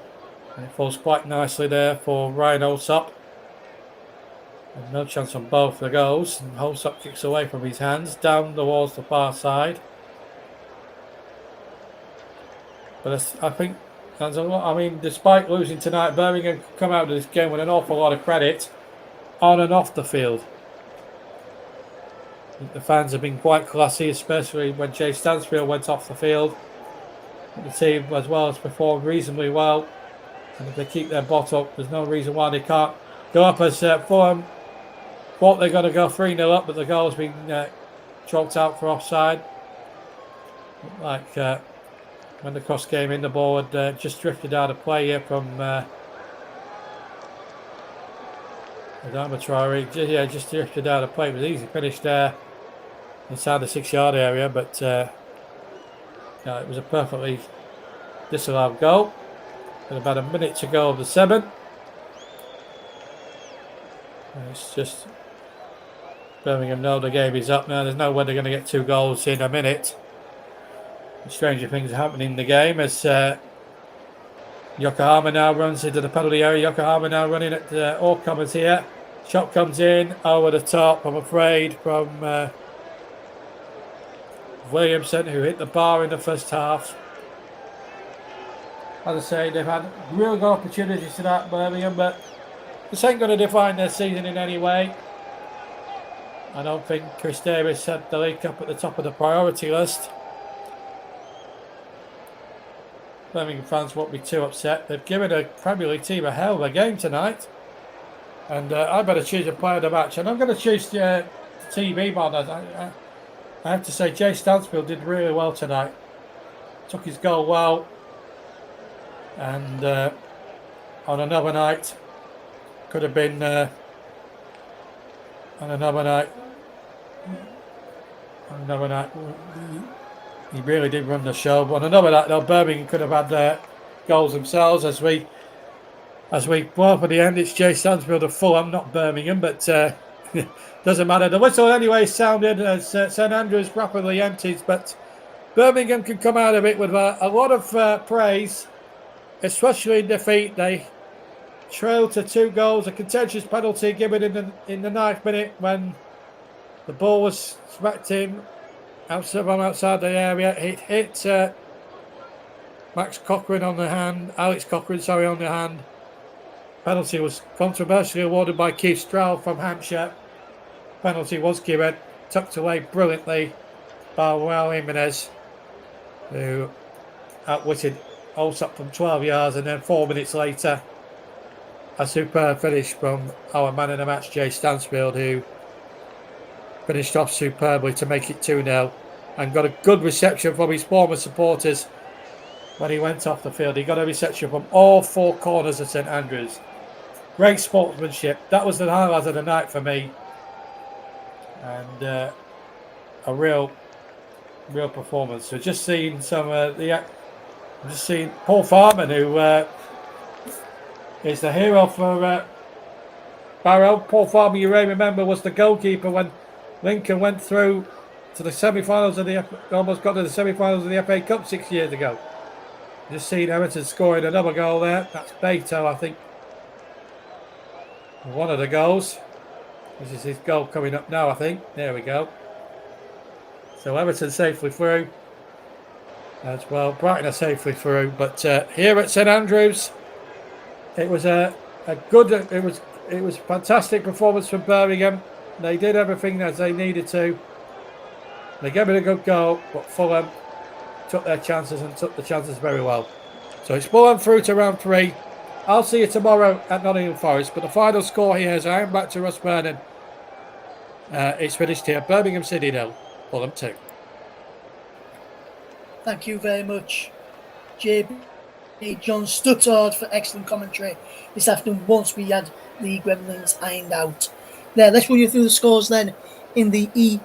and it falls quite nicely there for Ryan Alsop. And no chance on both the goals. And Alsop kicks away from his hands down towards the far side. But I think there's a lot. I mean, despite losing tonight, Birmingham come out of this game with an awful lot of credit on and off the field. I think the fans have been quite classy, especially when Jay Stansfield went off the field. The team as well has performed reasonably well, and if they keep their bot up, there's no reason why they can't go up. As Fulham thought they're going to go 3-0 up, but the goal has been chalked out for offside. Like when the cross came in, the ball had just drifted out of play here from Adama Traore. Just drifted out of play. It was easy finish there inside the 6-yard area, but it was a perfectly disallowed goal. With about a minute to go of the 7. It's just Birmingham know the game is up now. There's no way they're going to get 2 goals in a minute. Stranger things are happening in the game as Yokohama now runs into the penalty area. Yokohama now running at all comers here. Shot comes in over the top, I'm afraid, from Williamson, who hit the bar in the first half. As I say, they've had real good opportunities tonight, Birmingham, but this ain't going to define their season in any way. I don't think Chris Davis had the League Cup at the top of the priority list. Birmingham fans won't be too upset. They've given a Premier League team a hell of a game tonight. And I better choose a player of the match. And I'm going to choose the TV man. I have to say, Jay Stansfield did really well tonight. Took his goal well. And on another night, could have been on another night, he really did run the show. But on another night, though, Birmingham could have had their goals themselves. As we well, for the end, it's Jay Stansfield of Fulham, not Birmingham, but Doesn't matter. The whistle anyway sounded as St Andrews rapidly empties, but Birmingham can come out of it with a lot of praise, especially in defeat. They trailed to 2 goals, a contentious penalty given in the 9th minute when the ball was smacked in outside the area. It hit Alex Cochrane on the hand. Penalty was controversially awarded by Keith Stroud from Hampshire. Penalty was given, tucked away brilliantly by Raul Jimenez, who outwitted Allsop from 12 yards, and then 4 minutes later, a superb finish from our man in the match, Jay Stansfield, who finished off superbly to make it 2-0 and got a good reception from his former supporters when he went off the field. He got a reception from all 4 corners of St Andrews. Great sportsmanship. That was the highlight of the night for me. And a real performance. So just seeing I'm just seeing Paul Farman, who is the hero for Barrow. Paul Farman, you may remember, was the goalkeeper when Lincoln went through to the semi-finals almost got to the semi-finals of the FA Cup 6 years ago. Just seen Everton scoring another goal there. That's Beto, I think. One of the goals. This is his goal coming up now, I think. There we go. So Everton safely through as well. Brighton are safely through. But here at St Andrews, it was a fantastic performance from Birmingham. They did everything as they needed to. They gave it a good goal, but Fulham took their chances and took the chances very well. So it's Fulham through to round 3. I'll see you tomorrow at Nottingham Forest. But the final score here is I am back to Ross Vernon. It's finished here. Birmingham City 0, Fulham 2. Thank you very much, JB John Stuttard, for excellent commentary this afternoon once we had the Gremlins ironed out. There, let's run you through the scores then in the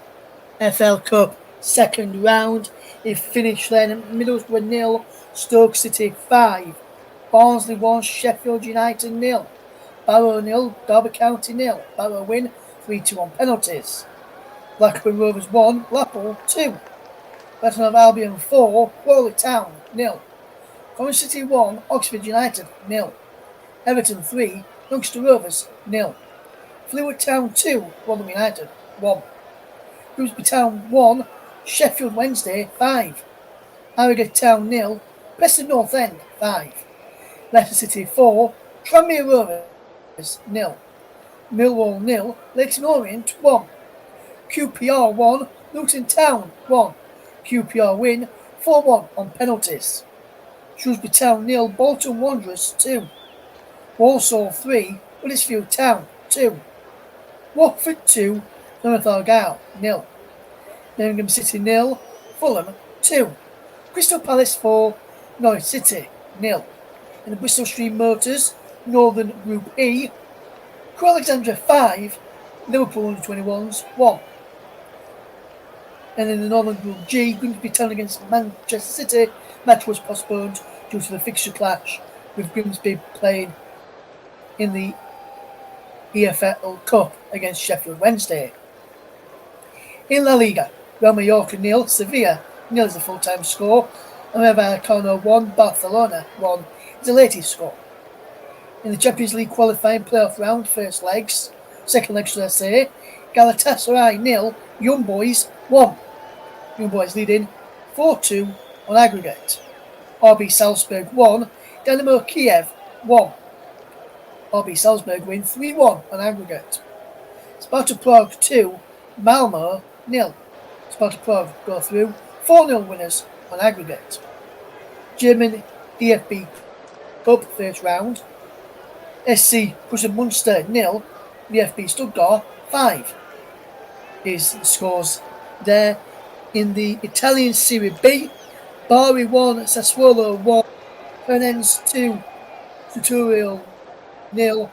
EFL Cup second round. It finished then Middlesbrough 0, Stoke City 5, Barnsley 1, Sheffield United 0, Barrow 0, Derby County 0. Barrow win 3-2 on penalties. Blackburn Rovers 1, Blackpool 2. Burton of Albion 4, Crawley Town 0. Coventry City 1, Oxford United 0. Everton 3, Youngster Rovers 0. Fleetwood Town 2, Rotherham United 1. Grimsby Town 1, Sheffield Wednesday 5. Harrogate Town 0, Preston North End 5. Leicester City 4, Tranmere Rovers 0. Millwall 0, Leyton Orient 1. QPR 1, Luton Town 1. QPR win 4-1 on penalties. Shrewsbury Town 0, Bolton Wanderers 2. Walsall 3, Huddersfield Town 2. Watford 2, Plymouth Argyle 0. Birmingham City 0, Fulham 2. Crystal Palace 4, Norwich City 0. In the Bristol Stream Motors Northern Group E, Crewe Alexandra 5, Liverpool Under-21s 1. And in the Northern Group G, Grimsby Town against Manchester City, match was postponed due to the fixture clash, with Grimsby playing in the EFL Cup against Sheffield Wednesday. In La Liga, Real Mallorca 0, Sevilla 0 is the full-time score, and Rayo Vallecano 1, Barcelona 1 is the latest score. In the Champions League qualifying playoff round, second leg should I say, Galatasaray 0, Young Boys 1. Young Boys leading 4-2 on aggregate. RB Salzburg 1, Dynamo Kiev 1. RB Salzburg win 3-1 on aggregate. Sparta Prague 2, Malmo 0. Sparta Prague go through 4-0 winners on aggregate. German DFB Cup first round, SC Preußen Munster 0, VfB Stuttgart 5 is the scores there. In the Italian Serie B, Bari 1, Sassuolo 1, Fernandez 2, Tutorial 0,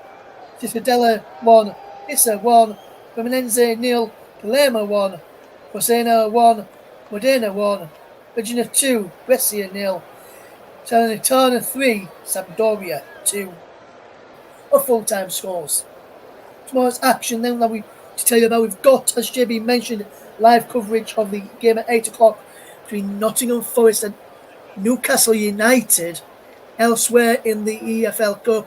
Cittadella 1, Issa 1, Cremonese 0, Palermo 1, Posena 1, Modena 1, Regina 2, Brescia 0, Salernitana 3, Sampdoria 2. Of full-time scores. Tomorrow's action then, we to tell you about. We've got, as JB mentioned, live coverage of the game at 8 o'clock between Nottingham Forest and Newcastle United. Elsewhere in the EFL Cup,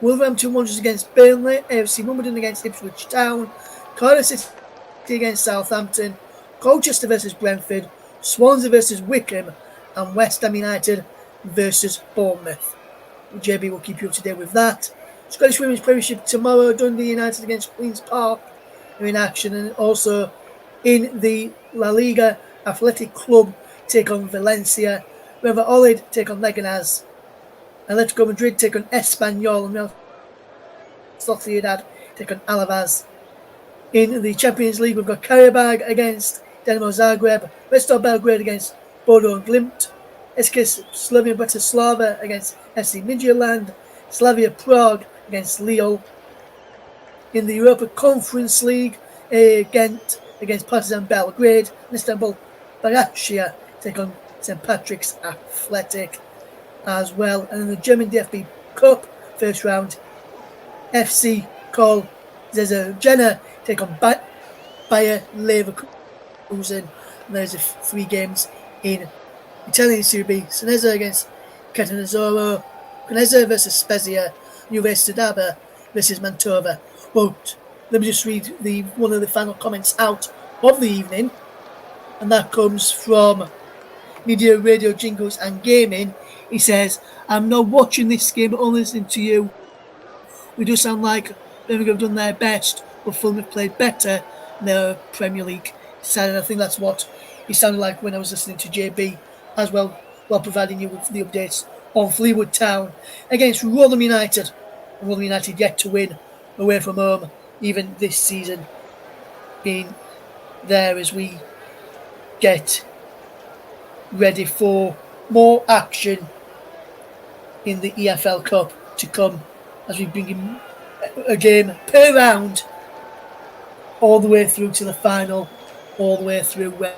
Wolverhampton Wanderers against Burnley, AFC Wimbledon against Ipswich Town, Cardiff City against Southampton, Colchester versus Brentford, Swansea versus Wickham, and West Ham United versus Bournemouth. JB will keep you up to date with that. Scottish Women's Premiership tomorrow, Dundee United against Queen's Park are in action, and also in the La Liga, Athletic Club take on Valencia, Real Olid take on Leganés, Atletico Madrid take on Espanyol, and Real Sociedad take on Alaves. In the Champions League, we've got Karabag against Dinamo Zagreb, Vestor Belgrade against Bodo Glimt, SK Slavia Bratislava against FC Midtjylland, Slavia Prague against Lille. In the Europa Conference League, Ghent against Partizan Belgrade, and Istanbul Başakşehir take on St Patrick's Athletic as well. And in the German DFB Cup first round, FC Kol Zezerjena take on Bayer Leverkusen. And there's 3 games in Italian Serie B. Seneza against Catanzaro, Canese versus Spezia, Juve Studaba versus Mantova. But let me just read one of the final comments out of the evening, and that comes from Media, Radio, Jingles and Gaming. He says, I'm not watching this game but only listening to you. We do sound like Birmingham have done their best, but Fulham have played better in their Premier League side. And I think that's what he sounded like when I was listening to JB as well, while providing you with the updates on Fleetwood Town against Rotherham United. And Rotherham United yet to win away from home, even this season, being there as we get ready for more action in the EFL Cup to come, as we bring in a game per round all the way through to the final, all the way through where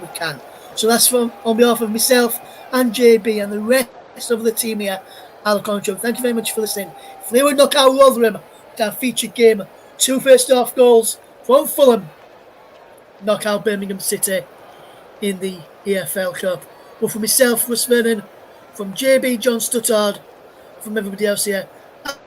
we can. So that's on behalf of myself and JB and the rest of the team here at the Control. Thank you very much for listening. Fleetwood knock out Rotherham with our featured game. 2 first half goals from Fulham knock out Birmingham City in the EFL Cup. But for myself, Russ Vernon, from JB, John Stuttard, from everybody else here at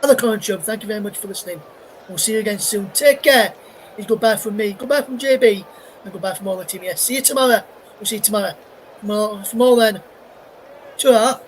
the Control, thank you very much for listening. We'll see you again soon. Take care. It's goodbye from me, goodbye from JB, and goodbye from all the team here. See you tomorrow. We'll see you tomorrow. From all then. Ta-ra.